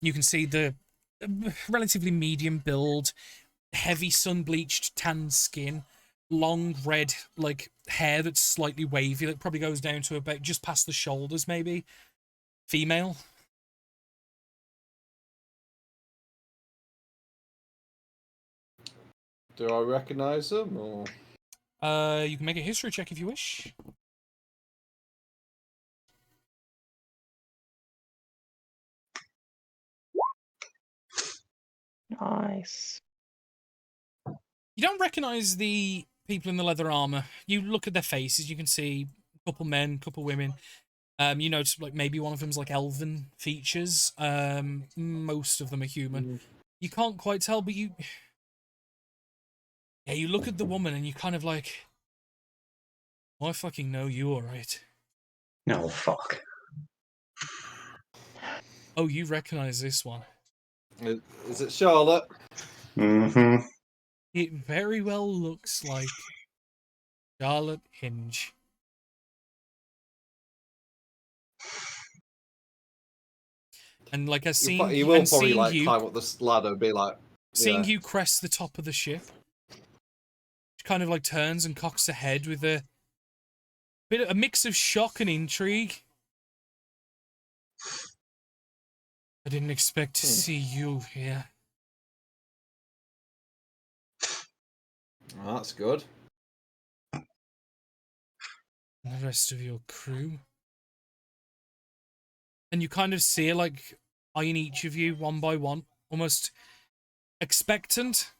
You can see the relatively medium build, heavy sun-bleached tan skin, long red like hair that's slightly wavy, that probably goes down to about just past the shoulders, maybe. Female. Do I recognise them, or...? You can make a history check if you wish. Nice. You don't recognise the people in the leather armor. You look at their faces, you can see a couple men, couple women. You notice like maybe one of them's like elven features. Most of them are human. You can't quite tell, but you look at the woman and you kind of like, I fucking know you, alright. No, fuck. Oh, you recognise this one. Is it Charlotte? Mm-hmm. It very well looks like Charlotte Hinge. And like He will probably like climb up this ladder and be like, seeing you crest the top of the ship, she kind of like turns and cocks her head with a mix of shock and intrigue. I didn't expect to see you here. Oh, that's good. And the rest of your crew. And you kind of see her like eyeing each of you one by one, almost expectant.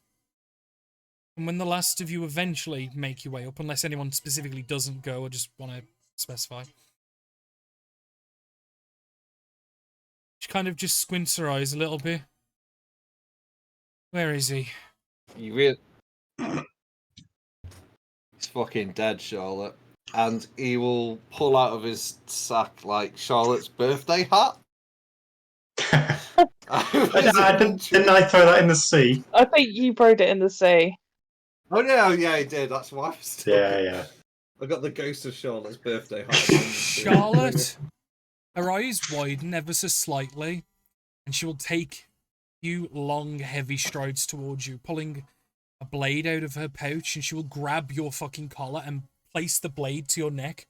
And when the last of you eventually make your way up, unless anyone specifically doesn't go, I just want to specify. She kind of just squints her eyes a little bit. Where is he? You He's fucking dead, Charlotte. And he will pull out of his sack, like, Charlotte's birthday hat. Didn't I throw that in the sea? I think you buried it in the sea. Oh, no, yeah, he did. That's why I was Yeah. I got the ghost of Charlotte's birthday hat. Charlotte, her eyes widen ever so slightly, and she will take you long, heavy strides towards you, pulling a blade out of her pouch, and she will grab your fucking collar and place the blade to your neck.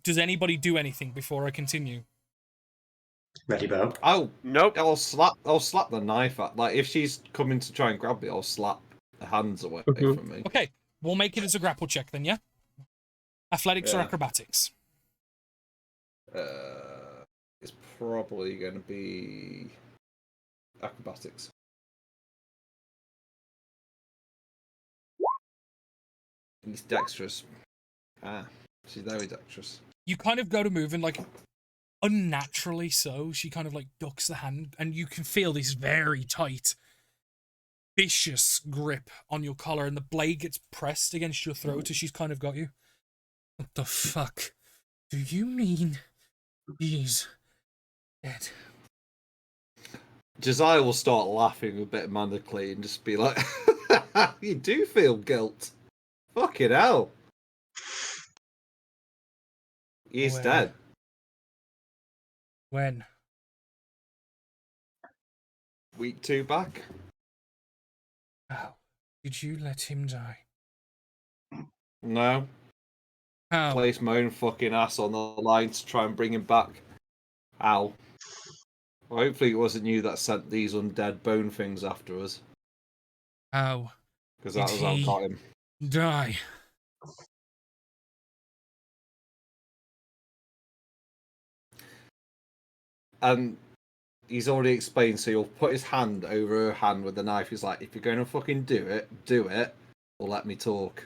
Does anybody do anything before I continue? Ready, Bo? Nope. I'll slap the knife at. Like, if she's coming to try and grab it, I'll slap the hands away from me. Okay, we'll make it as a grapple check then, yeah? Athletics or Yeah. acrobatics? It's probably going to be acrobatics. And it's dexterous. She's very dexterous. You kind of go to move and, like, unnaturally so, she kind of, like, ducks the hand, and you can feel this very tight, vicious grip on your collar, and the blade gets pressed against your throat as she's kind of got you. What the fuck do you mean he's dead? Josiah will start laughing a bit manically and just be like, you do feel guilt. Fucking hell. He's Well. dead. When? Week 2 back. How did you let him die? No. How? Place my own fucking ass on the line to try and bring him back. Ow. Well, hopefully it wasn't you that sent these undead bone things after us. How Because that Did was how I he- got him. die? And he's already explained, so he'll put his hand over her hand with the knife. He's like, if you're going to fucking do it, or let me talk.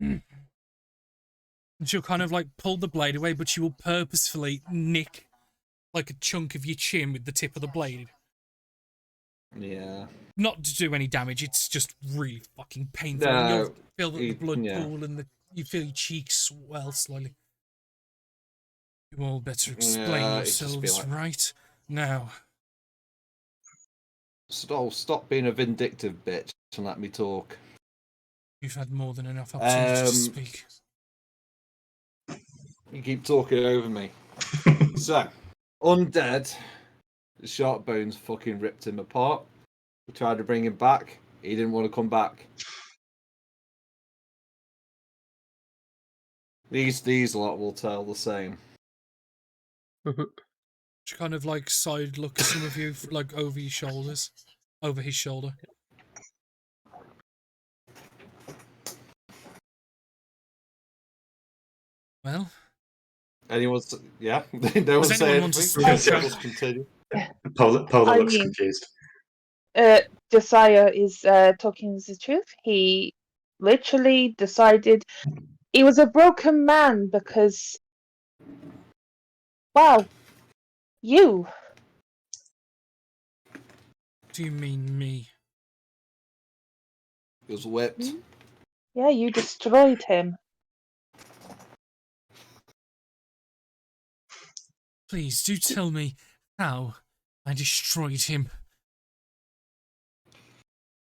And she'll kind of like pull the blade away, but she will purposefully nick like a chunk of your chin with the tip of the blade. Yeah. Not to do any damage, it's just really fucking painful. No, And you'll feel the he- blood yeah. pool and you feel your cheeks swell slowly. You all better explain Yeah, it'd just be yourselves like- right now. Stop being a vindictive bitch and let me talk. You've had more than enough opportunity to speak. You keep talking over me. So, undead. The shark bones fucking ripped him apart. We tried to bring him back. He didn't want to come back. These lot will tell the same. She kind of like side look at some of you, like over your shoulders, over his shoulder. Well, Anyone? Yeah, no one Does say anyone want to anything. speak? Just continue. Polar I looks mean- confused. Josiah is talking the truth. He literally decided he was a broken man because, well, you. do you mean me? He was whipped. Yeah, you destroyed him. Please do tell me how I destroyed him.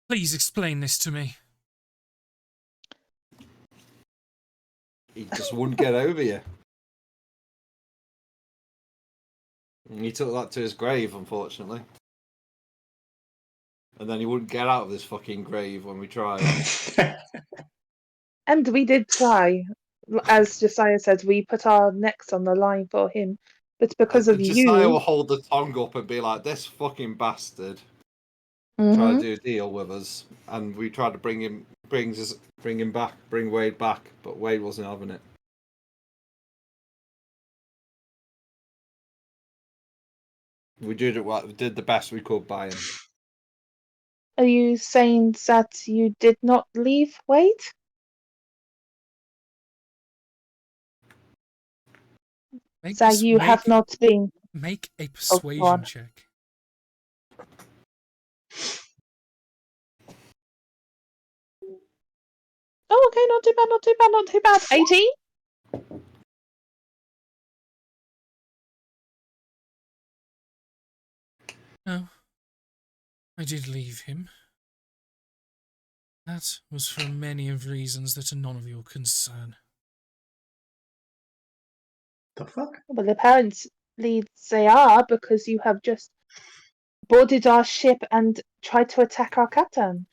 Please explain this to me. He just wouldn't get over you. And he took that to his grave, unfortunately. And then he wouldn't get out of this fucking grave when we tried. And we did try. As Josiah said, we put our necks on the line for him. But because of Josiah will you. hold the tongue up and be like, this fucking bastard try Mhm. to do a deal with us. And we tried to bring him back, bring Wade back, but Wade wasn't having it. We did it. We did the best we could by him. Are you saying that you did not leave Wade? Make, That us- you have make- not been. make a go persuasion on. check. Oh, okay, not too bad, not too bad, not too bad. 18? No. I did leave him. That was for many of reasons that are none of your concern. The fuck? Well, apparently they are, because you have just boarded our ship and tried to attack our captain.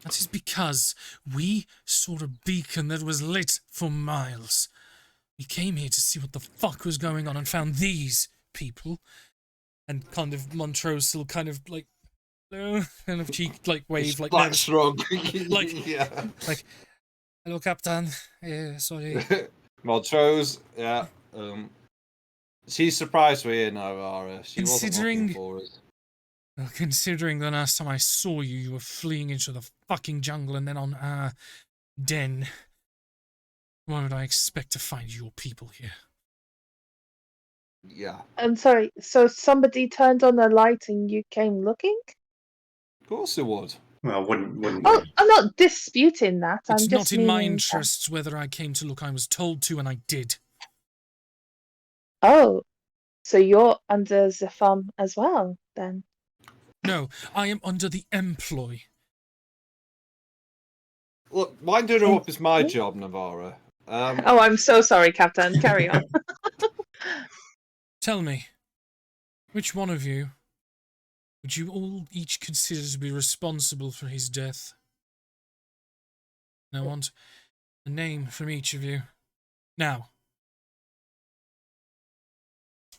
That is because we saw a beacon that was lit for miles. We came here to see what the fuck was going on and found these people. And kind of Montrose will kind of like, kind of cheek like wave like Black nervous. shrug. Like- yeah. Like, hello, Captain. Sorry. Montrose, yeah. She's surprised we're here now, Ara. She Considering- wasn't looking for us. Well, considering the last time I saw you, you were fleeing into the fucking jungle and then on our den. Why would I expect to find your people here? Yeah. I'm sorry, so somebody turned on a light and you came looking? Of course it would. Well, wouldn't Oh, we? I'm not disputing that. It's I'm just not in my meaning that- interests whether I came to look. I was told to, and I did. Oh, so you're under the thumb as well, then? No, I am under the employ. Look, winding her up is my job, Navarra. Oh, I'm so sorry, Captain. Carry on. Tell me, which one of you would you all each consider to be responsible for his death? I want a name from each of you. Now.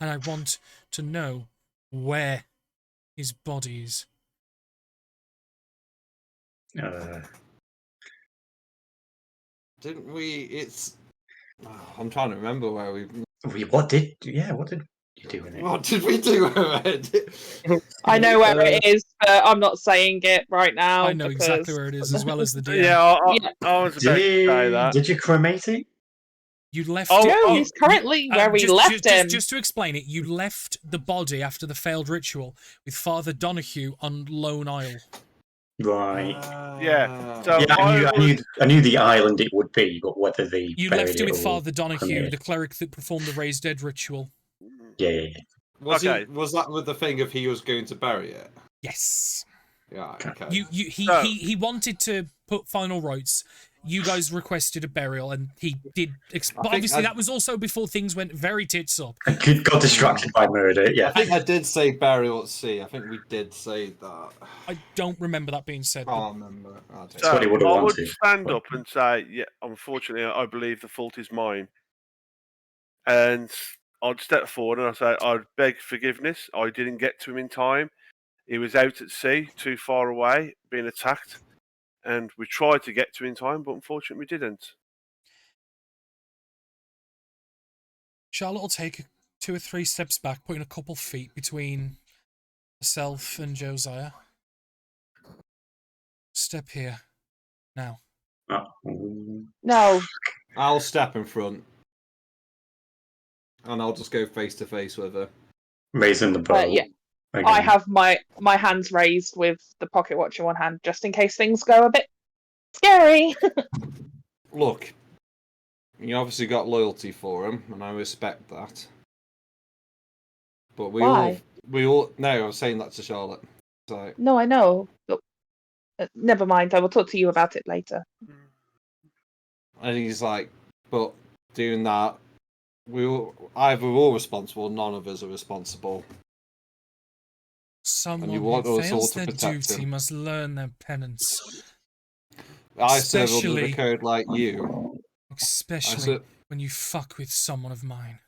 And I want to know where his body is. Didn't we? It's. I'm trying to remember where we. What did you do with it? What did we do with it? I know where it is, but I'm not saying it right now. I know exactly because- where it is, as well as the DM. Yeah, Yeah. I was about to say that. Did you cremate it? You left Oh, it. No, oh, he's currently where we left him. Just to explain it, you left the body after the failed ritual with Father Donahue on Lone Isle. Right. Yeah, so- Yeah, I knew the island it would be, but whether they You buried left it with or Father Donahue, cremated. the cleric that performed the raised dead ritual. Yeah. Okay. Was that with the thing of he was going to bury it? Yes. Yeah. Okay. So- He wanted to put final rites. You guys requested a burial, and he did. But think obviously, I- that was also before things went very tits up. I got distracted by murder. I Yeah. think I did say burial at sea. I think we did say that. I don't remember that being said. but- Can't remember. I don't So what he would've I would wanted, stand but- up and say, yeah, unfortunately, I believe the fault is mine. And I'd step forward and I'd say, I'd beg forgiveness. I didn't get to him in time. He was out at sea, too far away, being attacked. And we tried to get to him in time, but unfortunately we didn't. Charlotte will take 2 or 3 steps back, putting a couple feet between herself and Josiah. Step here. Now. No, I'll step in front. And I'll just go face to face with her. Raising the bow. yeah. again. I have my hands raised with the pocket watch in one hand, just in case things go a bit scary. Look, you obviously got loyalty for him, and I respect that. But Why? No, I was saying that to Charlotte. So No, I know. But, never mind. I will talk to you about it later. and he's like, but doing that, either we're all responsible, none of us are responsible. Someone you want who us all fails to their protect duty him. must learn their penance. I serve under Especially- the code like you. I Especially said, when you fuck with someone of mine.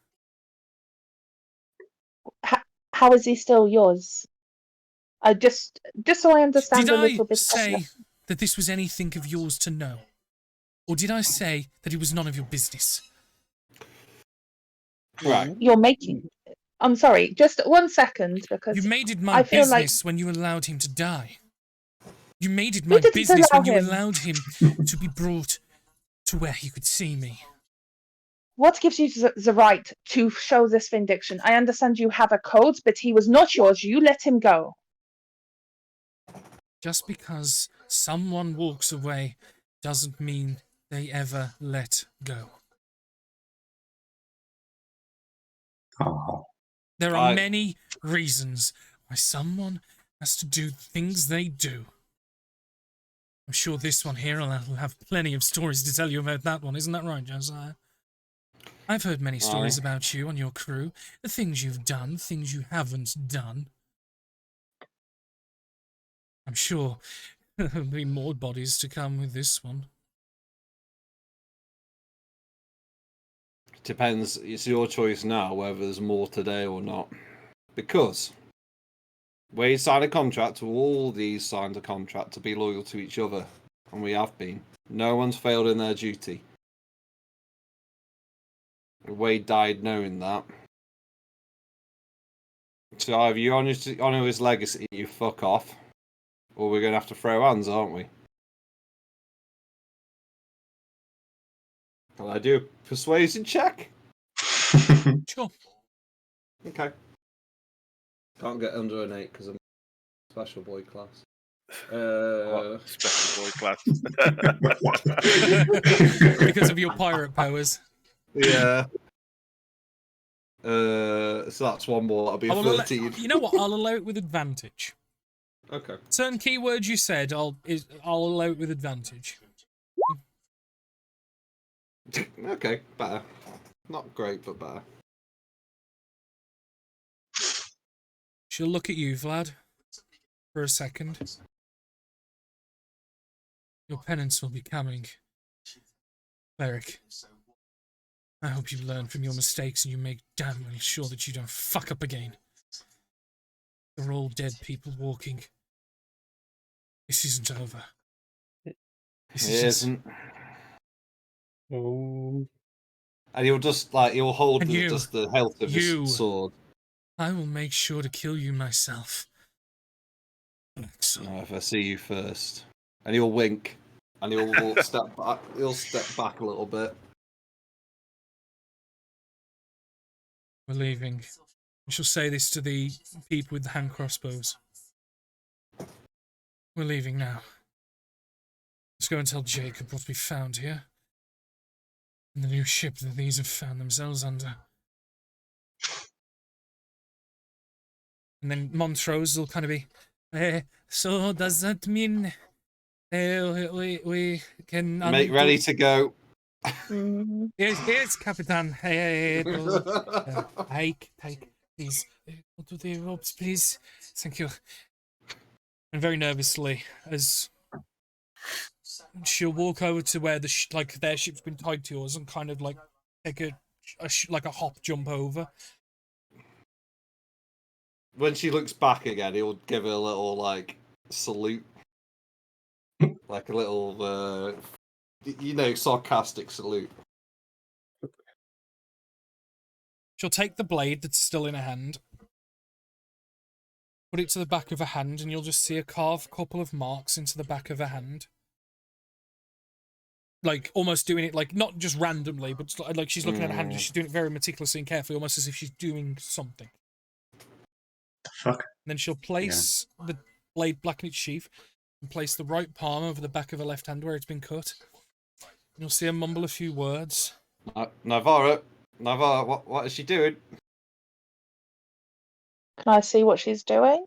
How is he still yours? I just so I understand Did a little I bit say better. that this was anything of yours to know? Or did I say that it was none of your business? right. You're making. I'm sorry. Just 1 second, because You made it my I feel like- business when you allowed him to die. You made it We my didn't business when allow you him. allowed him to be brought to where he could see me. what gives you the right to show this vindication? I understand you have a code, but he was not yours. You let him go. Just because someone walks away doesn't mean they ever let go. Oh. There are I- many reasons why someone has to do things they do. I'm sure this one here will have plenty of stories to tell you about that one. Isn't that right, Josiah? I've heard many stories about you and your crew, the things you've done, things you haven't done. I'm sure there'll be more bodies to come with this one. Depends. It's your choice now whether there's more today or not. Because Wade signed a contract, all these signed a contract to be loyal to each other. And we have been. No one's failed in their duty. Wade died knowing that. So either you honour his legacy, you fuck off, or we're going to have to throw hands, aren't we? Can I do a persuasion check? Sure. Okay. Can't get under an 8 because I'm special boy class. What? Special boy class. Because of your pirate powers. Yeah. So that's one more. That'll be a 13. You know what? I'll allow it with advantage. Okay. Certain keywords you said, I'll allow it with advantage. Okay, better. Not great, but better. She'll look at you, Vlad, for a second. Your penance will be coming. Cleric, I hope you learn from your mistakes and you make damn well sure that you don't fuck up again. They're all dead people walking. This isn't over. This It isn't. Oh. And he'll hold And you, just the hilt of you. his sword. I will make sure to kill you myself. If I see you first. And he'll wink. And he'll step back. He'll step back a little bit. We're leaving. We shall say this to the people with the hand crossbows. We're leaving now. Let's go and tell Jacob what we found here. And the new ship that these have found themselves under. And then Montrose will kind of be, so does that mean we can... Make ready to go. Yes, Capitan. Take, please. Go to the ropes, please. Thank you. And very nervously, as she'll walk over to where their ship's been tied to yours and kind of like take a hop jump over. When she looks back again, he'll give her a little salute, like a little sarcastic salute. She'll take the blade that's still in her hand, put it to the back of her hand, and you'll just see her carve a couple of marks into the back of her hand. Like, almost doing it, like, not just randomly, but like she's looking at her hand and she's doing it very meticulously and carefully, almost as if she's doing something. The fuck? And then she'll place the blade back in its sheath and place the right palm over the back of her left hand where it's been cut. And you'll see her mumble a few words. Navarra, what is she doing? Can I see what she's doing?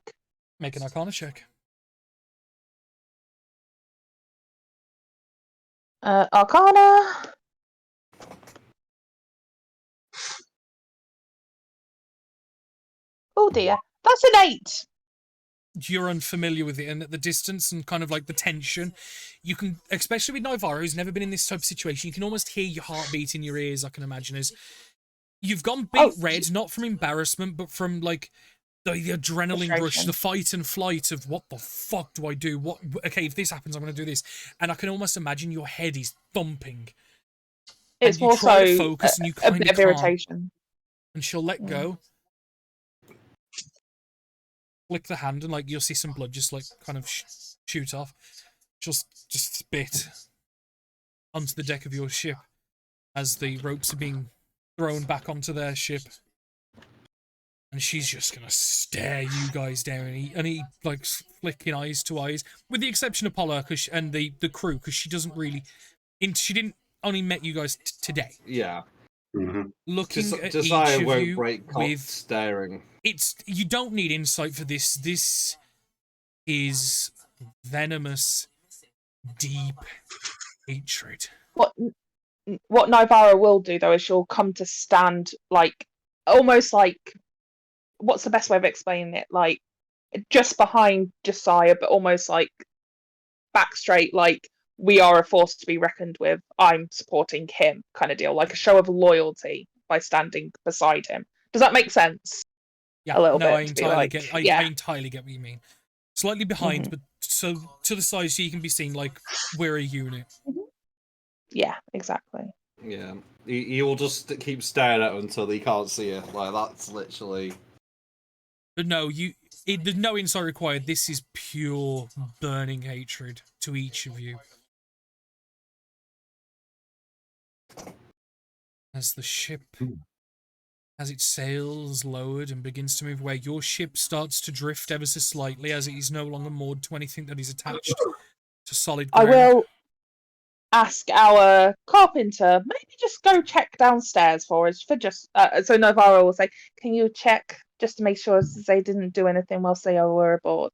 Make an Arcana check. Arcana. Oh dear, that's an 8. You're unfamiliar with it, and at the distance and kind of like the tension, you can, especially with Navarro, who's never been in this type of situation, you can almost hear your heartbeat in your ears, I can imagine, as you've gone beet red, not from embarrassment, but from like the adrenaline rush, the fight and flight of what the fuck do I do? Okay, if this happens, I'm going to do this. And I can almost imagine your head is thumping. It's and you more try to so focus and you a kind bit of of irritation. And she'll let go. Flick the hand and like you'll see some blood just like kind of shoot off. Just spit onto the deck of your ship as the ropes are being thrown back onto their ship. And she's just gonna stare you guys down and he like flicking eyes to eyes, with the exception of Paula and the crew, because she doesn't really She didn't only met you guys today. Yeah. Mhm. Looking at Desire each of won't you break cock with staring. you don't need insight for this. This is venomous, deep hatred. What Nivara will do though is she'll come to stand like almost like, what's the best way of explaining it? Like just behind Josiah, but almost like back straight, like we are a force to be reckoned with. I'm supporting him, kind of deal, like a show of loyalty by standing beside him. Does that make sense? Yeah, A little no, bit, I to be entirely like, get. yeah. I entirely get what you mean. Slightly behind, but so to the side, so you can be seen like we're a unit. Yeah, exactly. Yeah. He will just keep staring at her until he can't see her. Like, that's literally... But no, there's no insight required. This is pure burning hatred to each of you. As the ship, as its sails lowered and begins to move away, your ship starts to drift ever so slightly as it is no longer moored to anything that is attached to solid I ground. will ask our carpenter, maybe just go check downstairs for us. For just so Nivara will say, can you check just to make sure they didn't do anything whilst they were aboard?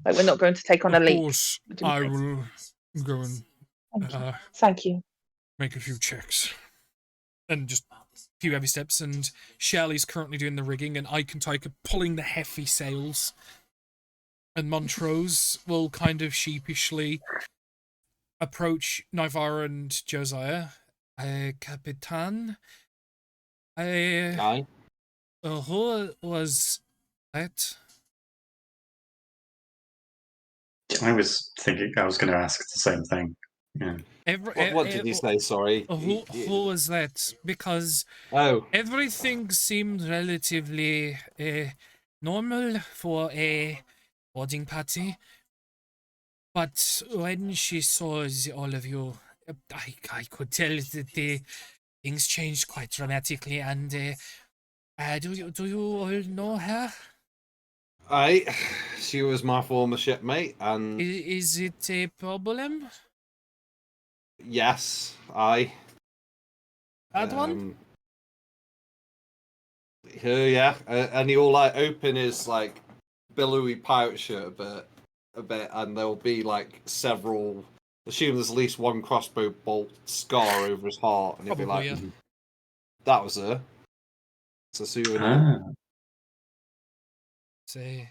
Like we're not going to take on a Of leak. course, I will go and Thank you. make a few checks. And just a few heavy steps, and Shelley's currently doing the rigging, and Eikentyke are pulling the heavy sails. And Montrose will kind of sheepishly approach Nivara and Josiah. Capitan? Aye. Who was that? I was thinking I was going to ask the same thing. Yeah. What did he say? Sorry. Who was that? Because Oh. everything seemed relatively normal for a boarding party. But when she saw all of you, I could tell that the things changed quite dramatically. And do you all know her? Aye. She was my former shipmate, and Is it a problem? yes, aye. Bad one? Her, yeah. And he'll like open his like billowy pirate shirt a bit, and there'll be like several. Assume there's at least one crossbow bolt scar over his heart, and he'll be like, Yeah. "That was her." It's a souvenir. Ah. Say,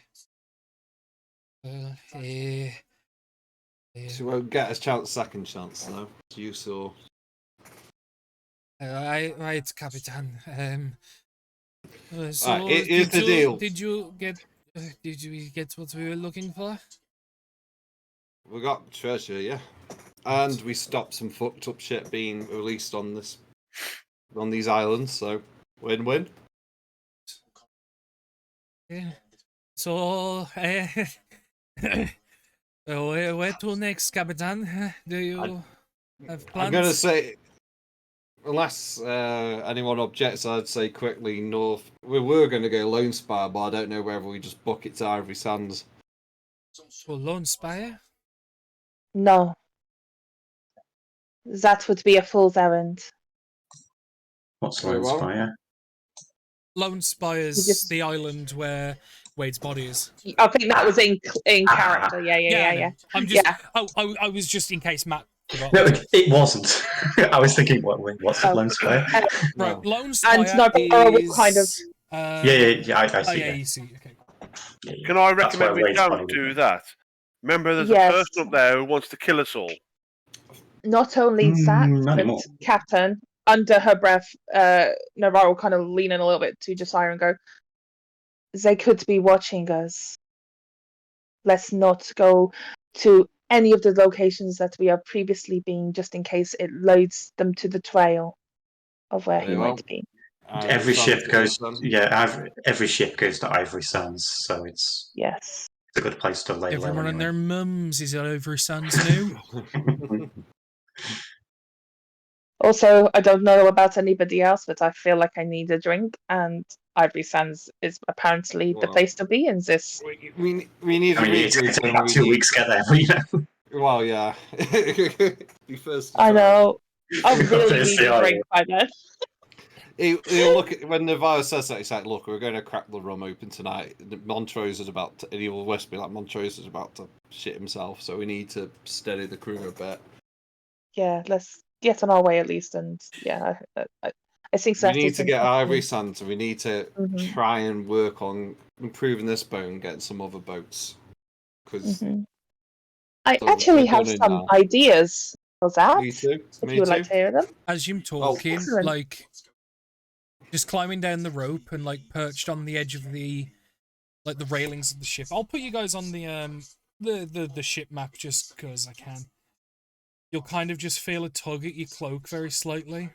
She won't get a second chance though. You saw. right, Capitan. So Right, here's the deal. Did you get what we were looking for? We got treasure, yeah, and we stopped some fucked up shit being released on these islands. So win-win. Yeah. So, where to next, Capitan? Do you have plans? I'm gonna say, unless anyone objects, I'd say quickly north. We were gonna go Lone Spire, but I don't know whether we just book it to Ivory Sands. So Lone Spire? No. That would be a fool's errand. What's Very Lone well. Spire? Lone Spire's Just- the island where Wade's body is. I think that was in character. I Yeah. know. I'm just. Yeah. I was just in case Matt forgot. No, it wasn't. I was thinking, what's Oh. Lone Spire? Right, No. Lone Spire And Nivara will is kind of. Yeah, I Oh see. yeah, that. you see. Okay. Yeah, yeah. Can I That's recommend why we Wade's don't body do was that? Remember, there's Yes. a person up there who wants to kill us all. Not only that, not but anymore. Captain, under her breath, Nivara will kind of lean in a little bit to Josiah and go, they could be watching us. Let's not go to any of the locations that we have previously been, just in case it loads them to the trail of where he Very well. might be. Every ship goes. Sands. Every ship goes to Ivory Sands, so it's Yes. a good place to lay low. Everyone and their Anyway. mums is over Sands now. Also, I don't know about anybody else, but I feel like I need a drink, and Ivory Sands is apparently the Well, place to be in this. we need I mean, to it's going to take regroup about and 2 we weeks to get there, but, you know. Well, yeah. Be first. To I try. know. I really Yes, need a yeah, drink by then. He'll look at when Navarro says that. He's like, "Look, we're going to crack the rum open tonight. Montrose is about to." And he'll whisper like, "Montrose is about to shit himself, so we need to steady the crew a bit. Yeah, let's get on our way at least. And yeah, I think We Seth need is to get important. Ivory Sands, and we need to Mhm. try and work on improving this boat and getting some other boats. Because Mhm. I So, actually we're have done in some now. ideas for that. me too. If Me you would too. like to hear them. As you're talking, excellent. like just climbing down the rope and like perched on the edge of the like the railings of the ship. I'll put you guys on the ship map just because I can. You'll kind of just feel a tug at your cloak very slightly.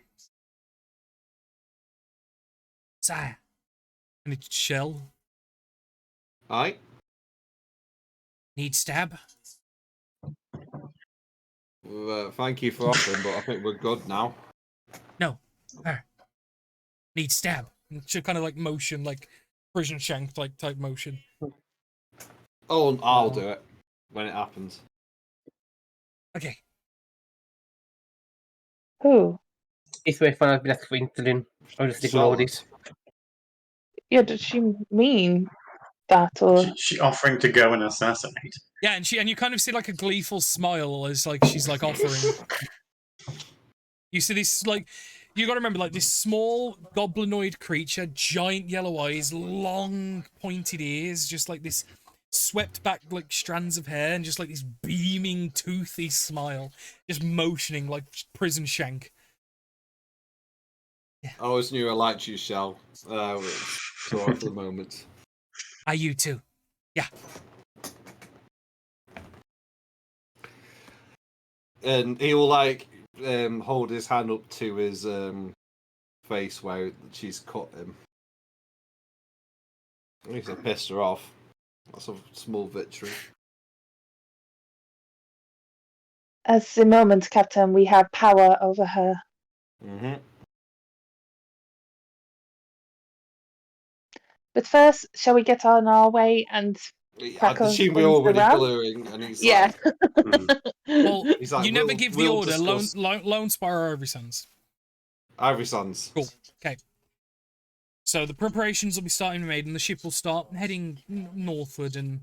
Sigh. And it's Shell. Aye. Need stab. Thank you for offering, but I think we're good now. No. Her. Need stab. And she'll kind of like motion, like prison shank like type motion. Oh, I'll do it when it happens. Okay. Oh, Who? It's very fun. I'd be left for insulin. I'll just ignore Charlotte. this. Yeah, did she mean that or? She offering to go and assassinate. Yeah, and you kind of see like a gleeful smile as like she's like offering. You see this like you gotta remember like this small goblinoid creature, giant yellow eyes, long pointed ears, just like this swept back like strands of hair, and just like this beaming toothy smile, just motioning like prison shank. I always knew I liked you, Shell. So for the moment. Are you too? Yeah. And he'll like hold his hand up to his face where she's cut him. At least I pissed her off. That's a small victory. At the moment, Captain, we have power over her. Mm-hmm. But first, shall we get on our way and I crack on assume we're into the already ram? gluing, and he's Yeah. like, Well, he's like, you never "We'll- give the we'll order. discuss." Lone Spire or Ivory Sons. Ivory Sons. Cool. Okay. So the preparations will be starting to be made, and the ship will start heading northward. And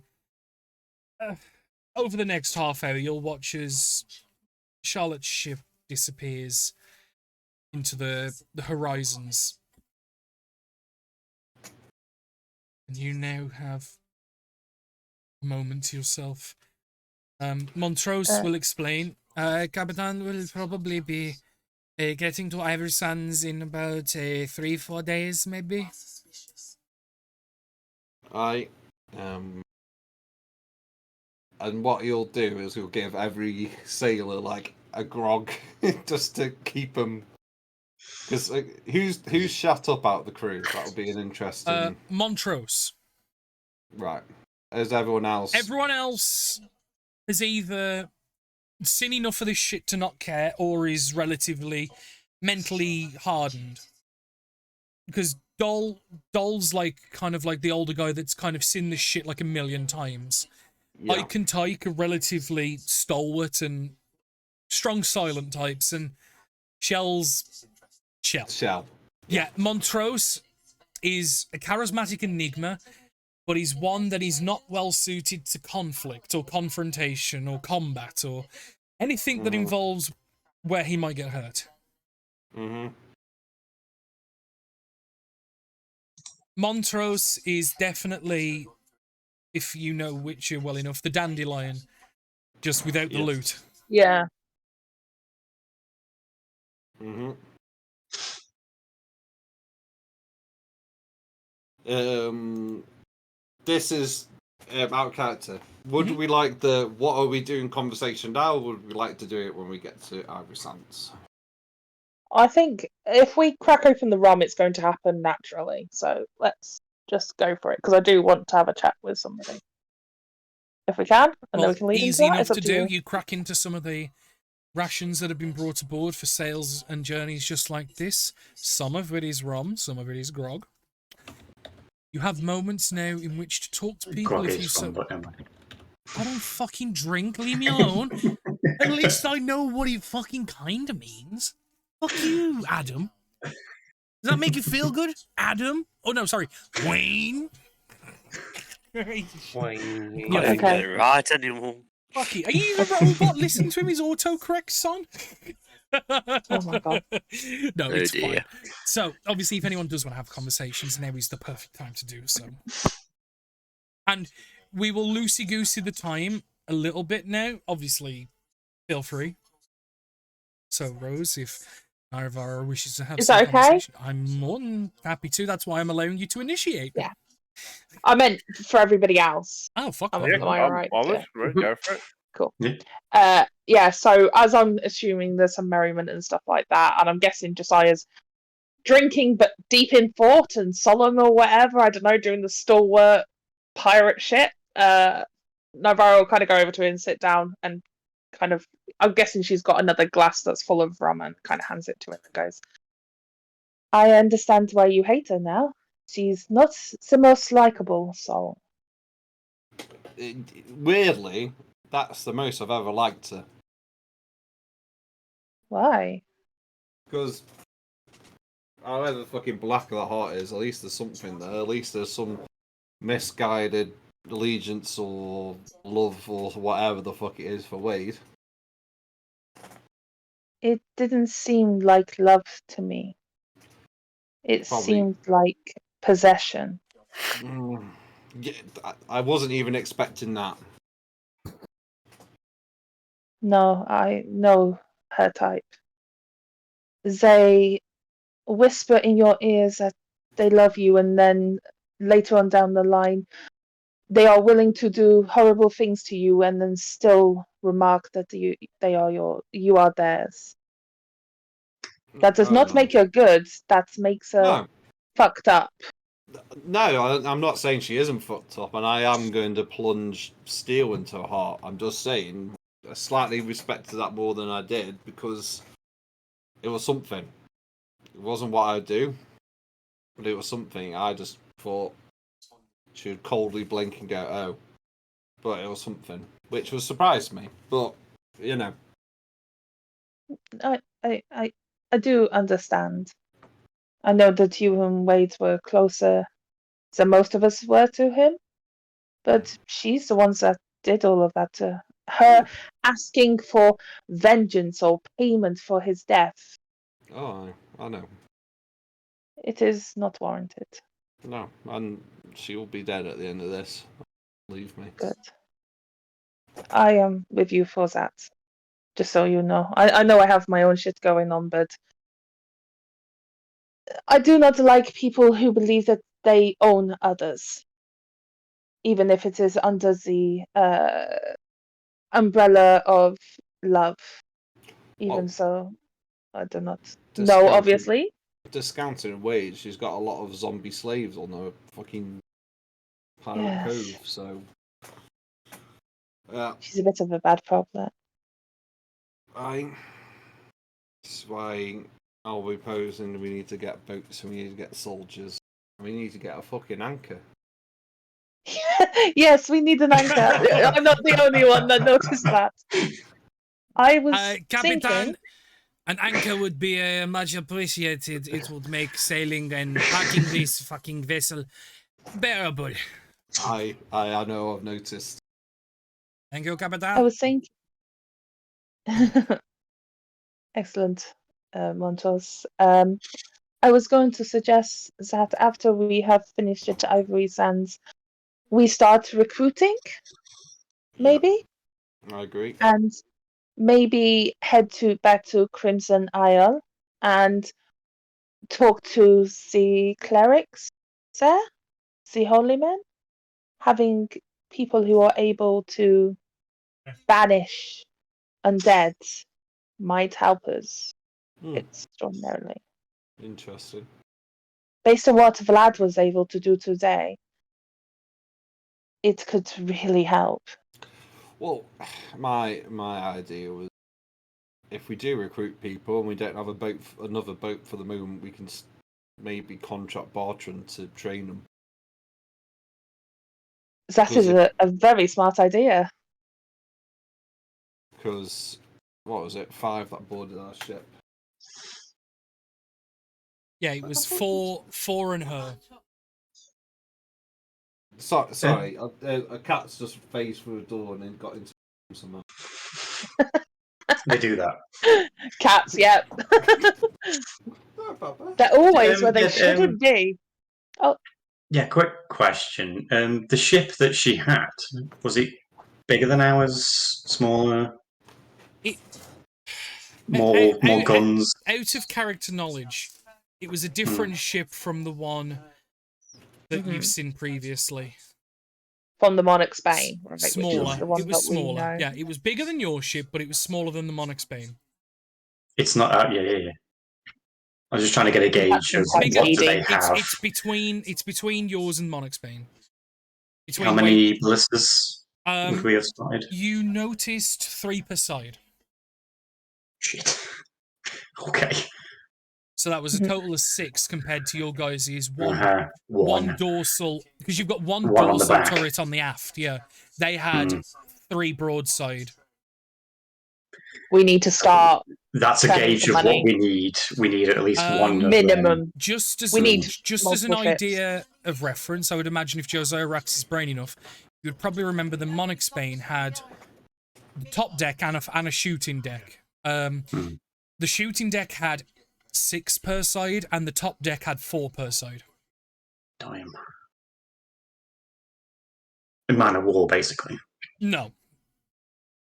over the next half hour, you'll watch as Charlotte's ship disappears into the horizons. And you now have a moment to yourself. Montrose will explain. Capitan will probably be getting to Ivory Sands in about 3-4 days, maybe. And what he'll do is he'll give every sailor like a grog just to keep them. Because who's shut up out of the crew? That'll be an interesting. Montrose. Right. As everyone else. Everyone else has either seen enough of this shit to not care, or is relatively mentally hardened. Because Dol's like kind of like the older guy that's kind of seen this shit like a million times. Yeah. Ike and Tyke are relatively stalwart and strong silent types, and Shell's Shell. Yeah, Montrose is a charismatic enigma, but he's one that is not well suited to conflict or confrontation or combat or anything that involves where he might get hurt. Mm-hmm. Montrose is definitely, if you know Witcher well enough, the dandelion, just without the loot. Yeah. Mm-hmm. This is out of character. Would we like the what are we doing conversation now, or would we like to do it when we get to Ivory Sands? I think if we crack open the rum, it's going to happen naturally. So let's just go for it, because I do want to have a chat with somebody. If we can, and then we can lead easy into that. enough It's up to to do. you. You crack into some of the rations that have been brought aboard for sales and journeys just like this. Some of it is rum, some of it is grog. You have moments now in which to talk to people Grog if you is so... fun, but never mind. I don't fucking drink, leave me alone. At least I know what he fucking kinda means. Fuck you, Adam. Does that make you feel good, Adam? Oh no, sorry, Wayne. Wayne. Yeah, I ain't Okay. getting it right anymore. Fuck you. Are you the robot? Listen to him. His autocorrect son. Oh my God. No, Oh it's dear. fine. So obviously, if anyone does want to have conversations, now is the perfect time to do so. And we will loosey goosey the time a little bit now. Obviously, feel free. So Rose, if Narvara wishes to have Is some that okay? conversation, I'm more than happy to. That's why I'm allowing you to initiate. Yeah. I meant for everybody else. Oh fuck Am that. Yeah, I I'm alright? bothered. Yeah. Right, go for it. Cool. Yeah. Yeah, so as I'm assuming there's some merriment and stuff like that, and I'm guessing Josiah's drinking but deep in thought and solemn or whatever, I don't know, doing the stalwart pirate shit. Navarro will kind of go over to her and sit down and kind of, I'm guessing she's got another glass that's full of rum and kind of hands it to him and goes, I understand why you hate her now. She's not the most likable soul. Weirdly, that's the most I've ever liked her. Why? Because however fucking black the heart is, at least there's something there. At least there's some misguided allegiance or love or whatever the fuck it is for Wade. It didn't seem like love to me. It Probably- seemed like possession. Yeah, I wasn't even expecting that. No, I know her type. They whisper in your ears that they love you, and then later on down the line, they are willing to do horrible things to you, and then still remark that you are theirs. That does not make her good. That makes her No, fucked up. no, I'm not saying she isn't fucked up, and I am going to plunge steel into her heart. I'm just saying, I slightly respected that more than I did because it was something. It wasn't what I'd do, but it was something. I just thought she would coldly blink and go, "Oh," but it was something, which was surprised me. But you know, I do understand. I know that you and Wade were closer than most of us were to him, but she's the ones that did all of that to her, asking for vengeance or payment for his death. oh, I know, It is not warranted. no, and she will be dead at the end of this. Believe me. Good. I am with you for that. Just so you know. I know I have my own shit going on, but I do not like people who believe that they own others, even if it is under the umbrella of love. Even Oh. so, I do not know, Discounting- obviously. Discounting Wade, she's got a lot of zombie slaves on her fucking pirate Yes. cove, so She's a bit of a bad problem. that's why I'll be posing we need to get boats and we need to get soldiers. We need to get a fucking anchor. Yes, we need an anchor. I'm not the only one that noticed that. I was Capitan, thinking, an anchor would be much appreciated. It would make sailing and packing this fucking vessel bearable. I know, I've noticed. Thank you, Capitan. I was thinking. Excellent, Montos. I was going to suggest that after we have finished at Ivory Sands, we start recruiting, maybe, I agree. and maybe head back to Crimson Isle and talk to the clerics there, the holy men, having people who are able to banish undead might help us extraordinarily. Interesting. Based on what Vlad was able to do today, it could really help. Well, my idea was if we do recruit people and we don't have another boat for the moment, we can maybe contract Bartrand to train them. That is a very smart idea. because what was it? 5 that boarded our ship. Yeah, it was four and her. Sorry, a cat's just phased through a door and then got into somehow. They do that. Cats, yep. They're always where they shouldn't be. Yeah, quick question. The ship that she had, was it bigger than ours? Smaller? It More guns? Out of character knowledge, it was a different ship from the one that you've seen previously. From the Monarch Spain. Smaller. The one It was that we smaller. know. Yeah, it was bigger than your ship, but it was smaller than the Monarch Spain. It's not out. Yeah. I was just trying to get a gauge of quite what do speedy. they have. It's between yours and Monarch Spain. How many ballistas would we have started? You noticed 3 per side. Shit. Okay. So that was a total of 6 compared to your guys' one dorsal, because you've got one dorsal turret on the aft. Yeah, they had 3 broadside. We need to start. That's a gauge of what we need. We need at least one minimum. Just as an ships. idea of reference, I would imagine if Josiah racks his brain enough, you would probably remember the Monarch Spain had the top deck and a shooting deck. The shooting deck had 6 per side, and the top deck had 4 per side. Damn. A Man of War, basically. No.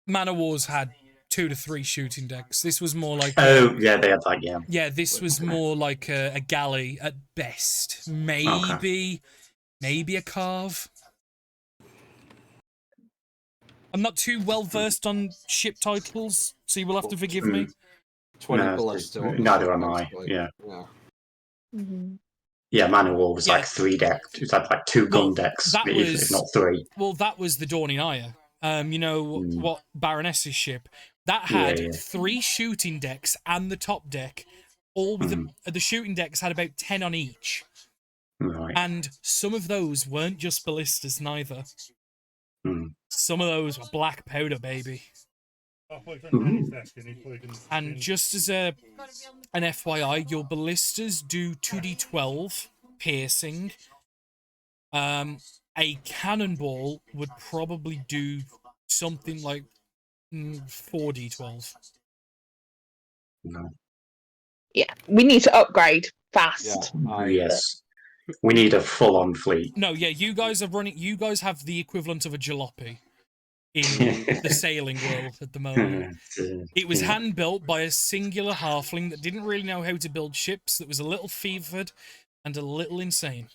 Man of Wars had 2 to 3 shooting decks. This was more like... Oh, yeah, they had that, yeah. Yeah, this was more like a galley at best. Maybe a carve. I'm not too well versed on ship titles, so you will have to forgive me. 20 ballista. Neither am I. Yeah. Yeah, Man of War was like 3 decks. It had like 2 gun decks, if not 3. Well, that was the Dawning Ire. You know what Baroness's ship that had 3 shooting decks and the top deck. All with the shooting decks had about 10 on each, and some of those weren't just ballistas neither. Some of those were black powder, baby. And just as an FYI, your ballistas do 2d12 piercing. A cannonball would probably do something like 4d12. No. Yeah, we need to upgrade fast. Yeah. Yes. We need a full-on fleet. No, yeah, you guys are running. You guys have the equivalent of a jalopy in the sailing world at the moment. It was hand-built by a singular halfling that didn't really know how to build ships, that was a little fevered and a little insane.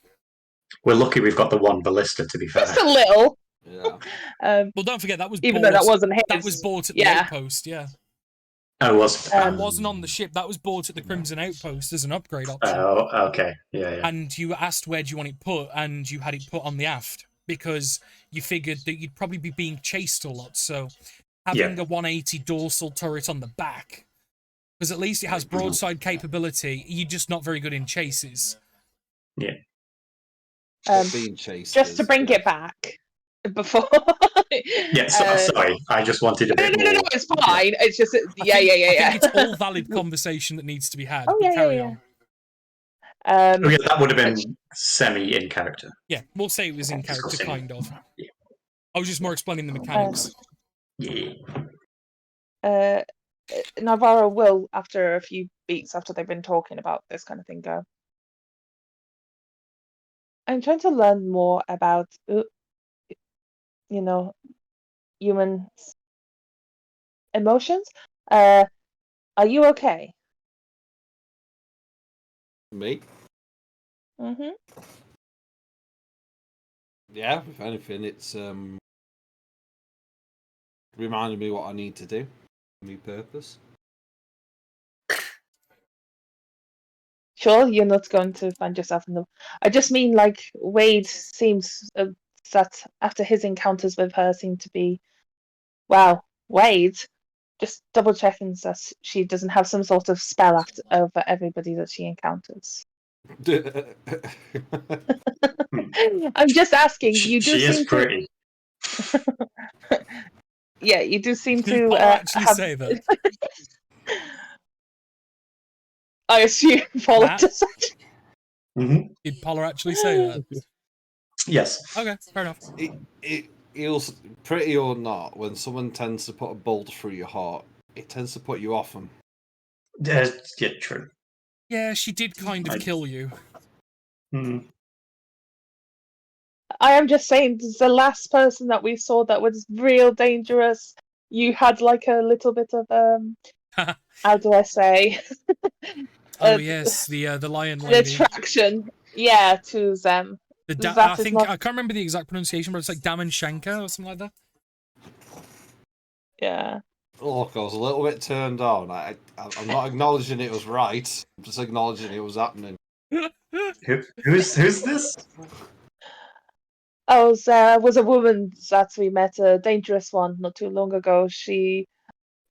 We're lucky we've got the 1 ballista, to be fair. Just a little. Yeah. Well, don't forget, that was even bought, though that wasn't his. That was bought at the outpost, yeah. Oh, it was? That wasn't on the ship. That was bought at the Crimson Outpost as an upgrade option. Oh, okay. Yeah. And you asked where do you want it put, and you had it put on the aft, because you figured that you'd probably be being chased a lot, so having a 180 dorsal turret on the back, because at least it has broadside capability, you're just not very good in chases. Yeah. Being chased just to bring it back before. Sorry, I just wanted a bit more. No, it's fine. It's just I think it's all valid conversation that needs to be had. Carry on. That would have been semi in character. Yeah, we'll say it was in character, kind of. Yeah. I was just more explaining the mechanics. Navarro will, after a few beats after they've been talking about this kind of thing, go. I'm trying to learn more about, human emotions. Are you okay? Me? Mm-hmm. Yeah, if anything, it's reminded me what I need to do. My purpose. Sure, you're not going to find yourself in the... I just mean, like, Wade seems that after his encounters with her seem to be... Well, Wade, just double-checking that she doesn't have some sort of spell over everybody that she encounters. I'm just asking. You do she is seem pretty. Yeah, you do seem Did to Potter actually have. say that? I assume Paula Matt? does. Hmm. Did Poller actually say that? Yes. Okay, fair enough. You'll pretty or not, when someone tends to put a bolt through your heart, it tends to put you off them. Yeah, true. Yeah, she did kind of I- kill you. Hmm. I am just saying, the last person that we saw that was real dangerous, you had like a little bit of how do I say? Oh yes, the lion An lady. attraction, yeah, to them. I That is think not, I can't remember the exact pronunciation, but it's like Damenshenka or something like that. yeah. Look, I was a little bit turned on. I'm not acknowledging it was right. I'm just acknowledging it was happening. Who's this? Oh, there was a woman that we met, a dangerous one, not too long ago. She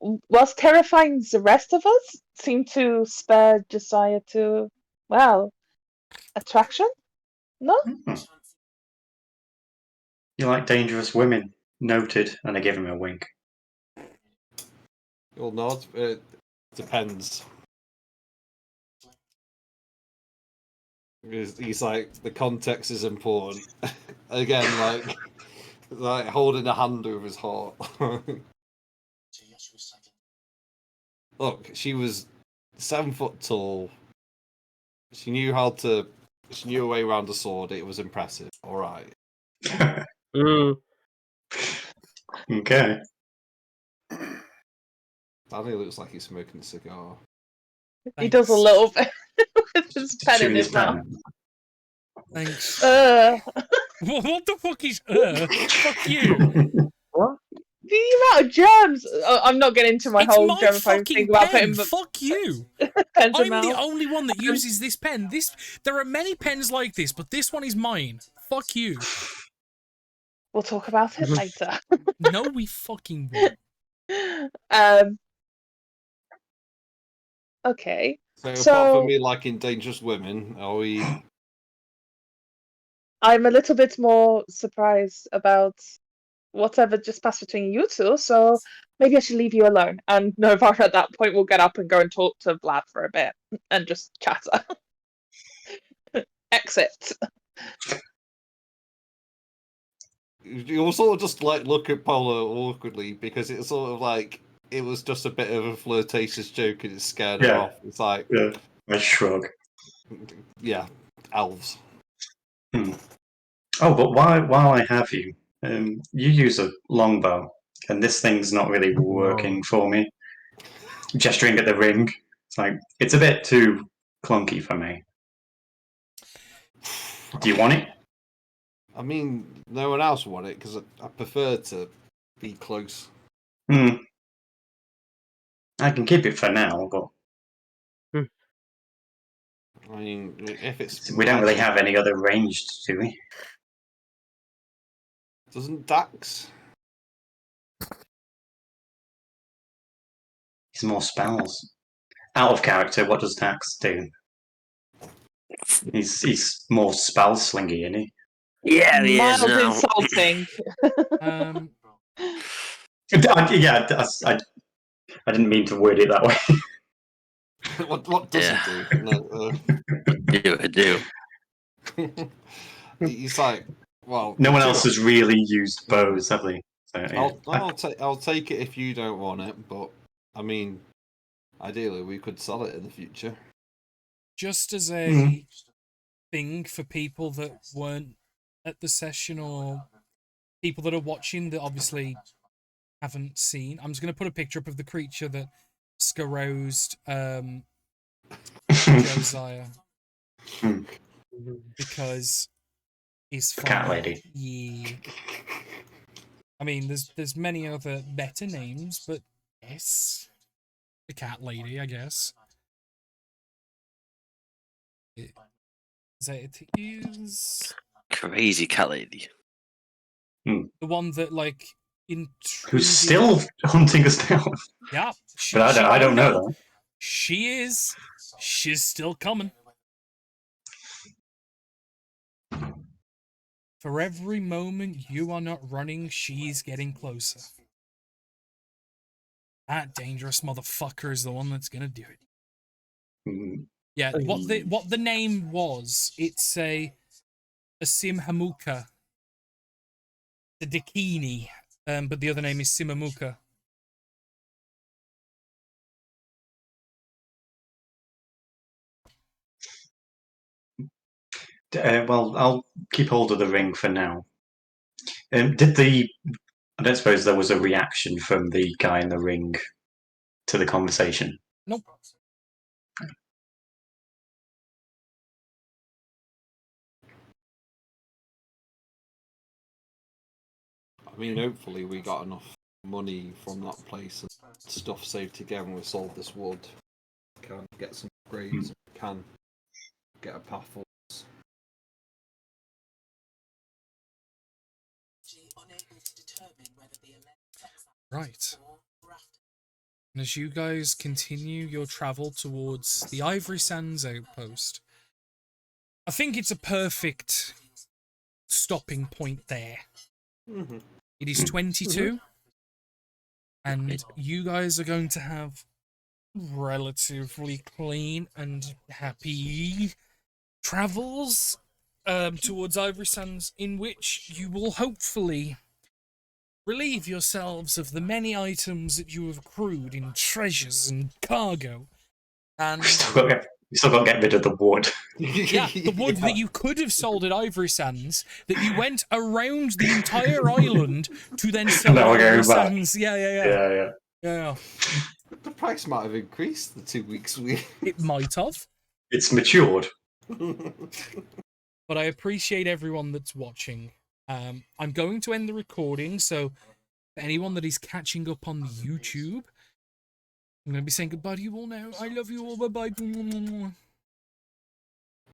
was terrifying the rest of us, seemed to spare Josiah to, well, attraction? No? Hmm. You like dangerous women? Noted. And I give him a wink. Well, no, it depends. He's like, the context is important. Again, like holding a hand over his heart. Look, she was 7 foot tall. She knew her way around a sword. It was impressive. All right. Mm. Okay. Danny looks like he's smoking a cigar. He does a Thanks. little bit with his pen in Chewing his mouth. pen. Thanks. What the fuck is fuck you? What? The amount of germs. I'm not getting into my It's whole my germaphobe fucking thing about pen. putting Fuck you. pens in I'm the mouth. only one that uses this pen. There are many pens like this, but this one is mine. Fuck you. We'll talk about it later. No, we fucking won't. Okay. So, apart So- from me liking dangerous women, are we? I'm a little bit more surprised about whatever just passed between you two, so maybe I should leave you alone. And Novar at that point will get up and go and talk to Vlad for a bit and just chatter. Exit. You'll sort of just like look at Polo awkwardly because it's sort of like it was just a bit of a flirtatious joke and it scared her Yeah. off. It's like, Yeah. I shrug. yeah, elves. Oh, but while I have you, you use a longbow, and this thing's not really working for me. Gesturing at the ring, it's a bit too clunky for me. Do you want it? I mean, no one else want it because I prefer to be close. I can keep it for now, but I mean, if it's we don't really magic- have any other ranged, do we? Doesn't Dax? He's more spells. Out of character, what does Dax do? He's more spell slingy, isn't he? Yeah, he is Mild now. insulting. I didn't mean to word it that way. What does Yeah. he do? No, I do. he's like, well, No one else has really used bows, have they? So, yeah. I'll take it if you don't want it, but I mean, ideally we could sell it in the future. Just as a thing for people that weren't at the session or people that are watching that obviously haven't seen, I'm just going to put a picture up of the creature that Scarosed Josiah. Because he's fine. Cat lady. Yeah. I mean, there's many other better names, but yes, the cat lady, I guess. It is Crazy cat lady. the one that Who's still hunting us down? Yeah, But I don't know that. She is. She's still coming. For every moment you are not running, she's getting closer. That dangerous motherfucker is the one that's gonna do it. Mm, Yeah, what the name was, it's a Simhamuka. The Dakini, but the other name is Simamuka. well, I'll keep hold of the ring for now. I don't suppose there was a reaction from the guy in the ring to the conversation. Nope. I mean, hopefully we got enough money from that place and stuff saved together and we sold this wood. Can get some grades, can get a path forwards. Right. And as you guys continue your travel towards the Ivory Sands outpost, I think it's a perfect stopping point there. Mm-hmm. It is 22, and you guys are going to have relatively clean and happy travels towards Ivory Sands, in which you will hopefully relieve yourselves of the many items that you have accrued in treasures and cargo. And You still got to get rid of the wood. yeah, the wood that you could have sold at Ivory Sands, that you went around the entire island to then sell Now at we're Ivory going back. Sands. Yeah. Yeah. The price might have increased the 2 weeks we. It might have. It's matured. But I appreciate everyone that's watching. I'm going to end the recording, so for anyone that is catching up on YouTube, I'm going to be saying goodbye to you all now. I love you all. Bye-bye.